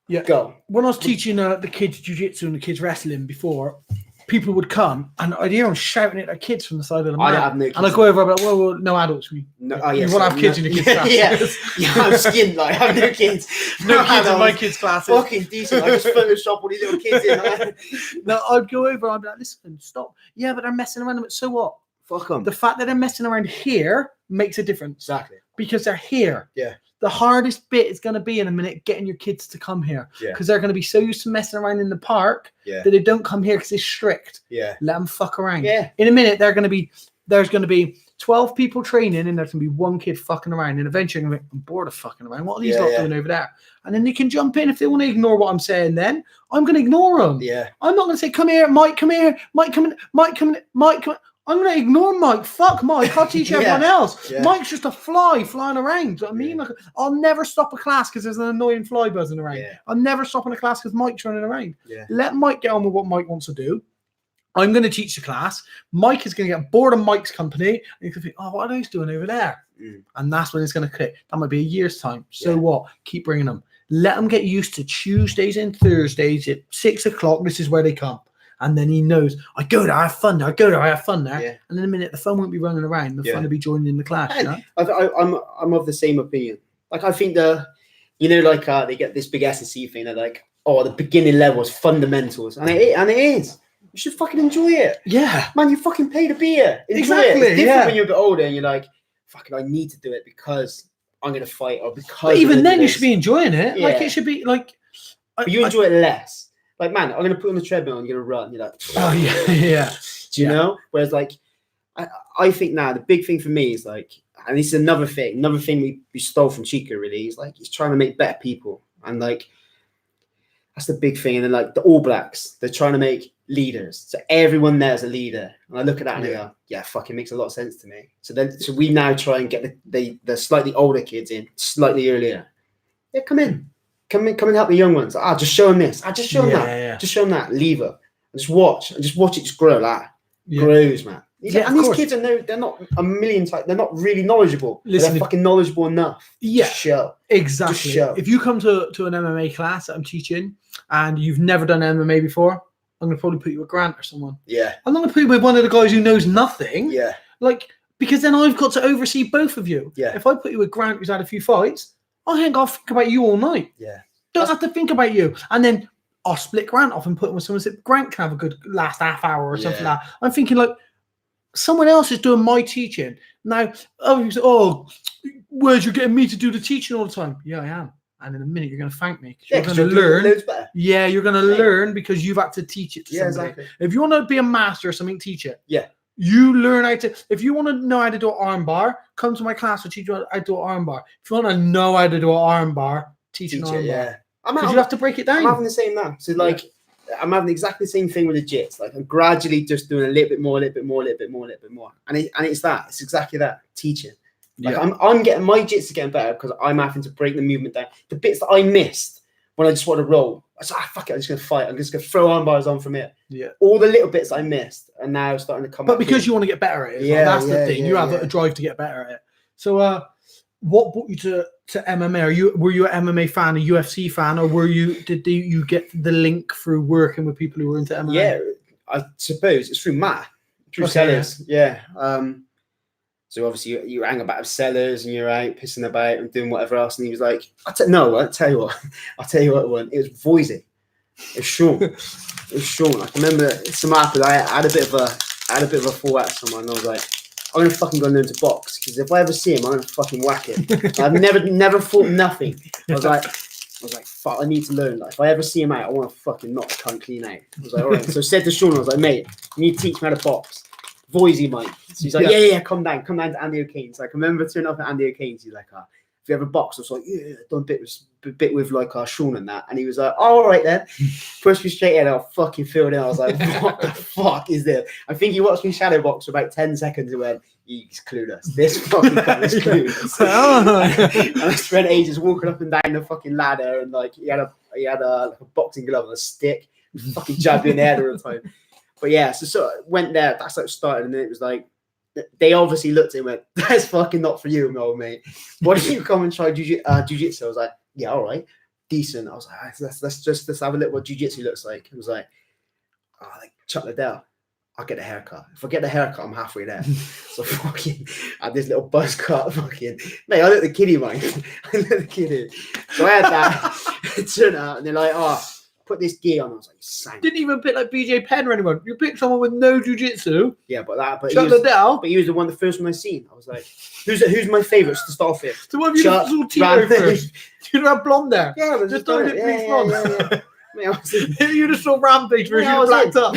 [SPEAKER 2] Yeah. Go. When I was teaching the kids jiu-jitsu and the kids wrestling before, people would come and I'd hear them shouting at their kids from the side of the mat. And I go over, I'm like, well, no adults. You want to have kids in your kids' classes. I'm skinned, like, I have no kids. No kids in my kids' classes. Fucking decent. I just Photoshop all these little kids in. No, I'd go over, I'd be like, listen, stop. Yeah, but they're messing around. So what? Fuck them. The fact that they're messing around here makes a difference. Exactly. Because they're here. Yeah. The hardest bit is going to be in a minute getting your kids to come here because they're going to be so used to messing around in the park that they don't come here because it's strict. Yeah, let them fuck around. Yeah, in a minute there's going to be 12 people training and there's going to be one kid fucking around and eventually I'm bored of fucking around. What are these lot doing over there? And then they can jump in if they want to ignore what I'm saying. Then I'm going to ignore them. Yeah, I'm not going to say come here, Mike, come here, Mike, come in, Mike, come in, Mike, come in. I'm going to ignore Mike. Fuck Mike. I'll teach everyone else. Yeah. Mike's just a fly flying around. Do you know what I mean? Like, I'll never stop a class because there's an annoying fly buzzing around. Yeah. I'm never stopping a class because Mike's running around. Yeah. Let Mike get on with what Mike wants to do. I'm going to teach the class. Mike is going to get bored of Mike's company. And he's going to think, oh, what are those doing over there? And that's when it's going to click. That might be a year's time. So what? Keep bringing them. Let them get used to Tuesdays and Thursdays at 6 o'clock. This is where they come.
[SPEAKER 1] And then he knows, I go there, I have fun there, I go there, I have fun there.
[SPEAKER 2] Yeah.
[SPEAKER 1] And in a minute, the fun won't be running around, the fun will be joining in the class. You know?
[SPEAKER 2] I'm of the same opinion. Like, I think they get this big S&C thing. They're like, oh, the beginning levels, fundamentals. And it is. You should fucking enjoy it.
[SPEAKER 1] Yeah.
[SPEAKER 2] Man, you fucking pay to be here. Enjoy
[SPEAKER 1] Exactly,
[SPEAKER 2] it. It's different when you're a bit older and you're like, fucking, I need to do it because I'm going to fight or because...
[SPEAKER 1] But even then, you should be enjoying it. Yeah. Like, it should be like...
[SPEAKER 2] But you enjoy it less. Like, man, I'm going to put on the treadmill and I'm going to run. You're like...
[SPEAKER 1] Oh, yeah.
[SPEAKER 2] Do you know? Whereas, like, I think now the big thing for me is, like, and this is another thing we stole from Chica, really, is, like, he's trying to make better people. And, like, that's the big thing. And then, like, the All Blacks, they're trying to make leaders. So everyone there's a leader. And I look at that and I go, yeah, fucking makes a lot of sense to me. So we now try and get the slightly older kids in slightly earlier. Yeah, come in. Come and help the young ones. Just show them this. Just show them that. Yeah. Just show them that. Leave her. And just watch it just grow. Like, grows, man. And these kids they're not a million times, they're not really knowledgeable. Listen, they're fucking knowledgeable enough. Yeah. Just show.
[SPEAKER 1] Exactly.
[SPEAKER 2] Just show.
[SPEAKER 1] If you come to an MMA class that I'm teaching and you've never done MMA before, I'm going to probably put you with Grant or someone.
[SPEAKER 2] Yeah.
[SPEAKER 1] I'm not going to put you with one of the guys who knows nothing.
[SPEAKER 2] Yeah.
[SPEAKER 1] Like, because then I've got to oversee both of you.
[SPEAKER 2] Yeah.
[SPEAKER 1] If I put you with Grant who's had a few fights, I ain't got to think about you all night.
[SPEAKER 2] Yeah.
[SPEAKER 1] Don't have to think about you. And then I'll split Grant off and put him with someone so Grant can have a good last half hour or something like that. I'm thinking, like, someone else is doing my teaching. Now, where's you getting me to do the teaching all the time? Yeah, I am. And in a minute, you're going to thank me. You're going to learn. Yeah, you're going to learn because you've had to teach it to somebody. Exactly. If you want to be a master or something, teach it.
[SPEAKER 2] Yeah.
[SPEAKER 1] You learn how to. If you want to know how to do an arm bar, come to my class. I'll teach you how to do an arm bar. If you want to know how to do an arm bar, teach an arm bar. Yeah. Because you have to break it down.
[SPEAKER 2] I'm having the same now. So, like, I'm having exactly the same thing with the jits. Like, I'm gradually just doing a little bit more. And it's that. It's exactly that. Teaching. Like, I'm getting my jits are getting better because I'm having to break the movement down. The bits that I missed when I just want to roll, I said, fuck it, I'm just gonna fight. I'm just gonna throw arm bars on from it. Yeah. All the little bits I missed are now starting to come.
[SPEAKER 1] But because you want to get better at it, that's the thing. You have a drive to get better at it. So, what brought you to MMA? Were you an MMA fan, a UFC fan, or did you get the link through working with people who were into MMA?
[SPEAKER 2] Yeah, I suppose it's through Matt, through sellers. Yeah. So obviously you hang about with sellers and you're out pissing about and doing whatever else. And he was like, I'll tell you what it was. It was Voisey. It was Sean. I can remember some after I had a bit of a fall out with someone and I was like, I'm gonna fucking go learn to box because if I ever see him, I'm gonna fucking whack him. I've never fought nothing. I was like, fuck, I need to learn. Like, if I ever see him out, I want to fucking knock the cunt clean out. I was like, all right. So I said to Sean, I was like, mate, you need to teach me how to box. Voisey, mate. So he's like, yeah, come down to Andy O'Kane's. Like, I remember turning up at Andy O'Kane's. He's like, if you ever box, I was like, yeah, done a bit with like Sean and that. And he was like, all right then. Pushed me straight in. I fucking filled in. I was like, what the fuck is this? I think he watched me shadow box for about 10 seconds and went, he's clueless. This fucking guy is clueless. And I spent ages walking up and down the fucking ladder and like he had a boxing glove and a stick. Fucking jabbed in the head all the time. But yeah, so went there. That's how it started, and then it was like they obviously looked at him and went, "That's fucking not for you, old mate. Why don't you come and try jiu-jitsu?" I was like, "Yeah, all right, decent." I was like, "Let's have a look what jiu-jitsu looks like." It was like, Chuck Liddell. I'll get a haircut. If I get the haircut, I'm halfway there. So fucking I had this little buzz cut. Fucking mate, I look the kiddie, man. I look the kiddie. So I had that. It turned out, and they're like, put this gear on. I was like, Sang.
[SPEAKER 1] Didn't even pick like BJ Penn or anyone. You picked someone with no jiu-jitsu.
[SPEAKER 2] Yeah, but
[SPEAKER 1] Chuck Liddell.
[SPEAKER 2] But he was the first one I seen. I was like, who's my favourite to start off with?
[SPEAKER 1] So what have you done? Tito first? You don't have blonde there.
[SPEAKER 2] Yeah, but
[SPEAKER 1] just don't bleach blonde.
[SPEAKER 2] Yeah.
[SPEAKER 1] You just saw Rampage version. You blacked up.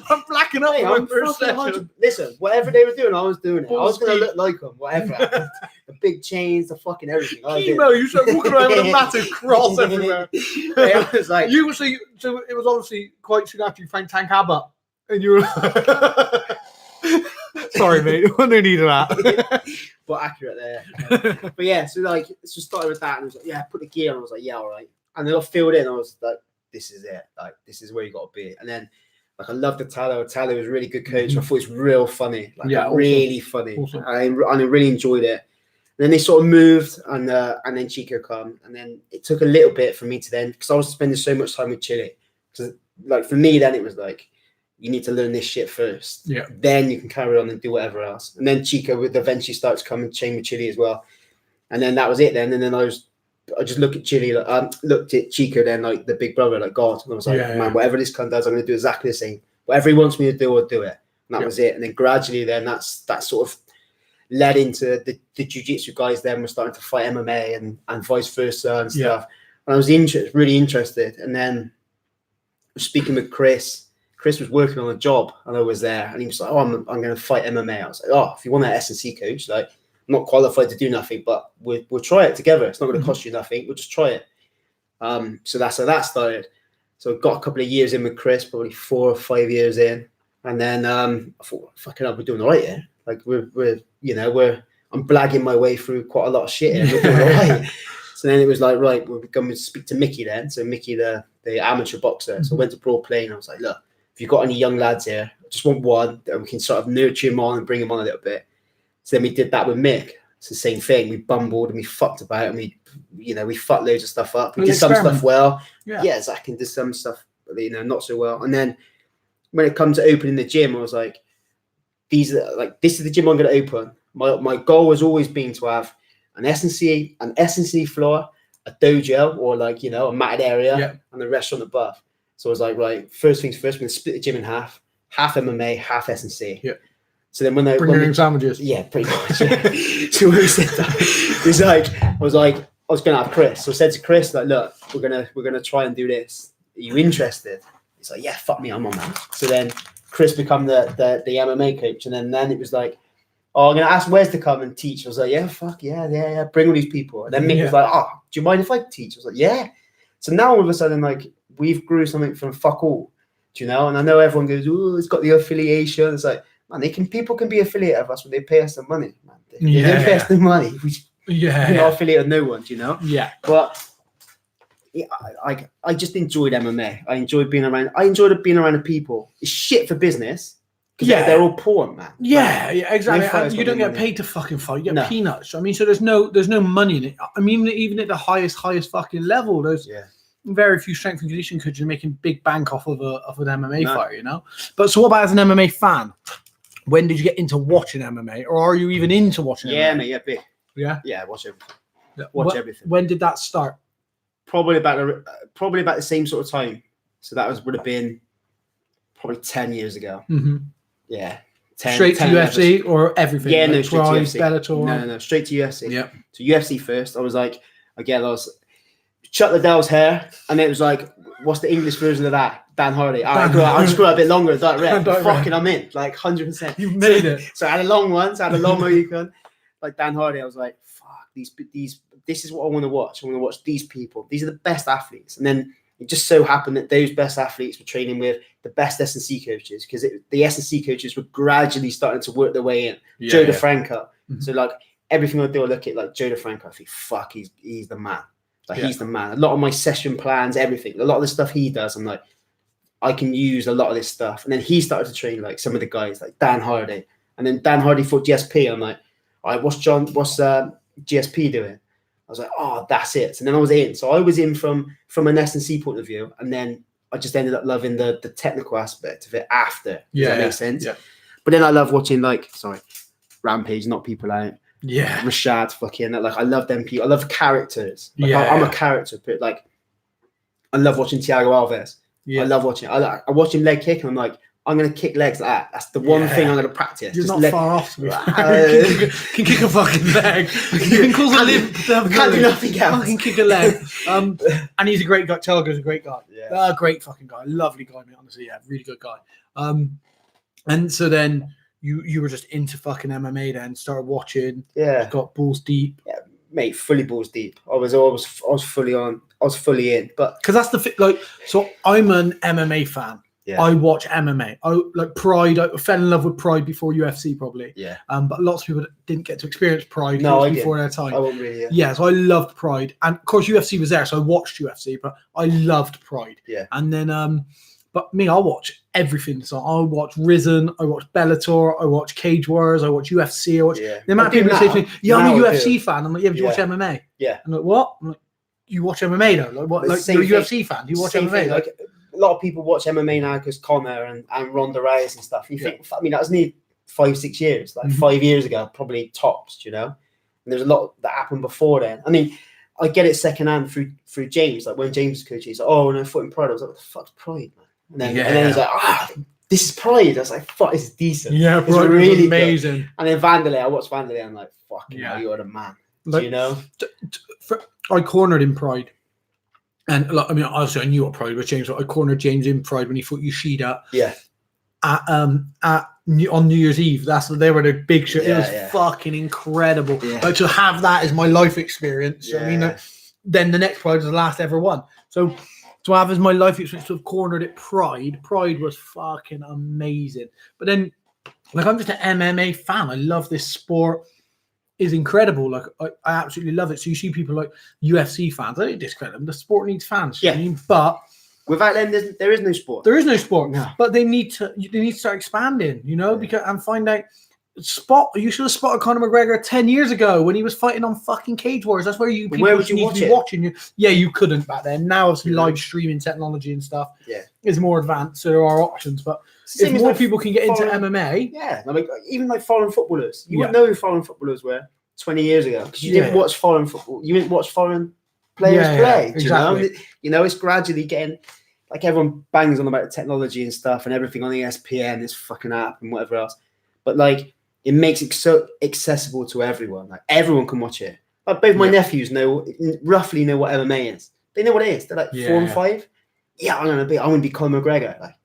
[SPEAKER 1] I'm blacking up my first session.
[SPEAKER 2] Listen, whatever they were doing, I was doing it. I was going to look like them, whatever. The big chains, the fucking everything.
[SPEAKER 1] Chemo, you started walking around with a massive cross everywhere.
[SPEAKER 2] I was like,
[SPEAKER 1] so it was obviously quite soon after you found Tank Abbott. And you were sorry, mate. I don't need that.
[SPEAKER 2] But accurate there. But yeah, so started with that and I was like, yeah, put the gear on. I was like, yeah, all right. And then I filled in. I was like, this is it. Like, this is where you got to be. And then, I loved the Talo. Talo was a really good coach. I thought it was real funny. Really funny. Awesome. I really enjoyed it. And then they sort of moved, and then Chico come. And then it took a little bit for me to then, because I was spending so much time with Chile. Because like for me, then it was like, you need to learn this shit first.
[SPEAKER 1] Yeah.
[SPEAKER 2] Then you can carry on and do whatever else. And then Chico would eventually start to come and train with Chili as well. And then that was it then. And then I just looked at Chili, looked at Chico then like the big brother, like God. And I was like, man, whatever this cunt does, I'm going to do exactly the same. Whatever he wants me to do, I'll do it. And that was it. And then gradually then that sort of led into the jiu-jitsu guys then were starting to fight MMA and vice versa and stuff. And I was really interested. And then speaking with Chris was working on a job and I was there and he was like, oh, I'm going to fight MMA. I was like, oh, if you want an S&C coach, like I'm not qualified to do nothing, but we'll try it together. It's not going to cost you nothing. We'll just try it. So that's how that started. So I got a couple of years in with Chris, probably 4 or 5 years in. And then I thought, fucking hell, we're doing all right here. Like I'm blagging my way through quite a lot of shit here. We're doing all right. So then it was like, right, we're going to speak to Mickey then. So Mickey, the amateur boxer. So I went to Broad Plain. I was like, look, if you've got any young lads here, I just want one that we can sort of nurture him on and bring him on a little bit. So then we did that with Mick. It's the same thing. We bumbled and we fucked about and we fucked loads of stuff up. We did some stuff well. Yeah, Zach did some stuff, not so well. And then when it comes to opening the gym, I was like, this is the gym I'm going to open. My goal has always been to have an S&C floor, a dojo, or a matted area, and the restaurant above. So I was like, right, first things first, we're going to split the gym in half MMA, half S&C. Yeah. So then when
[SPEAKER 1] bring your sandwiches.
[SPEAKER 2] Yeah, pretty much. Yeah. So when we said that, I was going to have Chris. So I said to Chris, like, look, we're gonna try and do this. Are you interested? He's like, yeah, fuck me, I'm on that. So then Chris became the MMA coach, and then it was like, oh, I'm gonna ask Wes to come and teach. I was like, yeah, fuck yeah, bring all these people. And then Mick was like, oh, do you mind if I teach? I was like, yeah. So now all of a sudden, like, we've grew something from fuck all, And I know everyone goes, oh, it's got the affiliation. It's like, man, people can be affiliated with us when they pay us the money, man. They don't pay us the money. We're not affiliated with no one,
[SPEAKER 1] Yeah.
[SPEAKER 2] But I just enjoyed MMA. I enjoyed being around the people. It's shit for business. Because they're all poor, man.
[SPEAKER 1] Yeah, exactly. And you don't get paid to fucking fight. You get peanuts. I mean, so there's no money in it. I mean, even at the highest fucking level, there's very few strength and conditioning coaches making big bank off of an MMA fighter, But so what about as an MMA fan? When did you get into watching MMA, or are you even into watching MMA?
[SPEAKER 2] Yeah, mate. Yeah, big.
[SPEAKER 1] Yeah.
[SPEAKER 2] Yeah, watch everything. Watch everything.
[SPEAKER 1] When did that start?
[SPEAKER 2] Probably about the same sort of time. So that would have been probably 10 years ago.
[SPEAKER 1] Mm-hmm.
[SPEAKER 2] Yeah.
[SPEAKER 1] Straight to UFC or everything?
[SPEAKER 2] Yeah, no, straight to UFC.
[SPEAKER 1] Bellator.
[SPEAKER 2] No, straight to UFC.
[SPEAKER 1] Yeah.
[SPEAKER 2] So UFC first. I was like, Chuck Liddell's hair, and it was like, what's the English version of that? Dan Hardy. I just grew up a bit longer. Direct. Fucking, I'm in. Like 100%.
[SPEAKER 1] You've made it.
[SPEAKER 2] So I had a long one. So I had a long Mohican. Like Dan Hardy, I was like, fuck, these. This is what I want to watch. I want to watch these people. These are the best athletes. And then it just so happened that those best athletes were training with the best S&C coaches, because the S&C coaches were gradually starting to work their way in. Joe DeFranco. Mm-hmm. So like everything I do, I look at like Joe DeFranco. I think, fuck, he's the man. Like he's the man. A lot of my session plans, everything, a lot of the stuff he does, I'm like, I can use a lot of this stuff. And then he started to train like some of the guys, like Dan Hardy. And then Dan Hardy fought GSP. I'm like, all right, what's GSP doing? I was like, oh, that's it. And then I was in. So I was in from an S&C point of view. And then I just ended up loving the technical aspect of it after. Does that make sense? Yeah. But then I love watching Rampage, knock people out.
[SPEAKER 1] Yeah.
[SPEAKER 2] Rashad, fucking, like, I love them people. I love characters. Like, I'm a character, but like, I love watching Thiago Alves. Yeah. I love watching. I watch him leg kick, and I'm like, I'm gonna kick legs like that. That's the one thing I'm gonna practice.
[SPEAKER 1] You're just not far off. Can kick a fucking leg. You can cause a limp.
[SPEAKER 2] Can't do nothing else.
[SPEAKER 1] Fucking kick a leg. And he's a great guy. Thiago's a great guy. Yeah. Great fucking guy. Lovely guy, mate. Honestly, yeah, really good guy. And so then you were just into fucking MMA. Then started watching. Yeah. Got balls deep.
[SPEAKER 2] Yeah, mate, fully balls deep. I was fully on. I was fully in. But
[SPEAKER 1] because that's so I'm an MMA fan. Yeah. I watch MMA. I like Pride. I fell in love with Pride before UFC, probably. Yeah. But lots of people didn't get to experience Pride before their time.
[SPEAKER 2] I won't really.
[SPEAKER 1] Yeah. So I loved Pride, and of course UFC was there, so I watched UFC. But I loved Pride.
[SPEAKER 2] Yeah.
[SPEAKER 1] And then, but me, I watch everything. So I watch Risen. I watch Bellator. I watch Cage Wars. I watch UFC. I watch. Yeah. The amount of people say to me, "Yeah, I'm a UFC fan." I'm like, "Yeah, but you watch MMA?"
[SPEAKER 2] Yeah.
[SPEAKER 1] I'm like, "What?" I'm like, "You watch MMA though? Like what? Like you're a UFC fan? You watch MMA?"
[SPEAKER 2] Like a lot of people watch MMA now because Conor and Ronda Rousey and stuff. And you think, I mean, that was nearly 5-6 years, like 5 years ago, probably tops, you know. And there's a lot that happened before then. I mean, I get it secondhand through James. Like when James was coaching, he's like, "Oh, no, fought in Pride." I was like, "What the fuck's Pride, man?" And then he's like, "This is Pride." I was like, "Fuck, this is decent."
[SPEAKER 1] Yeah,
[SPEAKER 2] it's
[SPEAKER 1] Pride
[SPEAKER 2] really
[SPEAKER 1] was amazing.
[SPEAKER 2] Good. And then Vanderlei, I watched Vanderlei. I'm like, "Fucking hell, you're the man."
[SPEAKER 1] Like,
[SPEAKER 2] you know,
[SPEAKER 1] I cornered in Pride, and like, I mean, obviously I knew what Pride was. James, I cornered James in Pride when he fought Yoshida.
[SPEAKER 2] Yeah.
[SPEAKER 1] On New Year's Eve. They were the big show. It was fucking incredible.
[SPEAKER 2] Yeah.
[SPEAKER 1] Like, to have that as my life experience.
[SPEAKER 2] Yeah.
[SPEAKER 1] I mean, then the next Pride was the last ever one. So to have as my life experience to have cornered at Pride was fucking amazing. But then, like, I'm just an MMA fan. I love this sport. Is incredible. Like, I absolutely love it. So you see people like UFC fans. I don't discredit them. The sport needs fans.
[SPEAKER 2] Yeah.
[SPEAKER 1] I mean, but
[SPEAKER 2] without them, there is no sport.
[SPEAKER 1] There is no sport.
[SPEAKER 2] No.
[SPEAKER 1] But they need to start expanding, you know, because and find out you should have spotted Conor McGregor 10 years ago when he was fighting on fucking Cage Wars. That's where you people
[SPEAKER 2] would you
[SPEAKER 1] need
[SPEAKER 2] watch
[SPEAKER 1] to be
[SPEAKER 2] it?
[SPEAKER 1] watching. You couldn't back then. Now obviously live streaming technology and stuff is more advanced, so there are options. But if more people can get into MMA,
[SPEAKER 2] like even like foreign footballers, you wouldn't know who foreign footballers were 20 years ago because you didn't watch foreign football. You didn't watch foreign players play.
[SPEAKER 1] Exactly.
[SPEAKER 2] You know, it's gradually getting, like, everyone bangs on about the technology and stuff and everything on ESPN, this fucking app and whatever else. But like, it makes it so accessible to everyone. Like, everyone can watch it. Like, both my nephews roughly know what MMA is. They know what it is. They're like 4 and 5. Yeah, I'm gonna be Conor McGregor. Like,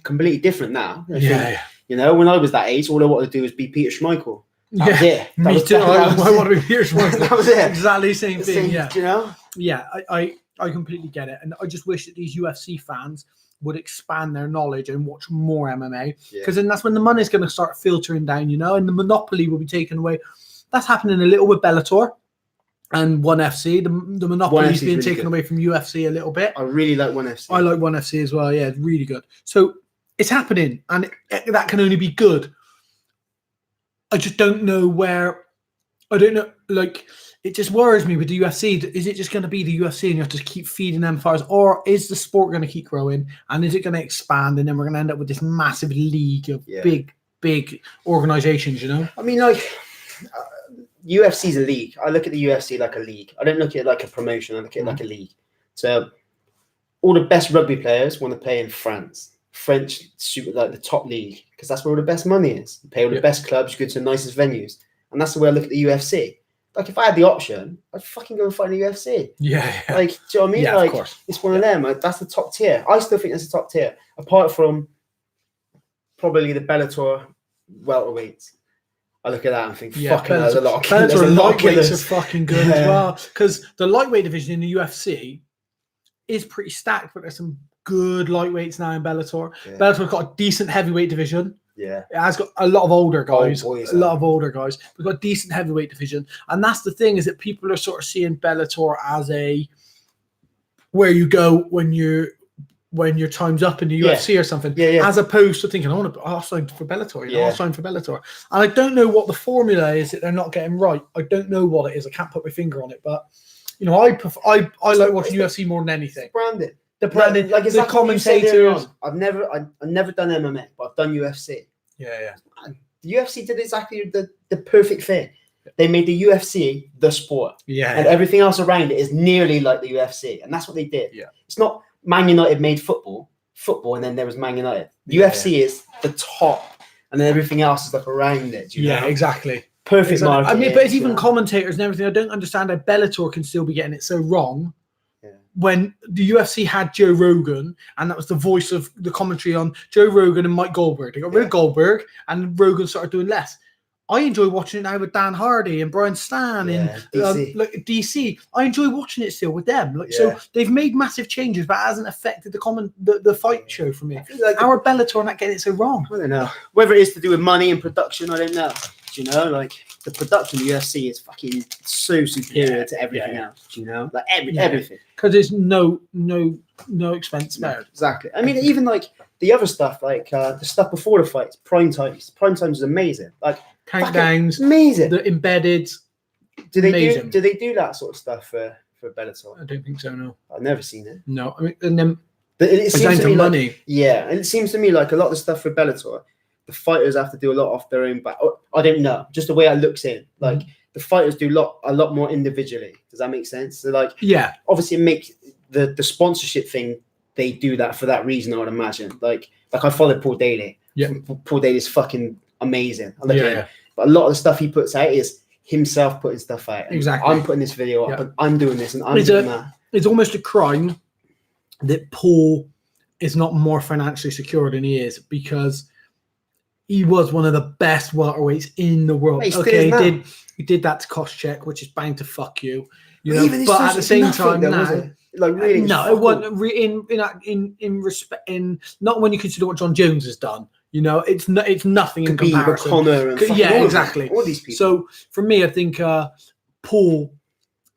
[SPEAKER 2] completely different now. You know, when I was that age, all I wanted to do was be Peter Schmeichel. That was it.
[SPEAKER 1] Me too. I want to be Peter Schmeichel.
[SPEAKER 2] That was it.
[SPEAKER 1] Exactly the same thing. Yeah.
[SPEAKER 2] You know?
[SPEAKER 1] Yeah, I completely get it. And I just wish that these UFC fans would expand their knowledge and watch more MMA. Because then that's when the money's going to start filtering down, you know, and the monopoly will be taken away. That's happening a little with Bellator and ONE FC. The monopoly is being taken away from UFC a little bit.
[SPEAKER 2] I really like ONE FC.
[SPEAKER 1] I like ONE FC as well. Yeah, it's really good. So it's happening, and that can only be good. I just don't know where. I don't know. Like, it just worries me with the UFC. Is it just going to be the UFC and you have to keep feeding them fires, or is the sport going to keep growing and is it going to expand, and then we're going to end up with this massive league of big organizations? You know.
[SPEAKER 2] I mean, like, UFC's a league. I look at the UFC like a league. I don't look at it like a promotion. I look at it like a league. So all the best rugby players want to play in France. French, like the top league, because that's where all the best money is. You pay all the best clubs, you go to the nicest venues. And that's the way I look at the UFC. Like, if I had the option, I'd fucking go and fight in the UFC.
[SPEAKER 1] Yeah.
[SPEAKER 2] Like, do you know what I mean?
[SPEAKER 1] Yeah,
[SPEAKER 2] like,
[SPEAKER 1] of course.
[SPEAKER 2] it's one of them. Like, that's the top tier. I still think that's the top tier. Apart from probably the Bellator welterweights. I look at that and think, fucking hell, there's a lot of killers.
[SPEAKER 1] Bellator lightweights are fucking good as well. Because the lightweight division in the UFC is pretty stacked, but there's some good lightweights now in Bellator. Bellator's got a decent heavyweight division.
[SPEAKER 2] Yeah,
[SPEAKER 1] it has got a lot of older guys.
[SPEAKER 2] We've
[SPEAKER 1] got a decent heavyweight division, and that's the thing, is that people are sort of seeing Bellator as a where you go when your time's up in the UFC or something, as opposed to thinking, I'll sign for Bellator. I'll sign for Bellator. And I don't know what the formula is that they're not getting right. I don't know what it is. I can't put my finger on it, but you know, I like watching UFC more than anything.
[SPEAKER 2] Branded.
[SPEAKER 1] The branding,
[SPEAKER 2] like
[SPEAKER 1] the commentators.
[SPEAKER 2] I've never done MMA, but I've done UFC.
[SPEAKER 1] Yeah.
[SPEAKER 2] The UFC did exactly the perfect thing. They made the UFC the sport. And everything else around it is nearly like the UFC. And that's what they did.
[SPEAKER 1] Yeah.
[SPEAKER 2] It's not Man United made football, and then there was Man United. The UFC is the top, and then everything else is like around it. You know?
[SPEAKER 1] Exactly.
[SPEAKER 2] Perfect marketing.
[SPEAKER 1] I mean, but it's even commentators and everything. I don't understand how Bellator can still be getting it so wrong. When the UFC had Joe Rogan, and that was the voice of the commentary on Joe Rogan and Mike Goldberg. They got rid of Goldberg, and Rogan started doing less. I enjoy watching it now with Dan Hardy and Brian Stan and DC. I enjoy watching it still with them. So they've made massive changes, but it hasn't affected the fight show for me.
[SPEAKER 2] Like
[SPEAKER 1] our Bellator are not getting it so wrong.
[SPEAKER 2] I don't know. Whether it is to do with money and production, I don't know. Do you know, like the production of the UFC is fucking so superior to everything else. Do you know, like everything.
[SPEAKER 1] Because there's no expense spared.
[SPEAKER 2] Exactly. I mean, even like the other stuff, like the stuff before the fights, prime times is amazing. Like
[SPEAKER 1] countdowns,
[SPEAKER 2] amazing.
[SPEAKER 1] The embedded.
[SPEAKER 2] Do they do that sort of stuff for Bellator?
[SPEAKER 1] I don't think so. No,
[SPEAKER 2] I've never seen it.
[SPEAKER 1] No, I mean, and then
[SPEAKER 2] But it
[SPEAKER 1] It's
[SPEAKER 2] seems
[SPEAKER 1] down
[SPEAKER 2] to
[SPEAKER 1] to
[SPEAKER 2] me
[SPEAKER 1] money.
[SPEAKER 2] like, yeah, and it seems to me like a lot of the stuff for Bellator, the fighters have to do a lot off their own back. I don't know, just the way it looks in. Like the fighters do a lot more individually. Does that make sense? So like,
[SPEAKER 1] Yeah,
[SPEAKER 2] obviously it makes the sponsorship thing. They do that for that reason, I would imagine. Like I follow Paul Daly.
[SPEAKER 1] Yeah.
[SPEAKER 2] Paul Daly's fucking amazing. I look at him.
[SPEAKER 1] yeah.
[SPEAKER 2] But a lot of the stuff he puts out is himself putting stuff out. And
[SPEAKER 1] Exactly.
[SPEAKER 2] I'm putting this video up, and I'm doing this, and I'm
[SPEAKER 1] It's
[SPEAKER 2] doing that.
[SPEAKER 1] It's almost a crime that Paul is not more financially secure than he is, because he was one of the best welterweights in the world.
[SPEAKER 2] Mate,
[SPEAKER 1] Okay, he did that to Koscheck, which is bound to fuck you. You know,
[SPEAKER 2] Even
[SPEAKER 1] but at the same time,
[SPEAKER 2] though,
[SPEAKER 1] now,
[SPEAKER 2] was it? Like really,
[SPEAKER 1] no, it wasn't in respect, in not when you consider what John Jones has done. You know, it's nothing in comparison.
[SPEAKER 2] Connor and
[SPEAKER 1] exactly.
[SPEAKER 2] all these people.
[SPEAKER 1] So for me, I think Paul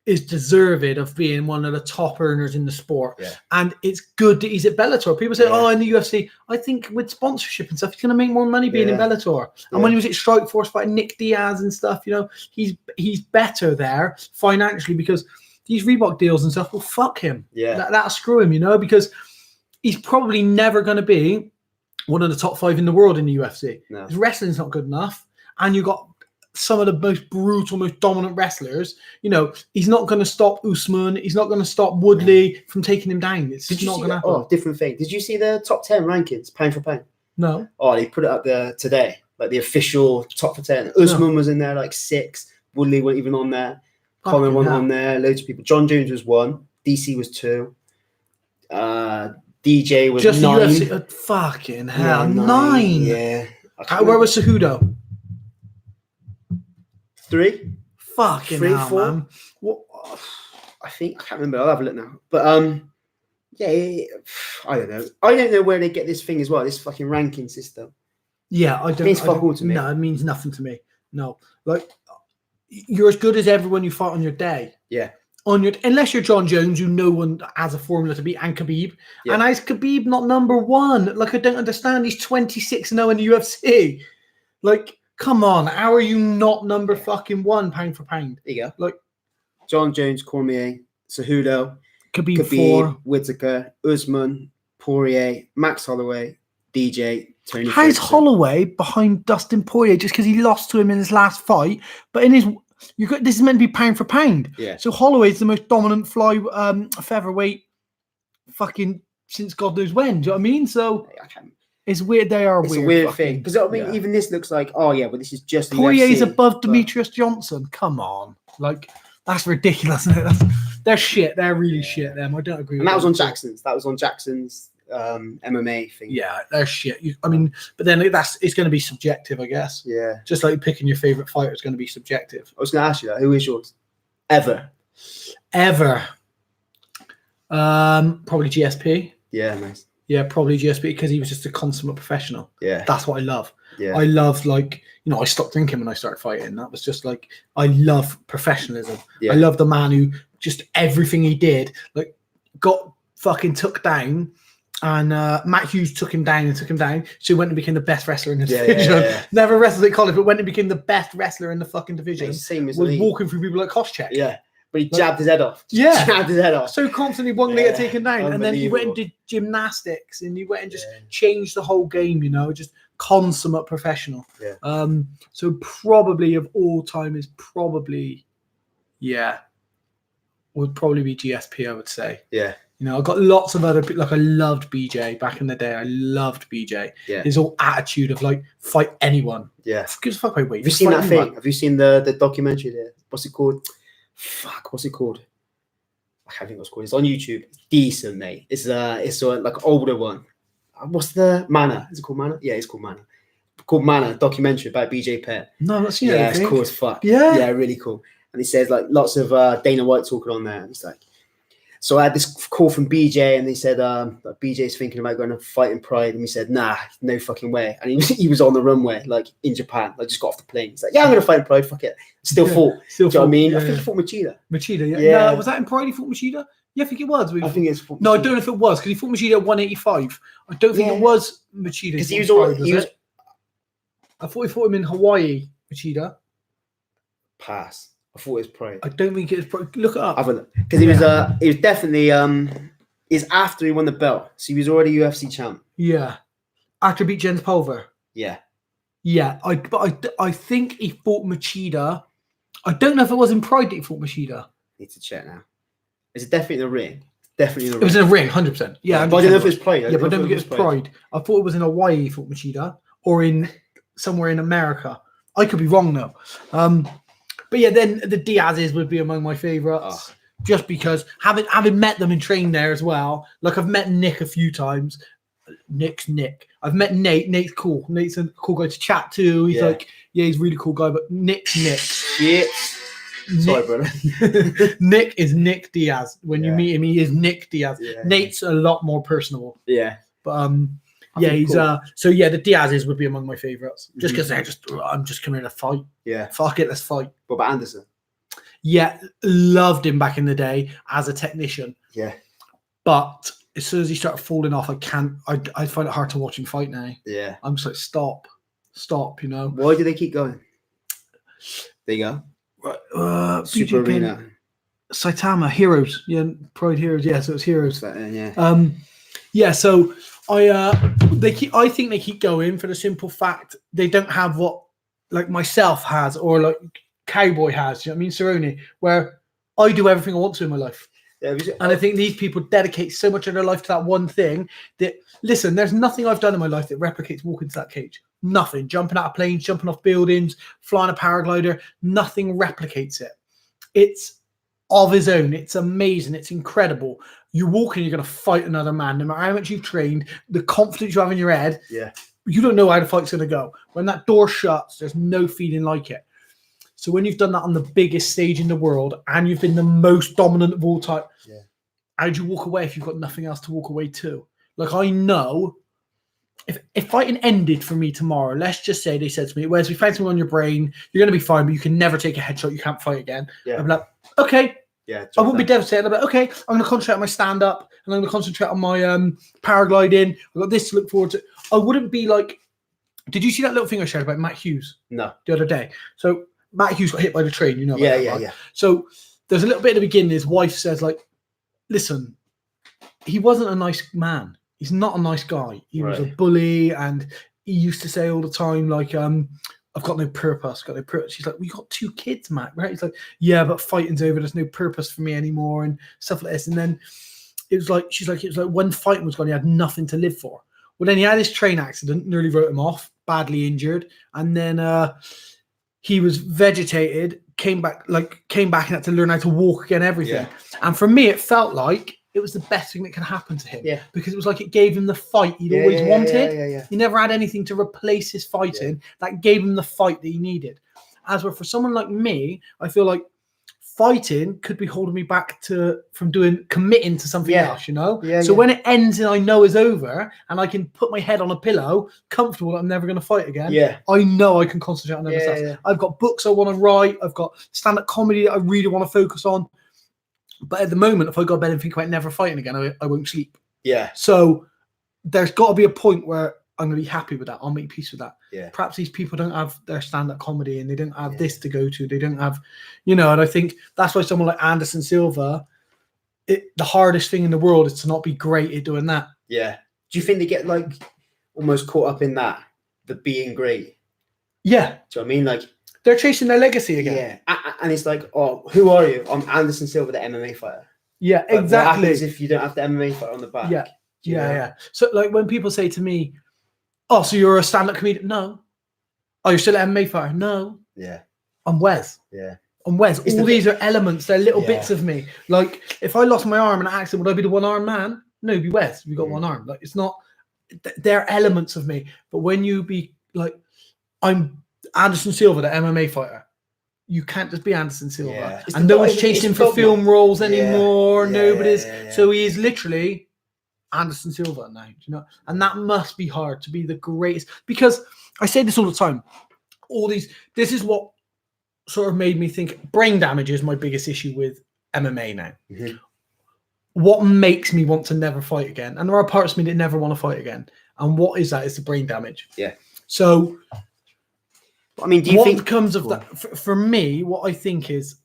[SPEAKER 1] is deserved of being one of the top earners in the sport.
[SPEAKER 2] Yeah.
[SPEAKER 1] And it's good that he's at Bellator. People say, oh, in the UFC. I think with sponsorship and stuff, he's going to make more money being in Bellator. And when he was at Strikeforce fighting Nick Diaz and stuff, you know, he's better there financially, because these Reebok deals and stuff will fuck him.
[SPEAKER 2] Yeah.
[SPEAKER 1] That'll screw him, you know, because he's probably never going to be one of the top 5 in the world in the UFC.
[SPEAKER 2] No.
[SPEAKER 1] His wrestling's not good enough. And you got some of the most brutal, most dominant wrestlers. You know, he's not going to stop Usman. He's not going to stop Woodley from taking him down. It's not going to happen.
[SPEAKER 2] Oh, different thing. Did you see the top 10 rankings, pound for pound?
[SPEAKER 1] No.
[SPEAKER 2] Oh, they put it up there today, like the official top for 10. Usman was in there like 6. Woodley wasn't even on there. Conor wasn't on there. Loads of people. John Jones was 1. DC was 2. DJ was
[SPEAKER 1] just
[SPEAKER 2] 9.
[SPEAKER 1] The UFC. Fucking hell, 9.
[SPEAKER 2] Yeah.
[SPEAKER 1] Where was Cejudo?
[SPEAKER 2] 3.
[SPEAKER 1] Fucking
[SPEAKER 2] 3,
[SPEAKER 1] hell,
[SPEAKER 2] 4.
[SPEAKER 1] man. What?
[SPEAKER 2] I think I can't remember. I'll have a look now. But yeah, I don't know. I don't know where they get this thing as well. This fucking ranking system.
[SPEAKER 1] Yeah, I don't.
[SPEAKER 2] It means fuck all to me.
[SPEAKER 1] No, it means nothing to me. No, like you're as good as everyone you fight on your day.
[SPEAKER 2] Yeah.
[SPEAKER 1] Unless you're John Jones, who no one has a formula to beat, and Khabib.
[SPEAKER 2] Yeah.
[SPEAKER 1] And is Khabib not number 1? Like, I don't understand. He's 26-0 in the UFC. Like, come on. How are you not number fucking 1 pound for pound?
[SPEAKER 2] There you go.
[SPEAKER 1] Like,
[SPEAKER 2] John Jones, Cormier, Cejudo,
[SPEAKER 1] Khabib 4.
[SPEAKER 2] Whittaker, Usman, Poirier, Max Holloway, DJ, Tony.
[SPEAKER 1] How's
[SPEAKER 2] Ferguson.
[SPEAKER 1] Holloway behind Dustin Poirier just because he lost to him in his last fight? But in his... this is meant to be pound for pound.
[SPEAKER 2] Yeah.
[SPEAKER 1] So Holloway's the most dominant featherweight fucking since God knows when. Do you know what I mean? So it's weird. They are
[SPEAKER 2] it's
[SPEAKER 1] weird.
[SPEAKER 2] It's a weird thing. Because I mean, even this looks like, oh yeah, but this is just
[SPEAKER 1] Poirier's
[SPEAKER 2] UFC,
[SPEAKER 1] above Demetrius Johnson. Come on. Like, that's ridiculous, isn't it? They're shit. They're really shit, them. I don't agree with
[SPEAKER 2] that was
[SPEAKER 1] them.
[SPEAKER 2] on Jackson's. That was on Jackson's MMA thing.
[SPEAKER 1] Yeah, they're shit. I mean, but then it's going to be subjective, I guess.
[SPEAKER 2] Yeah.
[SPEAKER 1] Just like picking your favorite fighter is going to be subjective.
[SPEAKER 2] I was going to ask you that. Who is yours? Ever?
[SPEAKER 1] Probably GSP.
[SPEAKER 2] Yeah, nice.
[SPEAKER 1] Yeah, probably GSP, because he was just a consummate professional.
[SPEAKER 2] Yeah.
[SPEAKER 1] That's what I love.
[SPEAKER 2] Yeah.
[SPEAKER 1] I love, like, you know, I stopped drinking when I started fighting. That was just like, I love professionalism.
[SPEAKER 2] Yeah.
[SPEAKER 1] I love the man who just everything he did, like, got fucking took down. And Matt Hughes took him down. So he went and became the best wrestler in the division.
[SPEAKER 2] Yeah.
[SPEAKER 1] Never wrestled at college, but went and became the best wrestler in the fucking division.
[SPEAKER 2] Same as
[SPEAKER 1] was
[SPEAKER 2] me.
[SPEAKER 1] walking through people like Koscheck.
[SPEAKER 2] Yeah. But he jabbed his head off.
[SPEAKER 1] Yeah.
[SPEAKER 2] Jabbed his head off.
[SPEAKER 1] So constantly one leg taken down. And then he went and did gymnastics, and he went and just changed the whole game, you know, just consummate professional.
[SPEAKER 2] Yeah.
[SPEAKER 1] So probably of all time is probably, would probably be GSP, I would say.
[SPEAKER 2] Yeah.
[SPEAKER 1] You know, I got lots of other people. Like, I loved BJ back in the day. I loved BJ.
[SPEAKER 2] Yeah.
[SPEAKER 1] His whole attitude of, like, fight anyone.
[SPEAKER 2] Yeah.
[SPEAKER 1] Gives a fuck about weight.
[SPEAKER 2] Have you seen that thing? Have you seen the documentary there? What's it called? What's it called? I can't think what it's called. It's on YouTube. It's decent, mate. It's like an older one. What's the Mana? Is it called Mana? Yeah, it's called Mana. Called Mana, documentary about BJ Penn.
[SPEAKER 1] No, that's seen it.
[SPEAKER 2] Yeah, it's cool as fuck.
[SPEAKER 1] Yeah.
[SPEAKER 2] Yeah, really cool. And he says like lots of Dana White talking on there. And it's like, so I had this call from BJ, and they said that BJ's thinking about going to fight in Pride, and we said, nah, no fucking way. And he was on the runway, like in Japan. I just got off the plane. He's like, yeah, I'm going to fight in Pride. Fuck it. Still fought. Do you know what I mean? I think he fought Machida.
[SPEAKER 1] Machida,
[SPEAKER 2] Yeah.
[SPEAKER 1] No, was that in Pride he fought Machida? Yeah, I think it was.
[SPEAKER 2] I think it's.
[SPEAKER 1] No, I don't know if it was, because he fought Machida at 185. I don't think it was Machida.
[SPEAKER 2] Because he was all.
[SPEAKER 1] I thought he fought him in Hawaii, Machida.
[SPEAKER 2] Pass. I thought it was Pride.
[SPEAKER 1] I don't think it's Pride. Look it up.
[SPEAKER 2] Because he was definitely is after he won the belt. So he was already UFC champ.
[SPEAKER 1] Yeah. After he beat Jens Pulver.
[SPEAKER 2] Yeah.
[SPEAKER 1] Yeah. I think he fought Machida. I don't know if it was in Pride that he fought Machida.
[SPEAKER 2] Need to check now. Is it definitely in the ring? Definitely in the ring.
[SPEAKER 1] It was in a ring, 100%. Yeah,
[SPEAKER 2] but I don't know if it was Pride.
[SPEAKER 1] Yeah, but I don't think it was Pride. I thought it was in Hawaii he fought Machida or in somewhere in America. I could be wrong though. But yeah, then the Diaz's would be among my favourites. Just because having met them and trained there as well. Like I've met Nick a few times. Nick's Nick. I've met Nate. Nate's cool. Nate's a cool guy to chat to. He's he's a really cool guy. But Nick's Nick.
[SPEAKER 2] Shit. Sorry, brother.
[SPEAKER 1] Nick is Nick Diaz. When you meet him, he is Nick Diaz.
[SPEAKER 2] Yeah.
[SPEAKER 1] Nate's a lot more personable.
[SPEAKER 2] Yeah.
[SPEAKER 1] But he's
[SPEAKER 2] cool.
[SPEAKER 1] So yeah, the Diaz's would be among my favourites. Just because I'm just coming here to fight.
[SPEAKER 2] Yeah.
[SPEAKER 1] Fuck it, let's fight.
[SPEAKER 2] What about Anderson?
[SPEAKER 1] Yeah, loved him back in the day as a technician.
[SPEAKER 2] Yeah.
[SPEAKER 1] But as soon as he started falling off, I find it hard to watch him fight now.
[SPEAKER 2] Yeah.
[SPEAKER 1] I'm just like, stop, you know.
[SPEAKER 2] Why do they keep going? There you go. Super Arena.
[SPEAKER 1] Saitama, Heroes. Yeah, Pride Heroes. Yeah, so it's Heroes.
[SPEAKER 2] Yeah.
[SPEAKER 1] Yeah, so I think they keep going for the simple fact they don't have what like myself has or like Cowboy has, you know what I mean, Cerrone, where I do everything I want to in my life. Yeah, and I think these people dedicate so much of their life to that one thing that, listen, there's nothing I've done in my life that replicates walking to that cage. Nothing. Jumping out of planes, jumping off buildings, flying a paraglider, nothing replicates it. It's of his own. It's amazing. It's incredible. You walk in, you're going to fight another man. No matter how much you've trained, the confidence you have in your head, you don't know how the fight's going to go. When that door shuts, there's no feeling like it. So when you've done that on the biggest stage in the world and you've been the most dominant of all time, how do you walk away if you've got nothing else to walk away to? Like, I know if fighting ended for me tomorrow, let's just say they said to me, Wes, we found something on your brain, you're going to be fine, but you can never take a headshot, you can't fight again. I'd be like, okay. Yeah, I wouldn't be devastated. I'd be like, okay, I'm going to concentrate on my stand-up and I'm going to concentrate on my paragliding. I've got this to look forward to. I wouldn't be like, did you see that little thing I shared about Matt Hughes? No. The other day. So Matt Hughes got hit by the train, you know. Yeah. So there's a little bit at the beginning. His wife says, like, listen, he wasn't a nice man. He's not a nice guy. He was a bully, and he used to say all the time, like, I've got no purpose. She's like, we got 2 kids, Matt, right? He's like, yeah, but fighting's over. There's no purpose for me anymore, and stuff like this. And then she's like, it was like when fighting was gone, he had nothing to live for. Well, then he had his train accident, nearly wrote him off, badly injured, and then he was vegetated, came back and had to learn how to walk again, everything. Yeah. And for me, it felt like it was the best thing that could happen to him. Yeah. Because it was like it gave him the fight he'd always wanted. Yeah. He never had anything to replace his fighting. Yeah. That gave him the fight that he needed. As well, for someone like me, I feel like fighting could be holding me back from committing to something else, you know? Yeah, so when it ends and I know it's over and I can put my head on a pillow, comfortable that I'm never going to fight again, I know I can concentrate on other stuff. Yeah. I've got books I want to write. I've got stand-up comedy that I really want to focus on. But at the moment, if I go to bed and think about never fighting again, I won't sleep. Yeah. So there's got to be a point where I'm going to be happy with that. I'll make peace with that. Yeah. Perhaps these people don't have their stand-up comedy and they don't have this to go to. They don't have, and I think that's why someone like Anderson Silva, the hardest thing in the world is to not be great at doing that. Yeah.
[SPEAKER 2] Do you think they get like almost caught up in that, the being great?
[SPEAKER 1] Yeah.
[SPEAKER 2] Do you know what I mean? Like,
[SPEAKER 1] they're chasing their legacy again.
[SPEAKER 2] Yeah. And it's like, oh, who are you? I'm Anderson Silva, the MMA fighter.
[SPEAKER 1] Yeah,
[SPEAKER 2] like,
[SPEAKER 1] exactly.
[SPEAKER 2] What happens if you don't have the MMA fighter on the back?
[SPEAKER 1] Yeah. Yeah. So like when people say to me, oh, so you're a stand-up comedian? No. Oh, you're still an MMA fighter? No. Yeah. I'm Wes. Yeah. I'm Wes. All these are elements. They're little bits of me. Like, if I lost my arm in an accident, would I be the one-armed man? No, you'd be Wes. You've got one arm. Like, it's not... They're elements of me. But when you be like, I'm Anderson Silva, the MMA fighter, you can't just be Anderson Silva. Yeah. And no one's chasing for film roles anymore. Nobody's... So he is literally... Anderson Silva now, and that must be hard to be the greatest, because I say this all the time. This is what sort of made me think brain damage is my biggest issue with MMA now. Mm-hmm. What makes me want to never fight again? And there are parts of me that never want to fight again. And what is that? It's the brain damage. Yeah. So,
[SPEAKER 2] I mean, do you think
[SPEAKER 1] comes of that? For me, what I think is,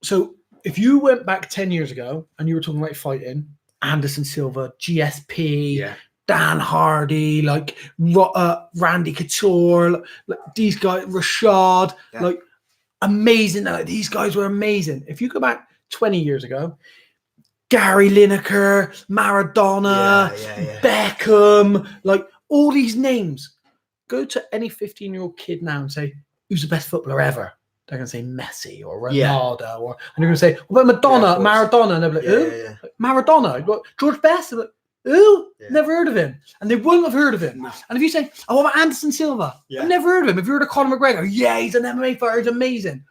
[SPEAKER 1] so if you went back 10 years ago and you were talking about fighting, Anderson Silva, GSP,
[SPEAKER 2] Yeah.
[SPEAKER 1] Dan Hardy, like Randy Couture, like these guys, Rashad, like amazing. These guys were amazing. If you go back 20 years ago, Gary Lineker, Maradona, Beckham, like all these names. Go to any 15-year-old kid now and say, who's the best footballer ever? They're going to say Messi or Ronaldo. And they're going to say, what about Madonna, Maradona? And they'll be like, who? Like, Maradona. Like, George Best? Like, who? Never heard of him. And they wouldn't have heard of him. No. And if you say, oh, what about Anderson Silva? I've never heard of him. If you heard of Conor McGregor, he's an MMA fighter. He's amazing.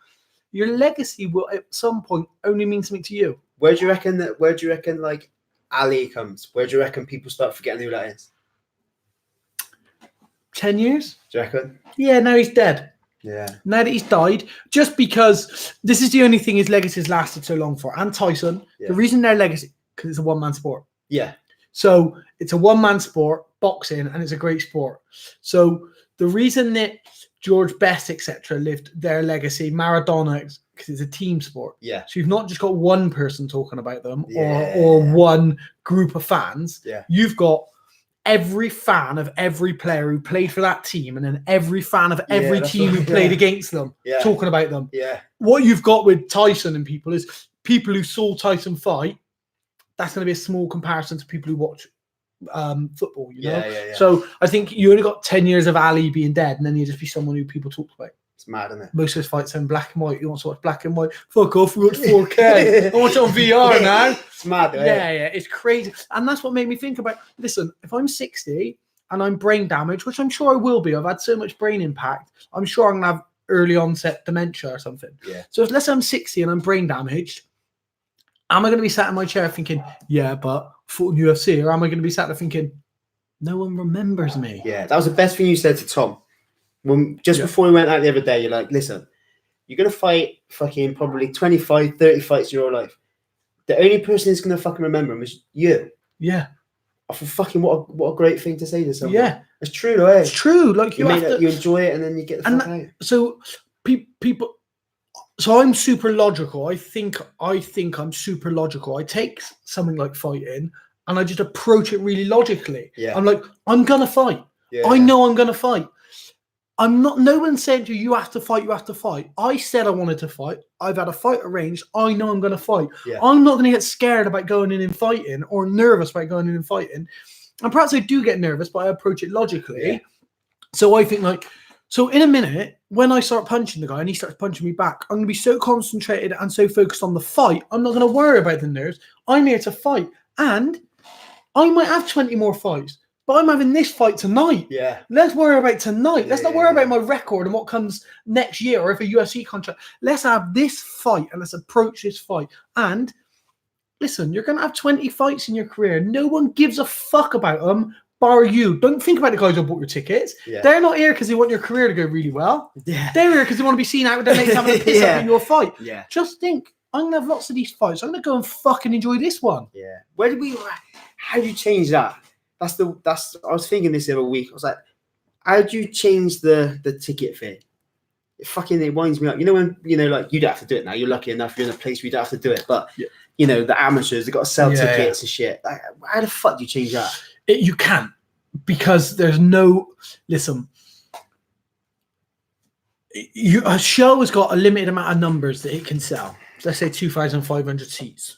[SPEAKER 1] Your legacy will at some point only mean something to you.
[SPEAKER 2] Where do you reckon like Ali comes? Where do you reckon people start forgetting who that is?
[SPEAKER 1] 10 years?
[SPEAKER 2] Do you reckon?
[SPEAKER 1] Yeah, now he's dead.
[SPEAKER 2] Yeah.
[SPEAKER 1] Now that he's died, just because this is the only thing his legacy has lasted so long for. And Tyson, the reason their legacy, because it's a one-man sport.
[SPEAKER 2] Yeah.
[SPEAKER 1] So it's a one-man sport, boxing, and it's a great sport. So the reason that George Best, etc., lived their legacy, Maradona, because it's a team sport.
[SPEAKER 2] Yeah.
[SPEAKER 1] So you've not just got one person talking about them or one group of fans.
[SPEAKER 2] Yeah.
[SPEAKER 1] You've got every fan of every player who played for that team, and then every fan of every team who played against them talking about them.
[SPEAKER 2] Yeah.
[SPEAKER 1] What you've got with Tyson and people is people who saw Tyson fight. That's going to be a small comparison to people who watch football, you know? So I think you only got 10 years of Ali being dead, and then you'd just be someone who people talk about.
[SPEAKER 2] It's mad, isn't it?
[SPEAKER 1] Most of his fights are in black and white. You want to watch black and white? Fuck off, we watch 4K. I watch it on VR now.
[SPEAKER 2] It's mad, isn't it?
[SPEAKER 1] Yeah, it's crazy. And that's what made me think about, listen, if I'm 60 and I'm brain damaged, which I'm sure I will be, I've had so much brain impact, I'm sure I'm going to have early onset dementia or something.
[SPEAKER 2] Yeah.
[SPEAKER 1] So let's say I'm 60 and I'm brain damaged, am I going to be sat in my chair thinking, yeah, but fought in UFC? Or am I going to be sat there thinking, no one remembers me?
[SPEAKER 2] Yeah, that was the best thing you said to Tom. Before we went out the other day, you're like, listen, you're going to fight fucking probably 25, 30 fights in your life. The only person who's going to fucking remember them is you.
[SPEAKER 1] Yeah.
[SPEAKER 2] I thought, fucking what a great thing to say to someone.
[SPEAKER 1] Yeah.
[SPEAKER 2] It's true, though, eh?
[SPEAKER 1] It's true. Like you
[SPEAKER 2] enjoy it and then you get the fuck out.
[SPEAKER 1] So people... So I'm super logical. I think I'm super logical. I take something like fighting and I just approach it really logically.
[SPEAKER 2] Yeah.
[SPEAKER 1] I'm like, I'm going to fight.
[SPEAKER 2] Yeah.
[SPEAKER 1] I know I'm going to fight. No one's saying to you have to fight, you have to fight. I said I wanted to fight. I've had a fight arranged. I know I'm going to fight.
[SPEAKER 2] Yeah.
[SPEAKER 1] I'm not going to get scared about going in and fighting or nervous about going in and fighting. And perhaps I do get nervous, but I approach it logically.
[SPEAKER 2] Yeah.
[SPEAKER 1] So I think so in a minute, when I start punching the guy and he starts punching me back, I'm going to be so concentrated and so focused on the fight, I'm not going to worry about the nerves. I'm here to fight. And I might have 20 more fights, but I'm having this fight tonight.
[SPEAKER 2] Yeah.
[SPEAKER 1] Let's worry about tonight. Let's not worry about my record and what comes next year or if a UFC contract. Let's have this fight and let's approach this fight. And listen, you're going to have 20 fights in your career. No one gives a fuck about them. Bar you. Don't think about the guys who bought your tickets.
[SPEAKER 2] Yeah.
[SPEAKER 1] They're not here because they want your career to go really well.
[SPEAKER 2] Yeah.
[SPEAKER 1] They're here because they want to be seen out with their mates having a piss up in your fight.
[SPEAKER 2] Yeah.
[SPEAKER 1] Just think, I'm going to have lots of these fights. I'm going to go and fucking enjoy this one.
[SPEAKER 2] Yeah. How do you change that? I was thinking this the other week. I was like, how do you change the ticket fee? It winds me up. You know when, like you don't have to do it now. You're lucky enough you're in a place where you don't have to do it. But, the amateurs, they've got to sell tickets and shit. Like, how the fuck do you change that?
[SPEAKER 1] You can't, because there's no... Listen, a show has got a limited amount of numbers that it can sell. Let's say 2,500 seats.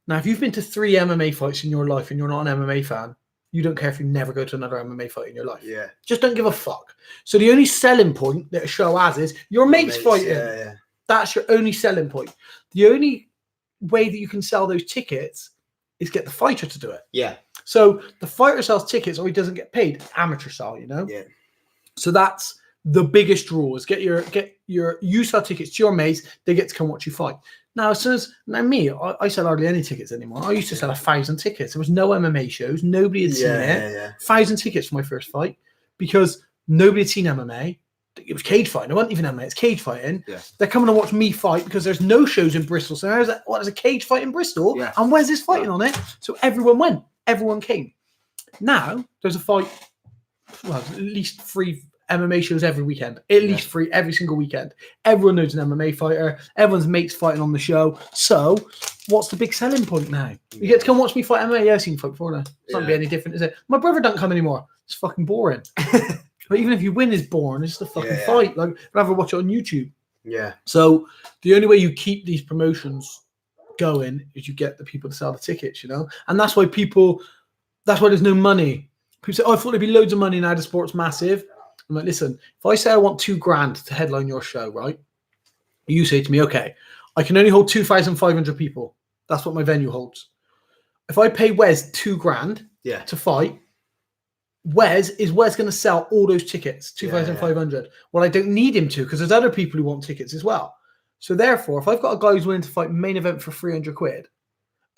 [SPEAKER 1] Now, if you've been to 3 MMA fights in your life and you're not an MMA fan, you don't care if you never go to another MMA fight in your life.
[SPEAKER 2] Yeah.
[SPEAKER 1] Just don't give a fuck. So the only selling point that a show has is your mates fighting.
[SPEAKER 2] Yeah.
[SPEAKER 1] That's your only selling point. The only way that you can sell those tickets is get the fighter to do it.
[SPEAKER 2] Yeah.
[SPEAKER 1] So the fighter sells tickets or he doesn't get paid. Amateur style,
[SPEAKER 2] Yeah.
[SPEAKER 1] So that's the biggest draw is you sell tickets to your mates, they get to come watch you fight. Now, as soon as I sell hardly any tickets anymore. I used to sell 1,000 tickets. There was no MMA shows. Nobody had seen it.
[SPEAKER 2] Yeah.
[SPEAKER 1] 1,000 tickets for my first fight because nobody had seen MMA. It was cage fighting. It wasn't even MMA. It's cage fighting.
[SPEAKER 2] Yeah.
[SPEAKER 1] They're coming to watch me fight because there's no shows in Bristol. So there's a cage fight in Bristol?
[SPEAKER 2] Yeah.
[SPEAKER 1] And where's this fighting on it? So everyone went. Everyone came. Now there's a fight. Well, at least 3 MMA shows every weekend, at least 3 every single weekend. Everyone knows an MMA fighter. Everyone's mates fighting on the show. So, what's the big selling point now? You get to come watch me fight MMA. Yeah, I've seen fight before now. It's not gonna be any different, is it? My brother don't come anymore. It's fucking boring. But even if you win, it's boring. It's just a fucking fight. Like, I'd rather watch it on YouTube.
[SPEAKER 2] Yeah.
[SPEAKER 1] So the only way you keep these promotions going is you get the people to sell the tickets, you know? And that's why there's no money. People say, oh, I thought there'd be loads of money now, the sport's massive. I'm like, listen, if I say I want $2,000 to headline your show, right? You say to me, okay, I can only hold 2,500 people. That's what my venue holds. If I pay Wes $2,000 to fight, Wes going to sell all those tickets, 2,500. Yeah. Well, I don't need him to because there's other people who want tickets as well. So therefore, if I've got a guy who's willing to fight main event for 300 quid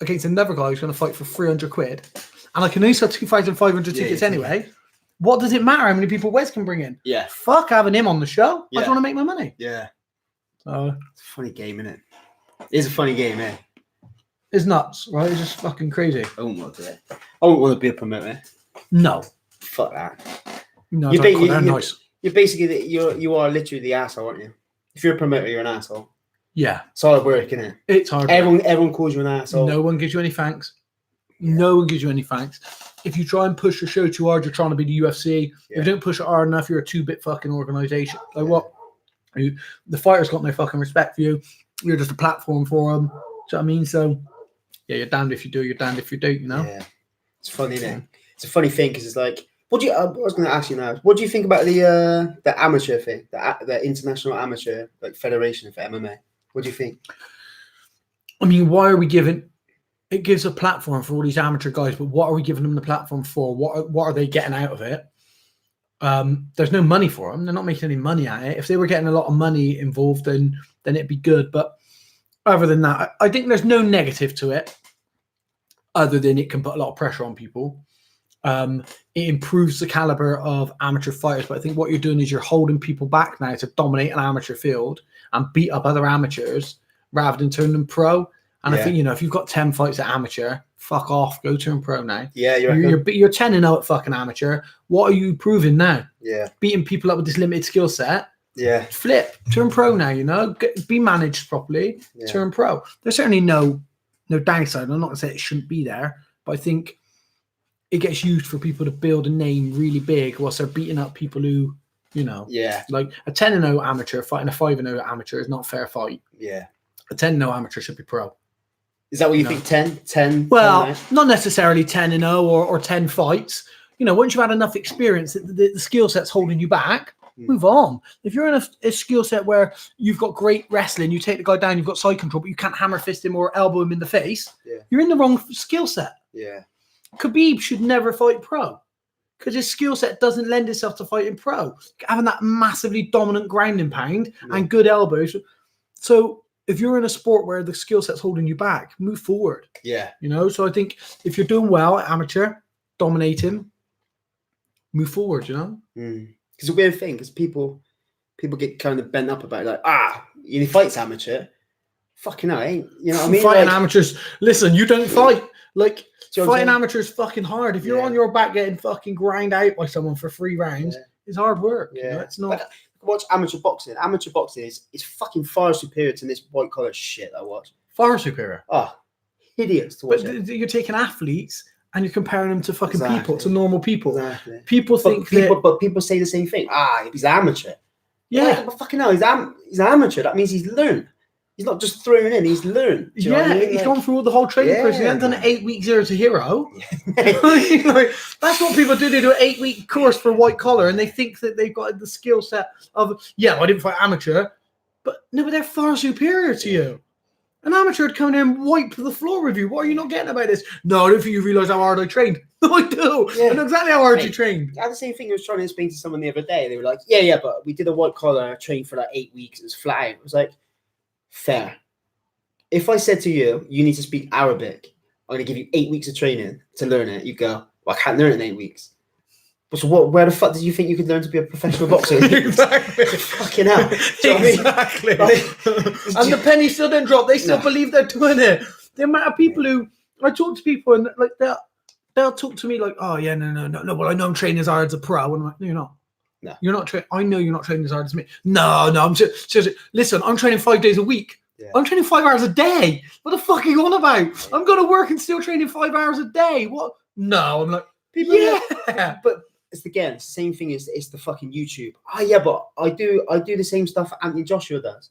[SPEAKER 1] against another guy who's going to fight for 300 quid, and I can only sell 2,500 tickets anyway, what does it matter how many people Wes can bring in?
[SPEAKER 2] Yeah.
[SPEAKER 1] Fuck having him on the show. I just want to make my money.
[SPEAKER 2] Yeah. So it's a funny game, isn't it? It is a funny game, eh?
[SPEAKER 1] It's nuts, right? It's just fucking crazy.
[SPEAKER 2] I wouldn't want to do it. I wouldn't want to be a promoter.
[SPEAKER 1] No.
[SPEAKER 2] Fuck that.
[SPEAKER 1] No,
[SPEAKER 2] you're
[SPEAKER 1] nice.
[SPEAKER 2] You're basically you are literally the asshole, aren't you? If you're a promoter, you're an asshole.
[SPEAKER 1] Yeah.
[SPEAKER 2] It's hard work, isn't it?
[SPEAKER 1] It's hard.
[SPEAKER 2] Everyone calls you an asshole.
[SPEAKER 1] No one gives you any thanks. No one gives you any thanks. If you try and push your show too hard, you're trying to be the UFC. If you don't push it hard enough, you're a 2-bit fucking organization. Like what? The fighter's got no fucking respect for you. You're just a platform for them. Do you know what I mean? So, yeah, you're damned if you do, you're damned if you don't, you know?
[SPEAKER 2] Yeah. It's funny, isn't it? It's a funny thing because it's like, I was going to ask you now, what do you think about the amateur thing, the International Amateur Federation for MMA? What do you think?
[SPEAKER 1] I mean, why are we giving... It gives a platform for all these amateur guys, but what are we giving them the platform for? What are they getting out of it? There's no money for them. They're not making any money at it. If they were getting a lot of money involved, then it'd be good. But other than that, I think there's no negative to it, other than it can put a lot of pressure on people. It improves the caliber of amateur fighters, but I think what you're doing is you're holding people back now to dominate an amateur field and beat up other amateurs rather than turn them pro. And I think, if you've got 10 fights at amateur, fuck off, go turn pro now.
[SPEAKER 2] Yeah,
[SPEAKER 1] you're 10-0 at fucking amateur. What are you proving now?
[SPEAKER 2] Yeah.
[SPEAKER 1] Beating people up with this limited skill set.
[SPEAKER 2] Yeah.
[SPEAKER 1] Flip, turn pro now, be managed properly, turn pro. There's certainly no downside. I'm not going to say it shouldn't be there, but I think it gets used for people to build a name really big whilst they're beating up people who, like a 10-0 amateur fighting a 5-0 amateur is not a fair fight.
[SPEAKER 2] Yeah.
[SPEAKER 1] A 10-0 amateur should be pro.
[SPEAKER 2] Is that what you think? 10?
[SPEAKER 1] Well, not necessarily 10-0 or 10 fights. Once you've had enough experience, the skill set's holding you back, move on. If you're in a skill set where you've got great wrestling, you take the guy down, you've got side control, but you can't hammer fist him or elbow him in the face, you're in the wrong skill set.
[SPEAKER 2] Yeah.
[SPEAKER 1] Khabib should never fight pro because his skill set doesn't lend itself to fighting pro. Having that massively dominant grounding pound and good elbows. So if you're in a sport where the skill set's holding you back, move forward.
[SPEAKER 2] Yeah.
[SPEAKER 1] So I think if you're doing well at amateur, dominating, move forward,
[SPEAKER 2] It's a weird thing because people get kind of bent up about it, like, he fights amateur. Fucking hell, ain't, you know what I mean?
[SPEAKER 1] Fighting amateurs, listen, you don't fight. Like, fighting amateurs fucking hard. If you're on your back getting fucking ground out by someone for 3 rounds, it's hard work.
[SPEAKER 2] Yeah.
[SPEAKER 1] It's not...
[SPEAKER 2] Watch amateur boxing. Amateur boxing is fucking far superior to this white collar shit I watch.
[SPEAKER 1] Far superior.
[SPEAKER 2] Oh, hideous to watch.
[SPEAKER 1] But you're taking athletes and you're comparing them to fucking people, to normal people.
[SPEAKER 2] Exactly.
[SPEAKER 1] People think
[SPEAKER 2] but people say the same thing. He's amateur.
[SPEAKER 1] Yeah,
[SPEAKER 2] but fucking hell, he's amateur. That means he's learned. He's not just thrown in. He's learned.
[SPEAKER 1] He's gone through all the whole training process. He hasn't done an 8-week 0 to hero. That's what people do. They do an 8-week course for white collar, and they think that they've got the skill set of, I didn't fight amateur, but they're far superior to you. An amateur would come in and wipe the floor with you. What are you not getting about this? No, I don't think you realise how hard I trained. No, I do. I know exactly how hard you trained.
[SPEAKER 2] I had the same thing I was trying to explain to someone the other day. They were like, yeah, but we did a white collar, trained for 8 weeks. It was flat out. It was like, fair. If I said to you, you need to speak Arabic, I'm going to give you 8 weeks of training to learn it. You go, well, I can't learn it in 8 weeks. But so where the fuck did you think you could learn to be a professional boxer?
[SPEAKER 1] Exactly.
[SPEAKER 2] Fucking hell.
[SPEAKER 1] Exactly. And the penny still didn't drop. They still believe they're doing it. The amount of people who, I talk to people and they'll talk to me like, oh yeah, no. Well, I know I'm training as hard as a pro. And I'm like, no, you're not.
[SPEAKER 2] No.
[SPEAKER 1] You're not training. I know you're not training as hard as me. No, I'm seriously. Listen, I'm training 5 days a week.
[SPEAKER 2] Yeah.
[SPEAKER 1] I'm training 5 hours a day. What the fuck are you on about? I'm going to work and still training 5 hours a day. What? No, I'm like,
[SPEAKER 2] People
[SPEAKER 1] yeah.
[SPEAKER 2] But it's the same thing as it's the fucking YouTube. Oh yeah, but I do the same stuff Anthony Joshua does.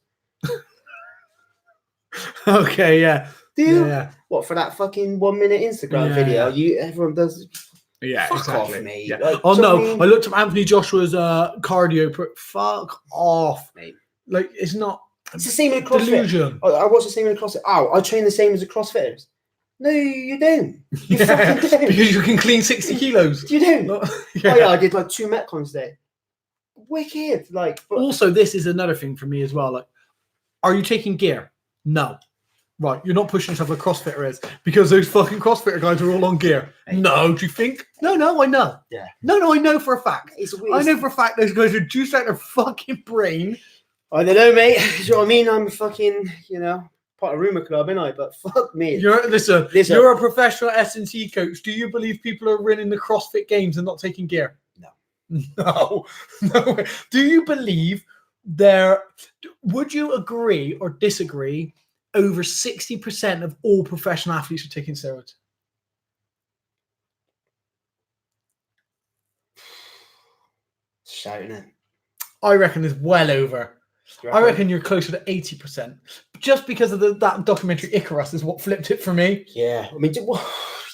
[SPEAKER 1] Okay, yeah.
[SPEAKER 2] Do you?
[SPEAKER 1] Yeah.
[SPEAKER 2] What, for that fucking 1 minute Instagram video? Everyone does.
[SPEAKER 1] Yeah,
[SPEAKER 2] Fuck
[SPEAKER 1] exactly.
[SPEAKER 2] off, mate.
[SPEAKER 1] Yeah.
[SPEAKER 2] Like,
[SPEAKER 1] Oh no,
[SPEAKER 2] I mean?
[SPEAKER 1] I looked at Anthony Joshua's cardio. Fuck off,
[SPEAKER 2] Mate.
[SPEAKER 1] Like it's not.
[SPEAKER 2] It's the same with CrossFit.
[SPEAKER 1] Delusion.
[SPEAKER 2] I watch the same with CrossFit. Oh, I train the same as the CrossFitters. No, you don't. You fucking don't.
[SPEAKER 1] Because you can clean 60 kilos.
[SPEAKER 2] You don't.
[SPEAKER 1] Yeah.
[SPEAKER 2] Oh yeah, I did like 2 Metcons today. Wicked. Like. But...
[SPEAKER 1] Also, this is another thing for me as well. Like, are you taking gear? No. Right, you're not pushing yourself like CrossFitter is because those fucking CrossFitter guys are all on gear.
[SPEAKER 2] Hey.
[SPEAKER 1] No, do you think? No, I know.
[SPEAKER 2] Yeah.
[SPEAKER 1] No, I know for a fact.
[SPEAKER 2] I
[SPEAKER 1] know for a fact those guys are juiced out their fucking brain.
[SPEAKER 2] I don't know, mate. You know what I mean? I'm fucking, part of Rumour Club, ain't I? But fuck me.
[SPEAKER 1] Listen, you're a professional S&C coach. Do you believe people are winning the CrossFit Games and not taking gear? No. No. Do you believe would you agree or disagree? Over 60% of all professional athletes are taking steroids.
[SPEAKER 2] Shouting it.
[SPEAKER 1] I reckon it's well over. I reckon you're closer to 80%. Just because of that documentary Icarus is what flipped it for me.
[SPEAKER 2] Yeah. I mean,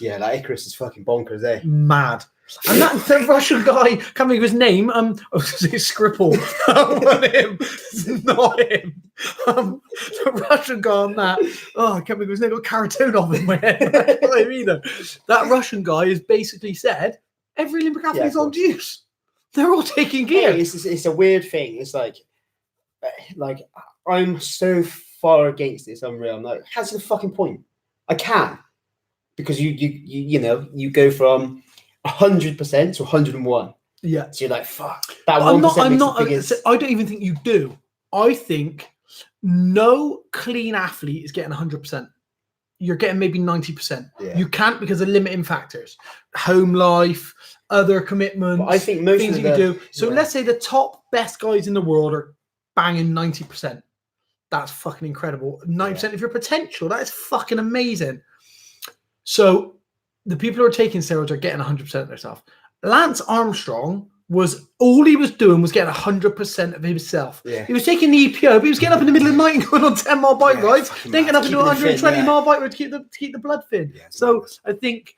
[SPEAKER 2] yeah, like Icarus is fucking bonkers, eh?
[SPEAKER 1] Mad. And that Russian guy, can't think of his name. Skripal. Not him. It's not him. The Russian guy on that. Oh, I can't think of his name. Got Karatone off in my head. Not him either. That Russian guy has basically said every Olympic athlete is on juice. They're all taking gear.
[SPEAKER 2] Hey, it's a weird thing. It's like I'm so far against this. Unreal. I'm like, how's the fucking point? I can, because you go from 100% to 101.
[SPEAKER 1] Yeah.
[SPEAKER 2] So you're like, fuck. That 1%
[SPEAKER 1] I don't even think you do. I think no clean athlete is getting 100%. You're getting maybe 90%.
[SPEAKER 2] Yeah.
[SPEAKER 1] You can't because of limiting factors, home life, other commitments.
[SPEAKER 2] But I think most
[SPEAKER 1] things
[SPEAKER 2] of
[SPEAKER 1] you do. So let's say the top best guys in the world are banging 90%. That's fucking incredible. 90% of your potential. That is fucking amazing. So the people who are taking steroids are getting 100% of their stuff. Lance Armstrong all he was doing was getting 100% of himself.
[SPEAKER 2] Yeah.
[SPEAKER 1] He was taking the EPO, but he was getting up in the middle of the night and going on 10-mile bike rides, then getting up into a 120-mile bike ride to keep the blood thin. Yeah, so I think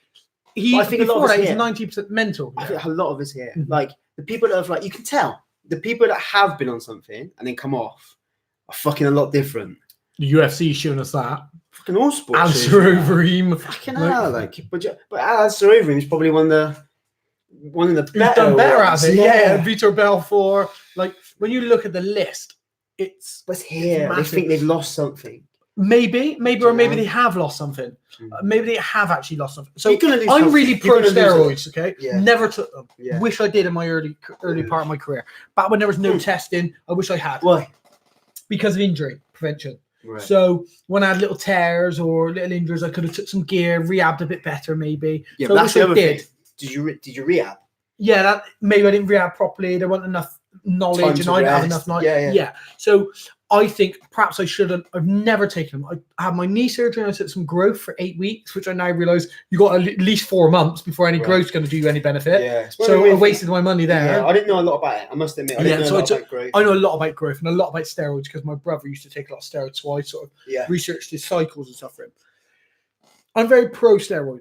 [SPEAKER 1] before that, he's 90% mental.
[SPEAKER 2] I think a lot of us here, like the people that have, you can tell the people that have been on something and then come off are fucking a lot different.
[SPEAKER 1] The UFC showing us that.
[SPEAKER 2] Fucking all sports.
[SPEAKER 1] Answer Overeem.
[SPEAKER 2] Fucking hell, but Answer Overeem is probably one of the better.
[SPEAKER 1] He's done better
[SPEAKER 2] ones.
[SPEAKER 1] at it. Yeah, Vitor Belfort. Like when you look at the list, it's
[SPEAKER 2] here. They think they've lost something.
[SPEAKER 1] Maybe they have lost something. Maybe they have actually lost something. So
[SPEAKER 2] I'm
[SPEAKER 1] really pro steroids. Okay,
[SPEAKER 2] yeah.
[SPEAKER 1] Never took them.
[SPEAKER 2] Yeah.
[SPEAKER 1] Wish I did in my early part of my career. Back when there was no testing, I wish I had.
[SPEAKER 2] Why?
[SPEAKER 1] Because of injury prevention.
[SPEAKER 2] Right.
[SPEAKER 1] So when I had little tears or little injuries, I could have took some gear, rehabbed a bit better, maybe.
[SPEAKER 2] Yeah,
[SPEAKER 1] so
[SPEAKER 2] that's the other
[SPEAKER 1] thing.
[SPEAKER 2] Did you rehab?
[SPEAKER 1] Yeah, maybe I didn't rehab properly. There wasn't enough knowledge, and I didn't have enough knowledge. Yeah. So I think perhaps I shouldn't. I've never taken them. I had my knee surgery and I took some growth for 8 weeks, which I now realise you got at least 4 months before any growth's going to do you any benefit. Yeah. So I wasted my money there.
[SPEAKER 2] Yeah, I didn't know a lot about it. I must admit, I didn't know a lot about growth.
[SPEAKER 1] I know a lot about growth and a lot about steroids because my brother used to take a lot of steroids, so I sort of researched his cycles and stuff for him. I'm very pro steroid,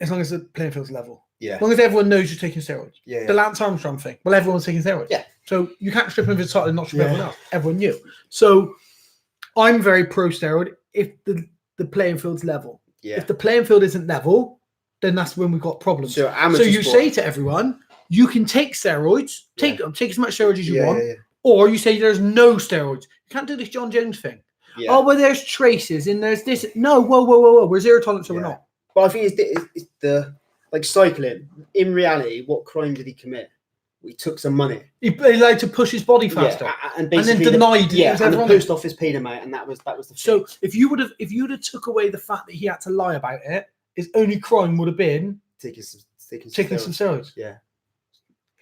[SPEAKER 1] as long as the playing field's level.
[SPEAKER 2] Yeah.
[SPEAKER 1] As long as everyone knows you're taking steroids.
[SPEAKER 2] Yeah.
[SPEAKER 1] The Lance Armstrong thing. Well, everyone's taking steroids.
[SPEAKER 2] Yeah.
[SPEAKER 1] So you can't strip him of his title and not strip everyone else. Everyone knew. So I'm very pro steroid if the playing field's level.
[SPEAKER 2] Yeah.
[SPEAKER 1] If the playing field isn't level, then that's when we've got problems.
[SPEAKER 2] So
[SPEAKER 1] you say to everyone, you can take steroids, take as much steroids as you want, or you say there's no steroids. You can't do this John Jones thing. Yeah. Oh, well, there's traces and there's this. No, whoa. We're zero tolerance, so we're not.
[SPEAKER 2] But I think it's the like cycling. In reality, what crime did he commit? He took some money.
[SPEAKER 1] He liked to push his body faster,
[SPEAKER 2] and
[SPEAKER 1] then denied it.
[SPEAKER 2] Yeah, and the post office paid him out, and that was the.
[SPEAKER 1] So if you'd have took away the fact that he had to lie about it, his only crime would have been taking some steroids.
[SPEAKER 2] Yeah.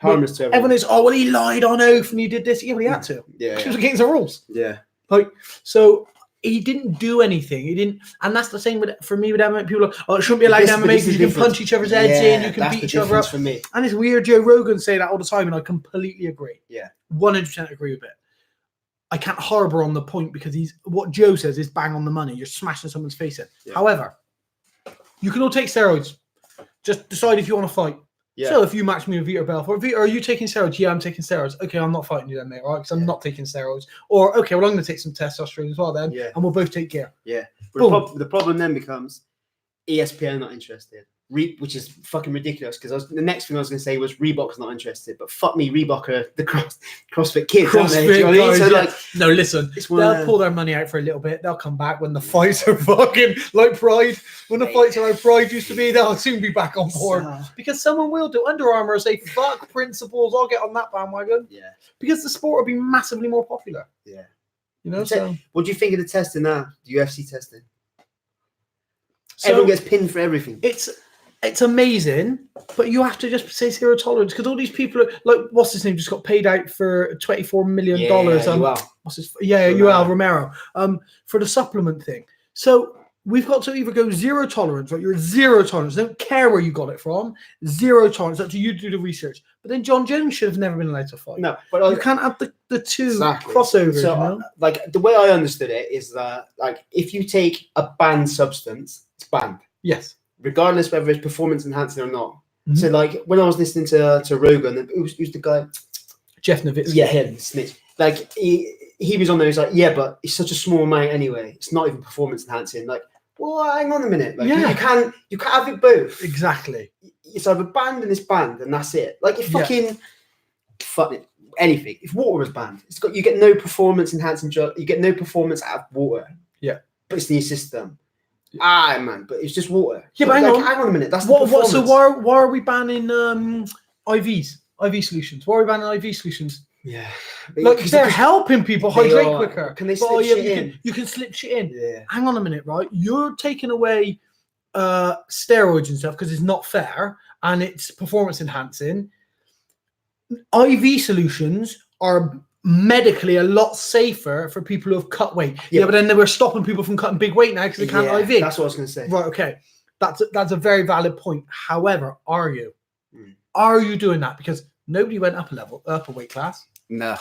[SPEAKER 2] Harmless to everyone.
[SPEAKER 1] Everyone is, oh, well, he lied on oath and he did this. Yeah, well, he had to.
[SPEAKER 2] Yeah.
[SPEAKER 1] It was against the rules.
[SPEAKER 2] Yeah.
[SPEAKER 1] Like, so he didn't do anything. He didn't, and that's the same for me with MMA. People are like, oh, it shouldn't be allowed in MMA because you can punch each other's heads in, you can beat each other up.
[SPEAKER 2] For me.
[SPEAKER 1] And it's weird. Joe Rogan say that all the time, and I completely agree.
[SPEAKER 2] Yeah.
[SPEAKER 1] 100% agree with it. I can't harbour on the point because what Joe says is bang on the money. You're smashing someone's face in. Yeah. However, you can all take steroids. Just decide if you want to fight. Yeah. So if you match me with Vitor Belfort, Vitor, are you taking steroids? Yeah, I'm taking steroids. Okay, I'm not fighting you then, mate, all right? Because I'm not taking steroids. Or, okay, well, I'm going to take some testosterone as well then, and we'll both take gear.
[SPEAKER 2] Yeah. But the problem then becomes ESPN not interested, which is fucking ridiculous because the next thing I was going to say was Reebok's not interested, but fuck me, Reebok are the CrossFit kids, aren't they? You know what I mean? So like,
[SPEAKER 1] no, listen, they'll pull their money out for a little bit. They'll come back when the fights are fucking like Pride. When the fights are like Pride used to be, they'll soon be back on board because someone will do. Under Armour say, fuck principles, I'll get on that bandwagon. Yeah. Because the sport will be massively more popular.
[SPEAKER 2] Yeah.
[SPEAKER 1] You know, so
[SPEAKER 2] what do you think of the testing now? The UFC testing? So everyone gets pinned for everything.
[SPEAKER 1] It's amazing, but you have to just say zero tolerance because all these people are like, what's his name? Just got paid out for $24 million. What's his? Yoel Romero. For the supplement thing. So we've got to either go zero tolerance, right? You're zero tolerance. Don't care where you got it from. Zero tolerance. Up to you to do the research. But then John Jones should have never been allowed to fight.
[SPEAKER 2] No, but
[SPEAKER 1] you can't have the two crossovers.
[SPEAKER 2] So,
[SPEAKER 1] you know?
[SPEAKER 2] Like the way I understood it is that, like, if you take a banned substance, it's banned.
[SPEAKER 1] Yes.
[SPEAKER 2] Regardless whether it's performance enhancing or not. Mm-hmm. So, like, when I was listening to Rogan, who's the guy?
[SPEAKER 1] Jeff Nowitzki.
[SPEAKER 2] Yeah, him, Snitch. Like, he was on there. He's like, yeah, but it's such a small amount anyway. It's not even performance enhancing. Like, well, hang on a minute. Like, you can't have it both.
[SPEAKER 1] Exactly.
[SPEAKER 2] It's either banned and it's banned, and that's it. Like, if fucking anything. If water was banned, you get no performance enhancing drug. You get no performance out of water.
[SPEAKER 1] Yeah,
[SPEAKER 2] but it's in your system. Yeah. Man, but it's just water.
[SPEAKER 1] Yeah, but hang on
[SPEAKER 2] a minute. That's
[SPEAKER 1] what. So why are we banning IVs, IV solutions? Why are we banning IV solutions?
[SPEAKER 2] Yeah,
[SPEAKER 1] look, they're helping people hydrate quicker.
[SPEAKER 2] Can they slip shit in?
[SPEAKER 1] You can slip shit in.
[SPEAKER 2] Yeah.
[SPEAKER 1] Hang on a minute, right? You're taking away steroids and stuff because it's not fair and it's performance enhancing. IV solutions are medically a lot safer for people who have cut weight. Yeah, but then they were stopping people from cutting big weight now because they can't IV.
[SPEAKER 2] That's what I was going to say.
[SPEAKER 1] Right, okay. That's a very valid point. However, are you? Are you doing that? Because nobody went up a weight class.
[SPEAKER 2] No.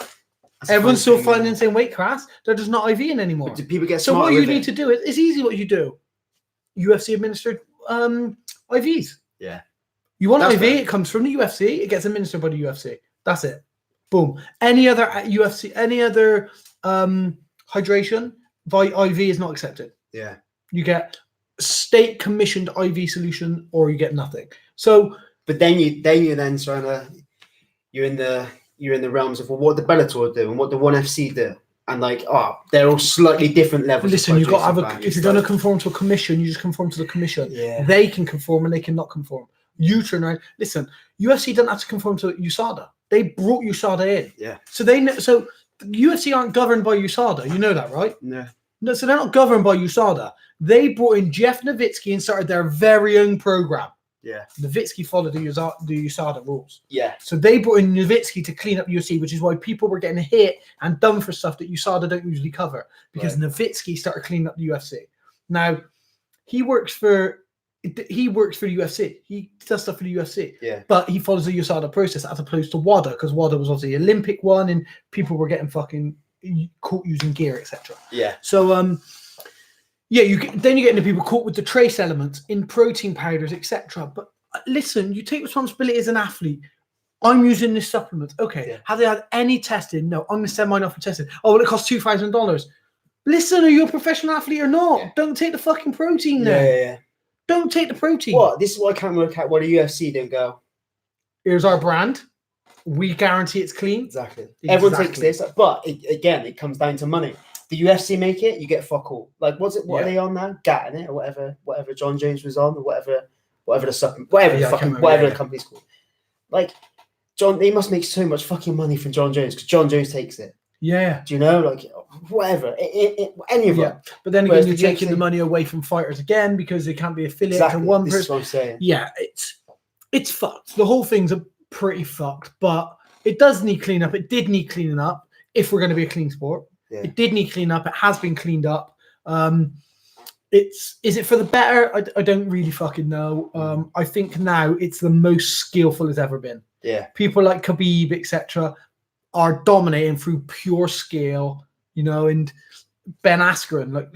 [SPEAKER 1] Everyone's still fighting in the same weight class. They're just not IVing anymore.
[SPEAKER 2] Do people get
[SPEAKER 1] so what you need to do is, it's easy what you do. UFC administered IVs.
[SPEAKER 2] Yeah.
[SPEAKER 1] You want IV, it comes from the UFC, it gets administered by the UFC. That's it. Boom. Any other UFC, any other hydration by IV is not accepted.
[SPEAKER 2] Yeah.
[SPEAKER 1] You get state commissioned IV solution or you get nothing. So
[SPEAKER 2] but then you're trying to you're in the realms of what the Bellator do and what the ONE FC do. And like, they're all slightly different levels.
[SPEAKER 1] Listen, you've got to have if you're going to conform to a commission, you just conform to the commission.
[SPEAKER 2] Yeah.
[SPEAKER 1] They can conform and they cannot conform. You turn around. Listen, UFC doesn't have to conform to USADA. They brought USADA in.
[SPEAKER 2] Yeah.
[SPEAKER 1] So UFC aren't governed by USADA. You know that, right?
[SPEAKER 2] No.
[SPEAKER 1] No, so they're not governed by USADA. They brought in Jeff Nowitzki and started their very own program.
[SPEAKER 2] Yeah.
[SPEAKER 1] Nowitzki followed the USADA rules.
[SPEAKER 2] Yeah.
[SPEAKER 1] So they brought in Nowitzki to clean up UFC, which is why people were getting hit and done for stuff that USADA don't usually cover. Because Nowitzki started cleaning up the UFC. Now, he works for the UFC. He does stuff for the UFC.
[SPEAKER 2] Yeah.
[SPEAKER 1] But he follows the USADA process as opposed to WADA, because WADA was obviously the Olympic one and people were getting fucking caught using gear, etc.
[SPEAKER 2] Yeah.
[SPEAKER 1] So you get into people caught with the trace elements in protein powders, etc. But listen, you take responsibility as an athlete. I'm using this supplement. Okay. Yeah. Have they had any testing? No. I'm going to send mine off for testing. Oh, well, it costs $2,000. Listen, are you a professional athlete or not? Yeah. Don't take the fucking protein there.
[SPEAKER 2] Yeah.
[SPEAKER 1] Don't take the protein.
[SPEAKER 2] What? This is what I can't work out. What the UFC didn't go.
[SPEAKER 1] Here's our brand. We guarantee it's clean.
[SPEAKER 2] Exactly. Everyone takes this, but it comes down to money. The UFC make it, you get fuck all. Like, what are they on now? GAT in it or whatever John Jones was on or whatever the supplement, whatever the company's called. Like, they must make so much fucking money from John Jones because John Jones takes it.
[SPEAKER 1] Yeah.
[SPEAKER 2] Do you know? Like, whatever. Any of them.
[SPEAKER 1] But then again, you're taking the money away from fighters again because they can't be affiliated to one person.
[SPEAKER 2] This is what I'm saying.
[SPEAKER 1] Yeah, it's fucked. The whole thing's pretty fucked. But it does need clean up. It did need cleaning up if we're going to be a clean sport.
[SPEAKER 2] Yeah.
[SPEAKER 1] It did need clean up. It has been cleaned up. Is it for the better? I don't really fucking know. I think now it's the most skillful it's ever been.
[SPEAKER 2] Yeah.
[SPEAKER 1] People like Khabib, etc., are dominating through pure skill, and Ben Askren,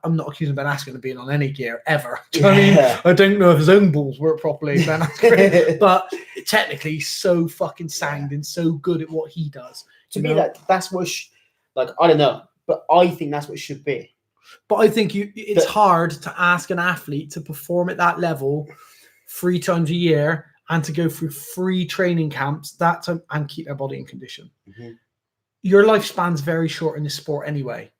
[SPEAKER 1] I'm not accusing Ben Askren of being on any gear ever. Do you know what I mean? I don't know if his own balls work properly, Ben Askren, but technically he's so fucking sound and so good at what he does.
[SPEAKER 2] To me, that's what, I don't know, but I think that's what it should be.
[SPEAKER 1] But I think it's hard to ask an athlete to perform at that level 3 times a year and to go through 3 training camps that time and keep their body in condition. Mm-hmm. Your lifespan's very short in this sport anyway.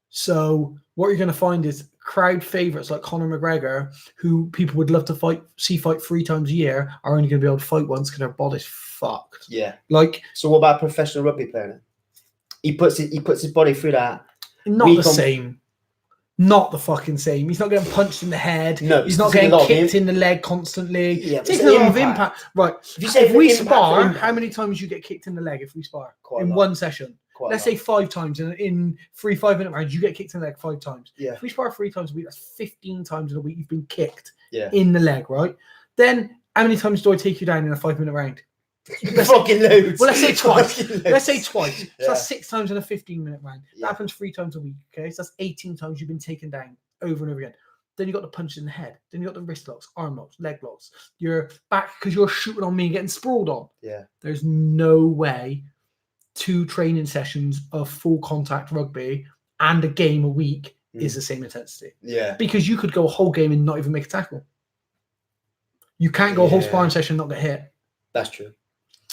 [SPEAKER 1] So what you're going to find is crowd favorites like Conor McGregor, who people would love to fight 3 times a year, are only going to be able to fight once because their body's fucked.
[SPEAKER 2] Yeah.
[SPEAKER 1] So
[SPEAKER 2] what about a professional rugby player then? He puts his body through that.
[SPEAKER 1] Not the same. Not the fucking same. He's not getting punched in the head.
[SPEAKER 2] No,
[SPEAKER 1] he's not getting kicked in the leg constantly.
[SPEAKER 2] Yeah,
[SPEAKER 1] taking a lot of impact. Right. If we spar, how many times you get kicked in the leg if we spar? In one session? Let's say 5 times. In 3 5-minute rounds, you get kicked in the leg 5 times.
[SPEAKER 2] Yeah.
[SPEAKER 1] If we spar 3 times a week, that's 15 times in a week you've been kicked
[SPEAKER 2] in
[SPEAKER 1] the leg, right? Then how many times do I take you down in a 5-minute round?
[SPEAKER 2] Fucking loads.
[SPEAKER 1] Well, let's say twice. So that's 6 times in a 15-minute round. That happens 3 times a week. Okay, so that's 18 times you've been taken down over and over again. Then you got the punch in the head. Then you got the wrist locks, arm locks, leg locks. You're back because you're shooting on me and getting sprawled on.
[SPEAKER 2] Yeah.
[SPEAKER 1] There's no way 2 training sessions of full contact rugby and a game a week is the same intensity.
[SPEAKER 2] Yeah.
[SPEAKER 1] Because you could go a whole game and not even make a tackle. You can't go a whole sparring session and not get hit.
[SPEAKER 2] That's true.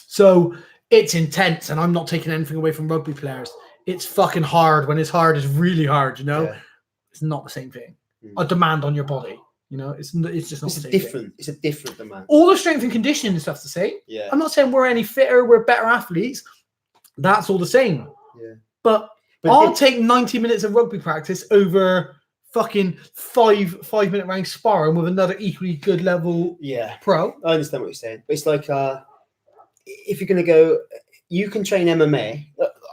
[SPEAKER 1] So it's intense, and I'm not taking anything away from rugby players. It's fucking hard. When it's hard, it's really hard,
[SPEAKER 2] Yeah.
[SPEAKER 1] It's not the same thing. A demand on your body, it's just not the same
[SPEAKER 2] different.
[SPEAKER 1] thing.
[SPEAKER 2] It's a different demand.
[SPEAKER 1] All the strength and conditioning and stuff's the same.
[SPEAKER 2] Yeah.
[SPEAKER 1] I'm not saying we're any fitter, we're better athletes. That's all the same.
[SPEAKER 2] Yeah.
[SPEAKER 1] But I'll take 90 minutes of rugby practice over fucking 5-minute round sparring with another equally good level pro.
[SPEAKER 2] I understand what you're saying. But it's like if you're going to go, you can train MMA.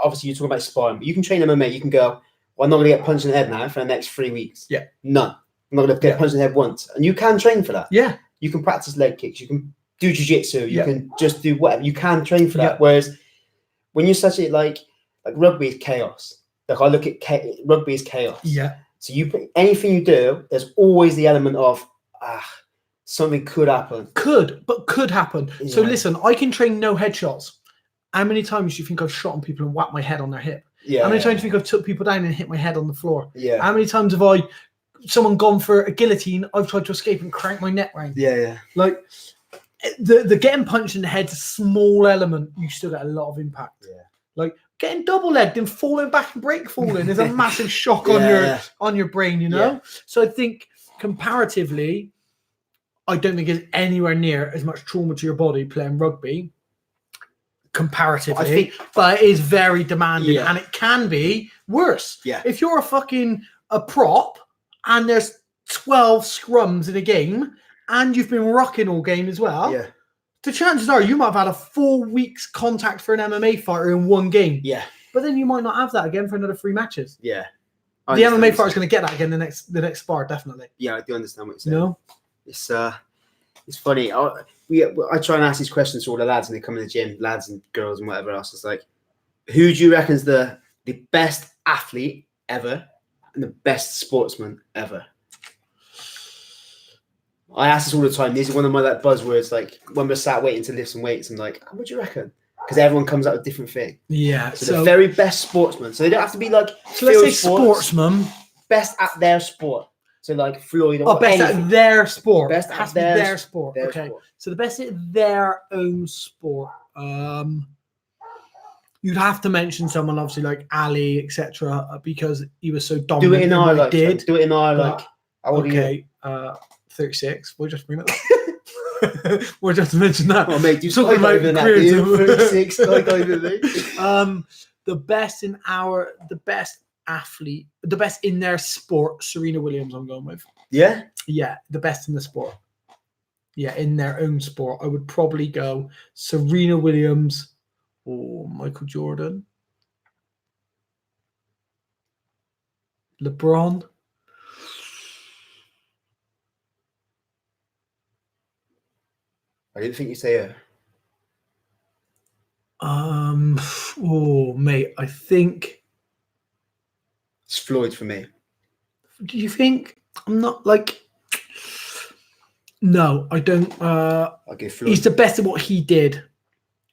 [SPEAKER 2] Obviously, you're talking about sparring, but you can train MMA. You can go, well, I'm not going to get punched in the head now for the next 3 weeks.
[SPEAKER 1] Yeah.
[SPEAKER 2] None. I'm not going to get punched in the head once. And you can train for that.
[SPEAKER 1] Yeah.
[SPEAKER 2] You can practice leg kicks. You can do jiu-jitsu. You can just do whatever. You can train for that. Whereas when you such it like rugby is chaos. Like I look at rugby is chaos.
[SPEAKER 1] Yeah.
[SPEAKER 2] So anything you do, there's always the element of something could happen.
[SPEAKER 1] Could happen. Yeah. So listen, I can train no headshots. How many times do you think I've shot on people and whacked my head on their hip?
[SPEAKER 2] Yeah.
[SPEAKER 1] How many times do you think I've took people down and hit my head on the floor?
[SPEAKER 2] Yeah.
[SPEAKER 1] How many times have someone gone for a guillotine, I've tried to escape and crank my neck round?
[SPEAKER 2] Yeah, yeah.
[SPEAKER 1] Like the getting punched in the head's a small element. You still get a lot of impact.
[SPEAKER 2] Yeah.
[SPEAKER 1] Like getting double legged and falling back and break falling is a massive shock on your brain,
[SPEAKER 2] Yeah.
[SPEAKER 1] So I think comparatively, I don't think it's anywhere near as much trauma to your body playing rugby comparatively, but it is very demanding and it can be worse.
[SPEAKER 2] Yeah.
[SPEAKER 1] If you're a prop and there's 12 scrums in a game and you've been rocking all game as well, the chances are you might have had a 4 weeks contact for an MMA fighter in one game.
[SPEAKER 2] Yeah.
[SPEAKER 1] But then you might not have that again for another 3 matches.
[SPEAKER 2] Yeah.
[SPEAKER 1] The MMA fighter's going to get that again the next spar, definitely.
[SPEAKER 2] Yeah, I do understand what you're saying. It's funny. I try and ask these questions to all the lads when they come in the gym, lads and girls and whatever else. It's like, who do you reckon is the best athlete ever and the best sportsman ever? I ask this all the time. These are one of my buzzwords. Like when we're sat waiting to lift some weights, I'm like, what do you reckon? Because everyone comes out with different thing.
[SPEAKER 1] Yeah.
[SPEAKER 2] So the very best sportsman. So they don't have to be like.
[SPEAKER 1] So let's say sportsman.
[SPEAKER 2] Best at their sport. So like Floyd or
[SPEAKER 1] best at their sport.
[SPEAKER 2] Best
[SPEAKER 1] it has
[SPEAKER 2] at
[SPEAKER 1] to be their sport. Okay.
[SPEAKER 2] Sport.
[SPEAKER 1] So the best at their own sport. You'd have to mention someone obviously like Ali, etc., because he was so dominant.
[SPEAKER 2] Do it in our like.
[SPEAKER 1] Did.
[SPEAKER 2] Do it in our like. How old are you?
[SPEAKER 1] 36. We'll just bring it up. We'll just mention that.
[SPEAKER 2] Oh mate, you
[SPEAKER 1] talking about
[SPEAKER 2] careers. 36.
[SPEAKER 1] The best athlete, the best in their sport, Serena Williams, I'm going with.
[SPEAKER 2] Yeah?
[SPEAKER 1] Yeah, the best in the sport. Yeah, in their own sport, I would probably go Serena Williams or Michael Jordan. LeBron.
[SPEAKER 2] I didn't think you'd say her.
[SPEAKER 1] Oh, mate, I think.
[SPEAKER 2] It's Floyd for me.
[SPEAKER 1] Do you think? I'm not like. No, I don't.
[SPEAKER 2] I'll give Floyd.
[SPEAKER 1] He's the best at what he did,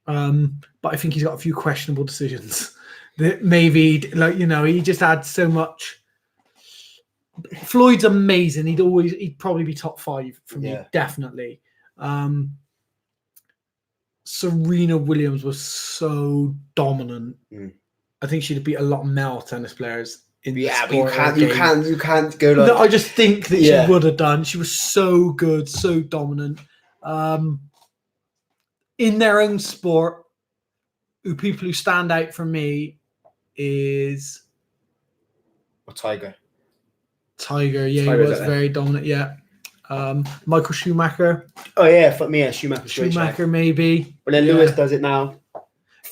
[SPEAKER 1] but I think he's got a few questionable decisions that maybe, he just had so much. Floyd's amazing. He'd probably be top 5 for me, definitely. Serena Williams was so dominant. I think she'd beat a lot of male tennis players. But you can't go like.
[SPEAKER 2] No,
[SPEAKER 1] I just think that she would have done. She was so good, so dominant. In their own sport, people who stand out for me is
[SPEAKER 2] Tiger.
[SPEAKER 1] Tiger, he was very dominant. Yeah, Michael Schumacher.
[SPEAKER 2] Oh yeah, fuck me, yeah,
[SPEAKER 1] Schumacher maybe.
[SPEAKER 2] But then Lewis does it now.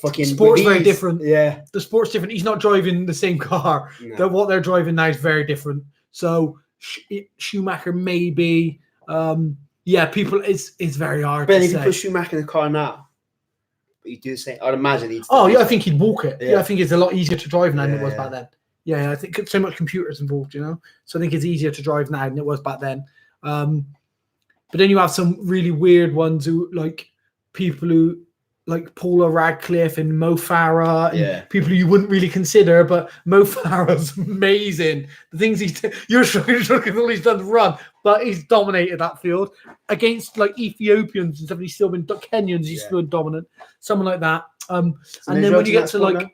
[SPEAKER 2] Fucking
[SPEAKER 1] sport's very different.
[SPEAKER 2] Yeah,
[SPEAKER 1] the sport's different. He's not driving the same car. No. What they're driving now is very different. So Schumacher maybe. People, it's very hard.
[SPEAKER 2] But if you put Schumacher in the car now, but you do the same, I'd imagine he'd.
[SPEAKER 1] I think he'd walk it. Yeah, I think it's a lot easier to drive now than it was back then. Yeah, I think so much computers involved, So I think it's easier to drive now than it was back then. But then you have some really weird ones who people who. Like Paula Radcliffe and Mo Farah and people you wouldn't really consider, but Mo Farah's amazing. The things you're looking at all he's done to run, but he's dominated that field against Ethiopians and stuff. He's still been Kenyans. He's still dominant. Someone like that. And then when you get to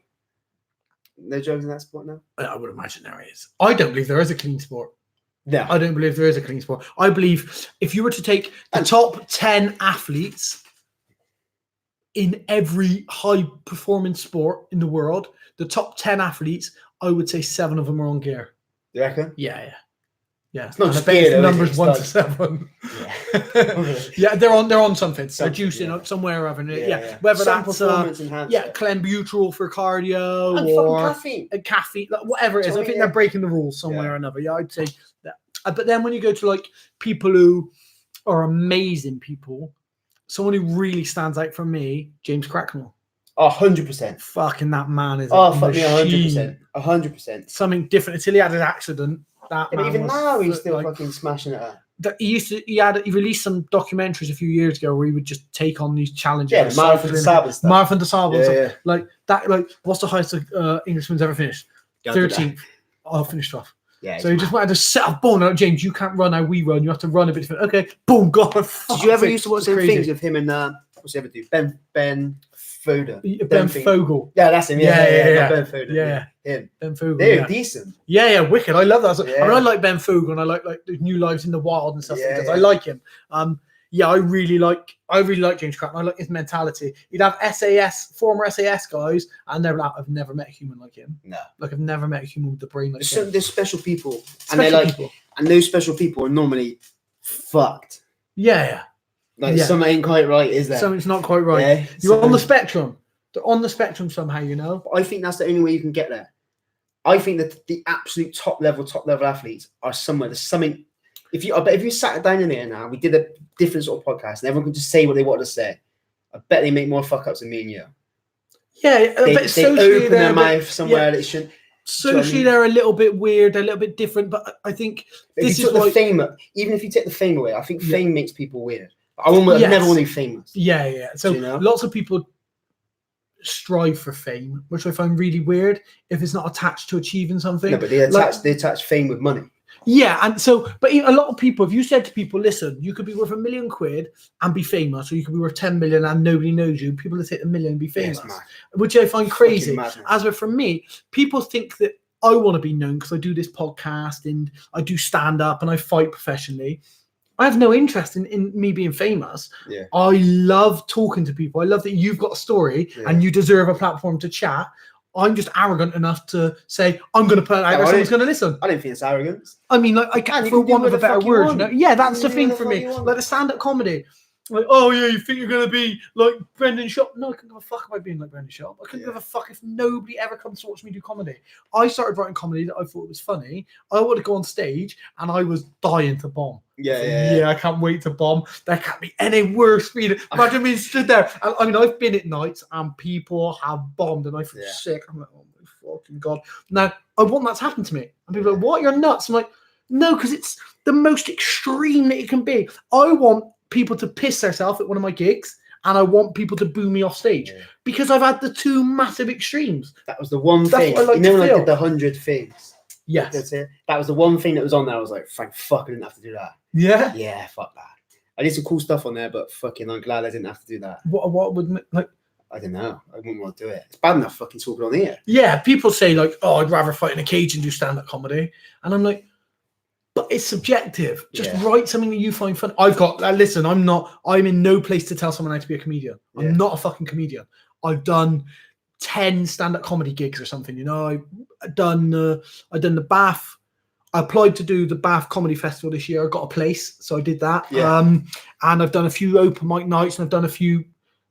[SPEAKER 2] no drugs in that sport now.
[SPEAKER 1] I would imagine there is. I don't believe there is a clean sport.
[SPEAKER 2] No,
[SPEAKER 1] I don't believe there is a clean sport. I believe if you were to take the top 10 athletes. In every high-performance sport in the world, the top 10 athletes, I would say 7 of them are on gear.
[SPEAKER 2] You reckon?
[SPEAKER 1] Yeah.
[SPEAKER 2] It's not just gear,
[SPEAKER 1] numbers 1 to 7.
[SPEAKER 2] Yeah,
[SPEAKER 1] they're on something. They're juicing up somewhere or other. Whether
[SPEAKER 2] some
[SPEAKER 1] that's clenbuterol for cardio or caffeine, whatever it is. I think they're breaking the rules somewhere or another. Yeah, I'd say that. But then when you go to people who are amazing people. Someone who really stands out for me, James Cracknell.
[SPEAKER 2] 100%.
[SPEAKER 1] Fucking that man is.
[SPEAKER 2] Fuck me, 100%. 100%.
[SPEAKER 1] Something different until he had his accident. But
[SPEAKER 2] even now he's still fucking smashing it up.
[SPEAKER 1] He released some documentaries a few years ago where he would just take on these challenges.
[SPEAKER 2] Yeah, Marathon de Sable.
[SPEAKER 1] What's the highest Englishman's ever finished? 13th. I'll finish off.
[SPEAKER 2] Yeah,
[SPEAKER 1] so he just wanted to set up ball. Like, James, you can't run how we run. You have to run a bit different. Okay, boom, God.
[SPEAKER 2] Did you ever used to watch some things with him and what's the other dude? Ben Foden.
[SPEAKER 1] Ben Fogle.
[SPEAKER 2] Yeah, that's him. Yeah. Ben Foden.
[SPEAKER 1] Yeah.
[SPEAKER 2] Him.
[SPEAKER 1] Ben Fogle.
[SPEAKER 2] They're decent.
[SPEAKER 1] Yeah, wicked. I love that. I like Ben Fogle and I like the New Lives in the Wild and stuff. I like him. I really like James Cracknell. I like his mentality. He'd have former SAS guys, and I've never met a human like him.
[SPEAKER 2] No,
[SPEAKER 1] I've never met a human with the brain like him.
[SPEAKER 2] There's special people, and those special people are normally fucked.
[SPEAKER 1] Yeah.
[SPEAKER 2] Something ain't quite right, is there?
[SPEAKER 1] Something's not quite right. Yeah, you're on the spectrum. They're on the spectrum somehow,
[SPEAKER 2] I think that's the only way you can get there. I think that the absolute top level athletes are somewhere. There's something. If you sat down in there now, we did a different sort of podcast, and everyone could just say what they want to say. I bet they make more fuck ups than me and you.
[SPEAKER 1] Yeah,
[SPEAKER 2] they open their mouth somewhere that it shouldn't.
[SPEAKER 1] Socially, they're a little bit weird, they're a little bit different, but I think
[SPEAKER 2] this is the fame. Even if you take the fame away, I think fame makes people weird. I never want to be famous.
[SPEAKER 1] Yeah. So lots of people strive for fame, which I find really weird if it's not attached to achieving something.
[SPEAKER 2] No, but they attach fame with money.
[SPEAKER 1] Yeah, and so, but a lot of people, if you said to people, listen, you could be worth £1 million and be famous, or you could be worth 10 million and nobody knows you, people will take the million and be famous, which I find crazy. As with for me, people think that I want to be known because I do this podcast and I do stand up and I fight professionally. I have no interest in me being famous.
[SPEAKER 2] Yeah.
[SPEAKER 1] I love talking to people. I love that you've got a story and you deserve a platform to chat. I'm just arrogant enough to say I'm going to put it out there. Someone's going to listen.
[SPEAKER 2] I don't think it's arrogance.
[SPEAKER 1] I mean, like, I can't, for want of a better word, you know? Yeah, that's the thing for me. Like the stand-up comedy. Like, oh yeah, you think you're gonna be like Brendan Schaub? No, I couldn't give a fuck about being like Brendan Schaub. I couldn't give a fuck if nobody ever comes to watch me do comedy. I started writing comedy that I thought was funny. I would go on stage and I was dying to bomb. Yeah, I can't wait to bomb. There can't be any worse feeling. Imagine being stood there. I mean, I've been at nights and people have bombed and I feel sick. I'm like, oh my fucking god. Now I want that to happen to me. And people are like, what? You're nuts. I'm like, no, because it's the most extreme that it can be. I want people to piss themselves at one of my gigs, and I want people to boo me off stage because I've had the two massive extremes.
[SPEAKER 2] That was the one thing. Like, you know, when I did the 100 things.
[SPEAKER 1] Yes,
[SPEAKER 2] that's it. That was the one thing that was on there. I was like, thank fuck, I didn't have to do that. Yeah, fuck that. I did some cool stuff on there, but fucking, I'm glad I didn't have to do that.
[SPEAKER 1] What would like?
[SPEAKER 2] I don't know. I wouldn't want to do it. It's bad enough fucking talking on here.
[SPEAKER 1] Yeah, people say like, oh, I'd rather fight in a cage and do stand-up comedy, and I'm like, but it's subjective. Just write something that you find fun. I've got, listen, I'm in no place to tell someone how to be a comedian. I'm not a fucking comedian. I've done 10 stand-up comedy gigs or something, you know. I've done the Bath. I applied to do the Bath Comedy Festival this year. I got a place, so I did that. And I've done a few open mic nights, and I've done a few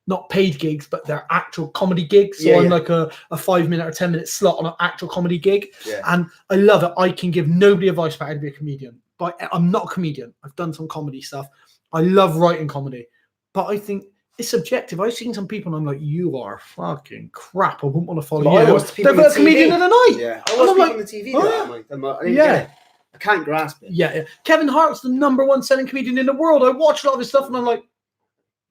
[SPEAKER 1] not paid gigs, but they're actual comedy gigs. So I'm like a 5-minute or 10-minute slot on an actual comedy gig. And I love it. I can give nobody advice about how to be a comedian. But I'm not a comedian. I've done some comedy stuff. I love writing comedy. But I think it's subjective. I've seen some people and I'm like, you are fucking crap. I wouldn't want to follow you. They're a comedian in a night.
[SPEAKER 2] Yeah. I was like, on the TV. I can't grasp it.
[SPEAKER 1] Yeah. Kevin Hart's the #1 selling comedian in the world. I watch a lot of his stuff and I'm like,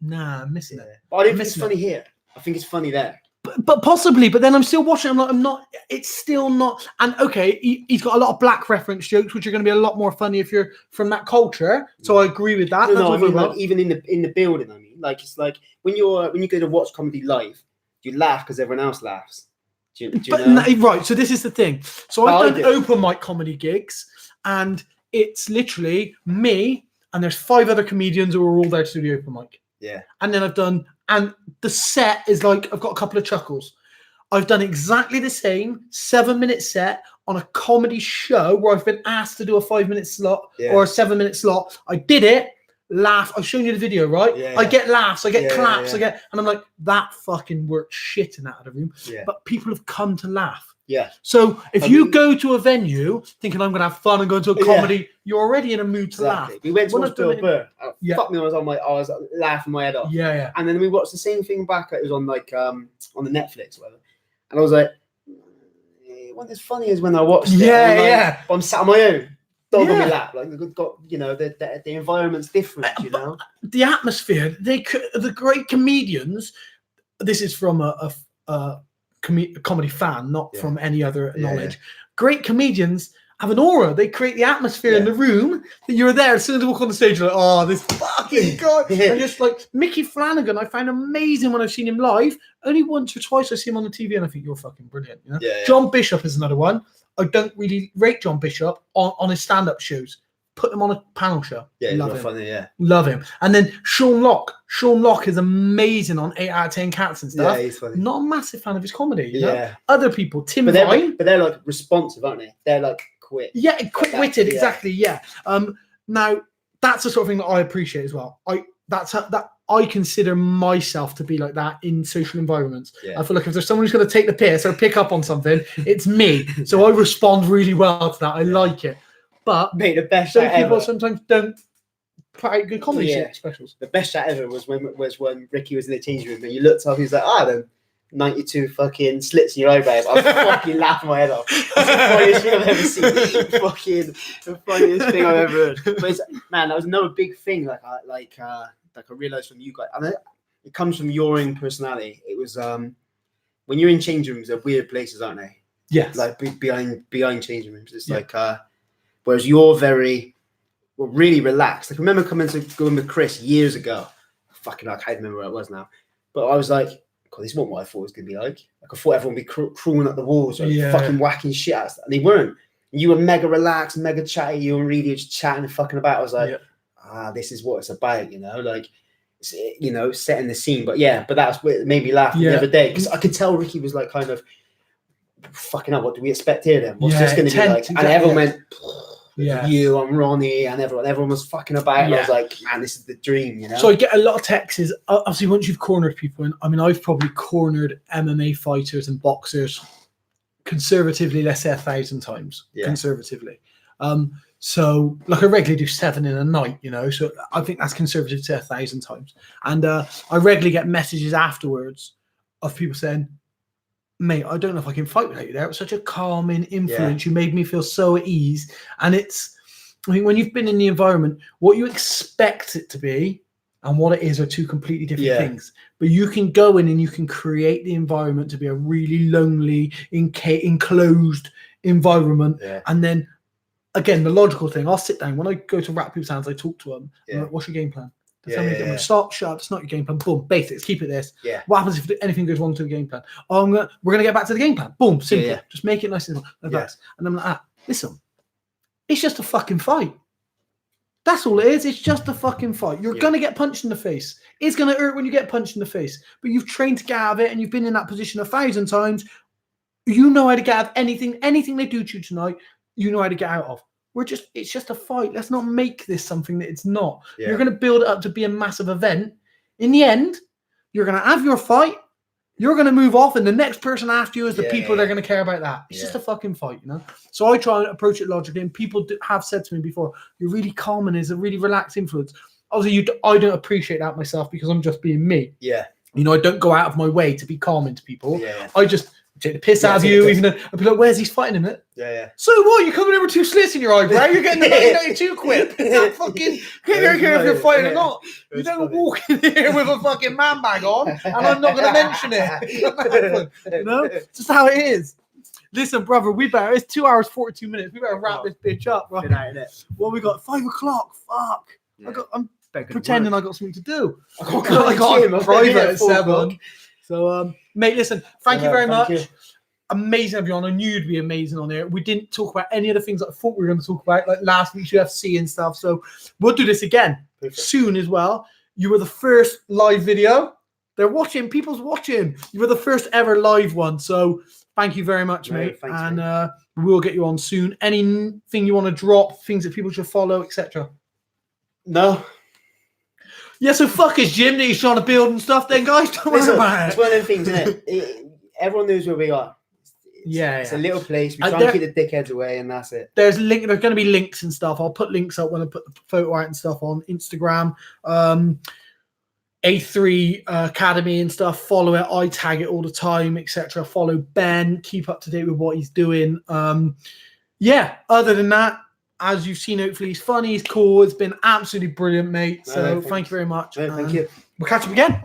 [SPEAKER 1] nah, I'm missing it.
[SPEAKER 2] But I don't think it's funny here. I think it's funny there.
[SPEAKER 1] But possibly, but then I'm still watching. I'm not. It's still not. And okay, he's got a lot of black reference jokes, which are going to be a lot more funny if you're from that culture. So I agree with that.
[SPEAKER 2] No, I mean, like, even in the building. I mean, like, it's like when you go to watch comedy live, you laugh because everyone else laughs. Do you know?
[SPEAKER 1] Right. So this is the thing. So I've done open mic comedy gigs, and it's literally me, and there's 5 other comedians who are all there to do the open mic.
[SPEAKER 2] Yeah.
[SPEAKER 1] And then I've done, and the set is like, I've got a couple of chuckles. I've done exactly the same 7-minute set on a comedy show where I've been asked to do a 5-minute slot or a 7-minute slot. I did it, laugh. I've shown you the video, right?
[SPEAKER 2] Yeah.
[SPEAKER 1] I get laughs, I get claps, and I'm like, that fucking worked shitting out of the room.
[SPEAKER 2] Yeah.
[SPEAKER 1] But people have come to laugh.
[SPEAKER 2] Yeah.
[SPEAKER 1] So if you go to a venue thinking I'm going to have fun and go to a comedy, you're already in a mood to laugh.
[SPEAKER 2] We went to watch Bill Burr. Fuck me, I was laughing my head off.
[SPEAKER 1] Yeah.
[SPEAKER 2] And then we watched the same thing back. It was on like on the Netflix or whatever. And I was like, it wasn't as funny as when I watched it.
[SPEAKER 1] Yeah.
[SPEAKER 2] But I'm sat on my own. Dog on my lap. Like we've got, you know, the environment's different, you know.
[SPEAKER 1] The atmosphere, the great comedians, this is from a comedy fan, not from any other knowledge. Great comedians have an aura. They create the atmosphere in the room that you're there. As soon as they walk on the stage, you're like, oh, this fucking guy. And just like Mickey Flanagan, I find amazing when I've seen him live. Only once or twice I see him on the TV and I think you're fucking brilliant. You know? John Bishop is another one. I don't really rate John Bishop on his stand-up shows. Put him on a panel show.
[SPEAKER 2] Yeah,
[SPEAKER 1] love him.
[SPEAKER 2] Funny,
[SPEAKER 1] Love him. And then Sean Locke. Sean Locke is amazing on 8 out of 10 Cats and stuff.
[SPEAKER 2] Yeah, he's funny.
[SPEAKER 1] Not a massive fan of his comedy. You know? Other people, Tim Vine.
[SPEAKER 2] But they're like responsive, aren't they? They're like quick.
[SPEAKER 1] Yeah, quick-witted, exactly. Yeah. Now that's the sort of thing that I appreciate as well. I consider myself to be like that in social environments.
[SPEAKER 2] Yeah.
[SPEAKER 1] I feel like if there's someone who's going to take the piss or pick up on something, it's me. So I respond really well to that. I like it. But
[SPEAKER 2] mate, the best
[SPEAKER 1] some
[SPEAKER 2] chat
[SPEAKER 1] people
[SPEAKER 2] ever.
[SPEAKER 1] Sometimes don't put out good comedy specials.
[SPEAKER 2] The best chat ever was when Ricky was in the changing room and you looked up, he was like, then 92 fucking slits in your eyebrows. I was fucking laughing my head off. It's the funniest thing I've ever seen. Fucking the funniest thing I've ever heard. But man, that was another big thing. Like I realized from you guys. I mean, it comes from your own personality. It was when you're in changing rooms, they're weird places, aren't they?
[SPEAKER 1] Yes.
[SPEAKER 2] Like behind changing rooms, it's like whereas you're really relaxed. Like I remember going with Chris years ago. Fucking I can't remember where it was now. But I was like, God, this isn't what I thought it was going to be like. Like I thought everyone would be crawling up the walls or fucking whacking shit at us. And they weren't. You were mega relaxed, mega chatty. You were really just chatting and fucking about. I was like, this is what it's about, you know? Like, you know, setting the scene. But that was what made me laugh the other day. Because I could tell Ricky was like kind of fucking hell, what do we expect here then? What's
[SPEAKER 1] Yeah,
[SPEAKER 2] this going to be like? And everyone went,
[SPEAKER 1] yeah,
[SPEAKER 2] you and Ronnie and everyone was fucking about. And I was like, man, this is the dream, you know?
[SPEAKER 1] So I get a lot of texts. Obviously, once you've cornered people, and I mean, I've probably cornered MMA fighters and boxers conservatively, let's say 1,000 times, conservatively. So like I regularly do 7 in a night, you know, so I think that's conservative to 1,000 times. And I regularly get messages afterwards of people saying, mate, I don't know if I can fight without you there. It was such a calming influence. You made me feel so at ease. And it's, I mean, when you've been in the environment, what you expect it to be and what it is are two completely different things. But you can go in and you can create the environment to be a really lonely, enclosed environment. And then, again, the logical thing, I'll sit down. When I go to wrap people's hands, I talk to them. I'm like, what's your game plan? Stop, shut up, it's not your game plan. Boom, basics, keep it this. What happens if anything goes wrong to the game plan? Oh, we're going to get back to the game plan. Boom, simple. Just make it nice and simple. And I'm like, listen, it's just a fucking fight. That's all it is. It's just a fucking fight. You're going to get punched in the face. It's going to hurt when you get punched in the face. But you've trained to get out of it and you've been in that position 1,000 times. You know how to get out of anything they do to you tonight, you know how to get out of. It's just a fight. Let's not make this something that it's not. You're going to build it up to be a massive event. In the end, you're going to have your fight. You're going to move off, and the next person after you is the people that are going to care about that. It's just a fucking fight, you know? So I try and approach it logically, and people have said to me before, you're really calm and is a really relaxed influence. Obviously, I don't appreciate that myself because I'm just being me. You know, I don't go out of my way to be calming to people. I just take the piss out of you, even though I'd be like, where's he fighting him at? So what? You coming in with 2 slits in your eyebrow? You're getting the 1992 quip. That fucking don't care if you're fighting or not. You don't walk in here with a fucking man bag on, and I'm not going to mention it. You know, it's just how it is. Listen, brother, it's 2 hours 42 minutes. We better wrap this bitch up, right? Well, we got 5 o'clock. Fuck. I'm pretending I got something to do. I got a private at 7. So, mate, listen, thank you very much. Amazing to have you on. I knew you'd be amazing on there. We didn't talk about any of the things that I thought we were going to talk about, like last week's UFC and stuff. So we'll do this again soon as well. You were the first live video. They're watching. People's watching. You were the first ever live one. So thank you very much, mate. Thanks, and we'll get you on soon. Anything you want to drop, things that people should follow, etc.? No. Yeah, so fuck his gym that he's trying to build and stuff then, guys. Don't worry about it. It's one of them things, isn't it? Everyone knows where we are. It's a little place. We try and keep the dickheads away, and that's it. There's going to be links and stuff. I'll put links up when I put the photo out and stuff on Instagram. A3 Academy and stuff. Follow it. I tag it all the time, etc. Follow Ben. Keep up to date with what he's doing. Other than that, as you've seen, hopefully he's funny, he's cool. It's been absolutely brilliant, mate. So thank you very much. Thank you. We'll catch up again.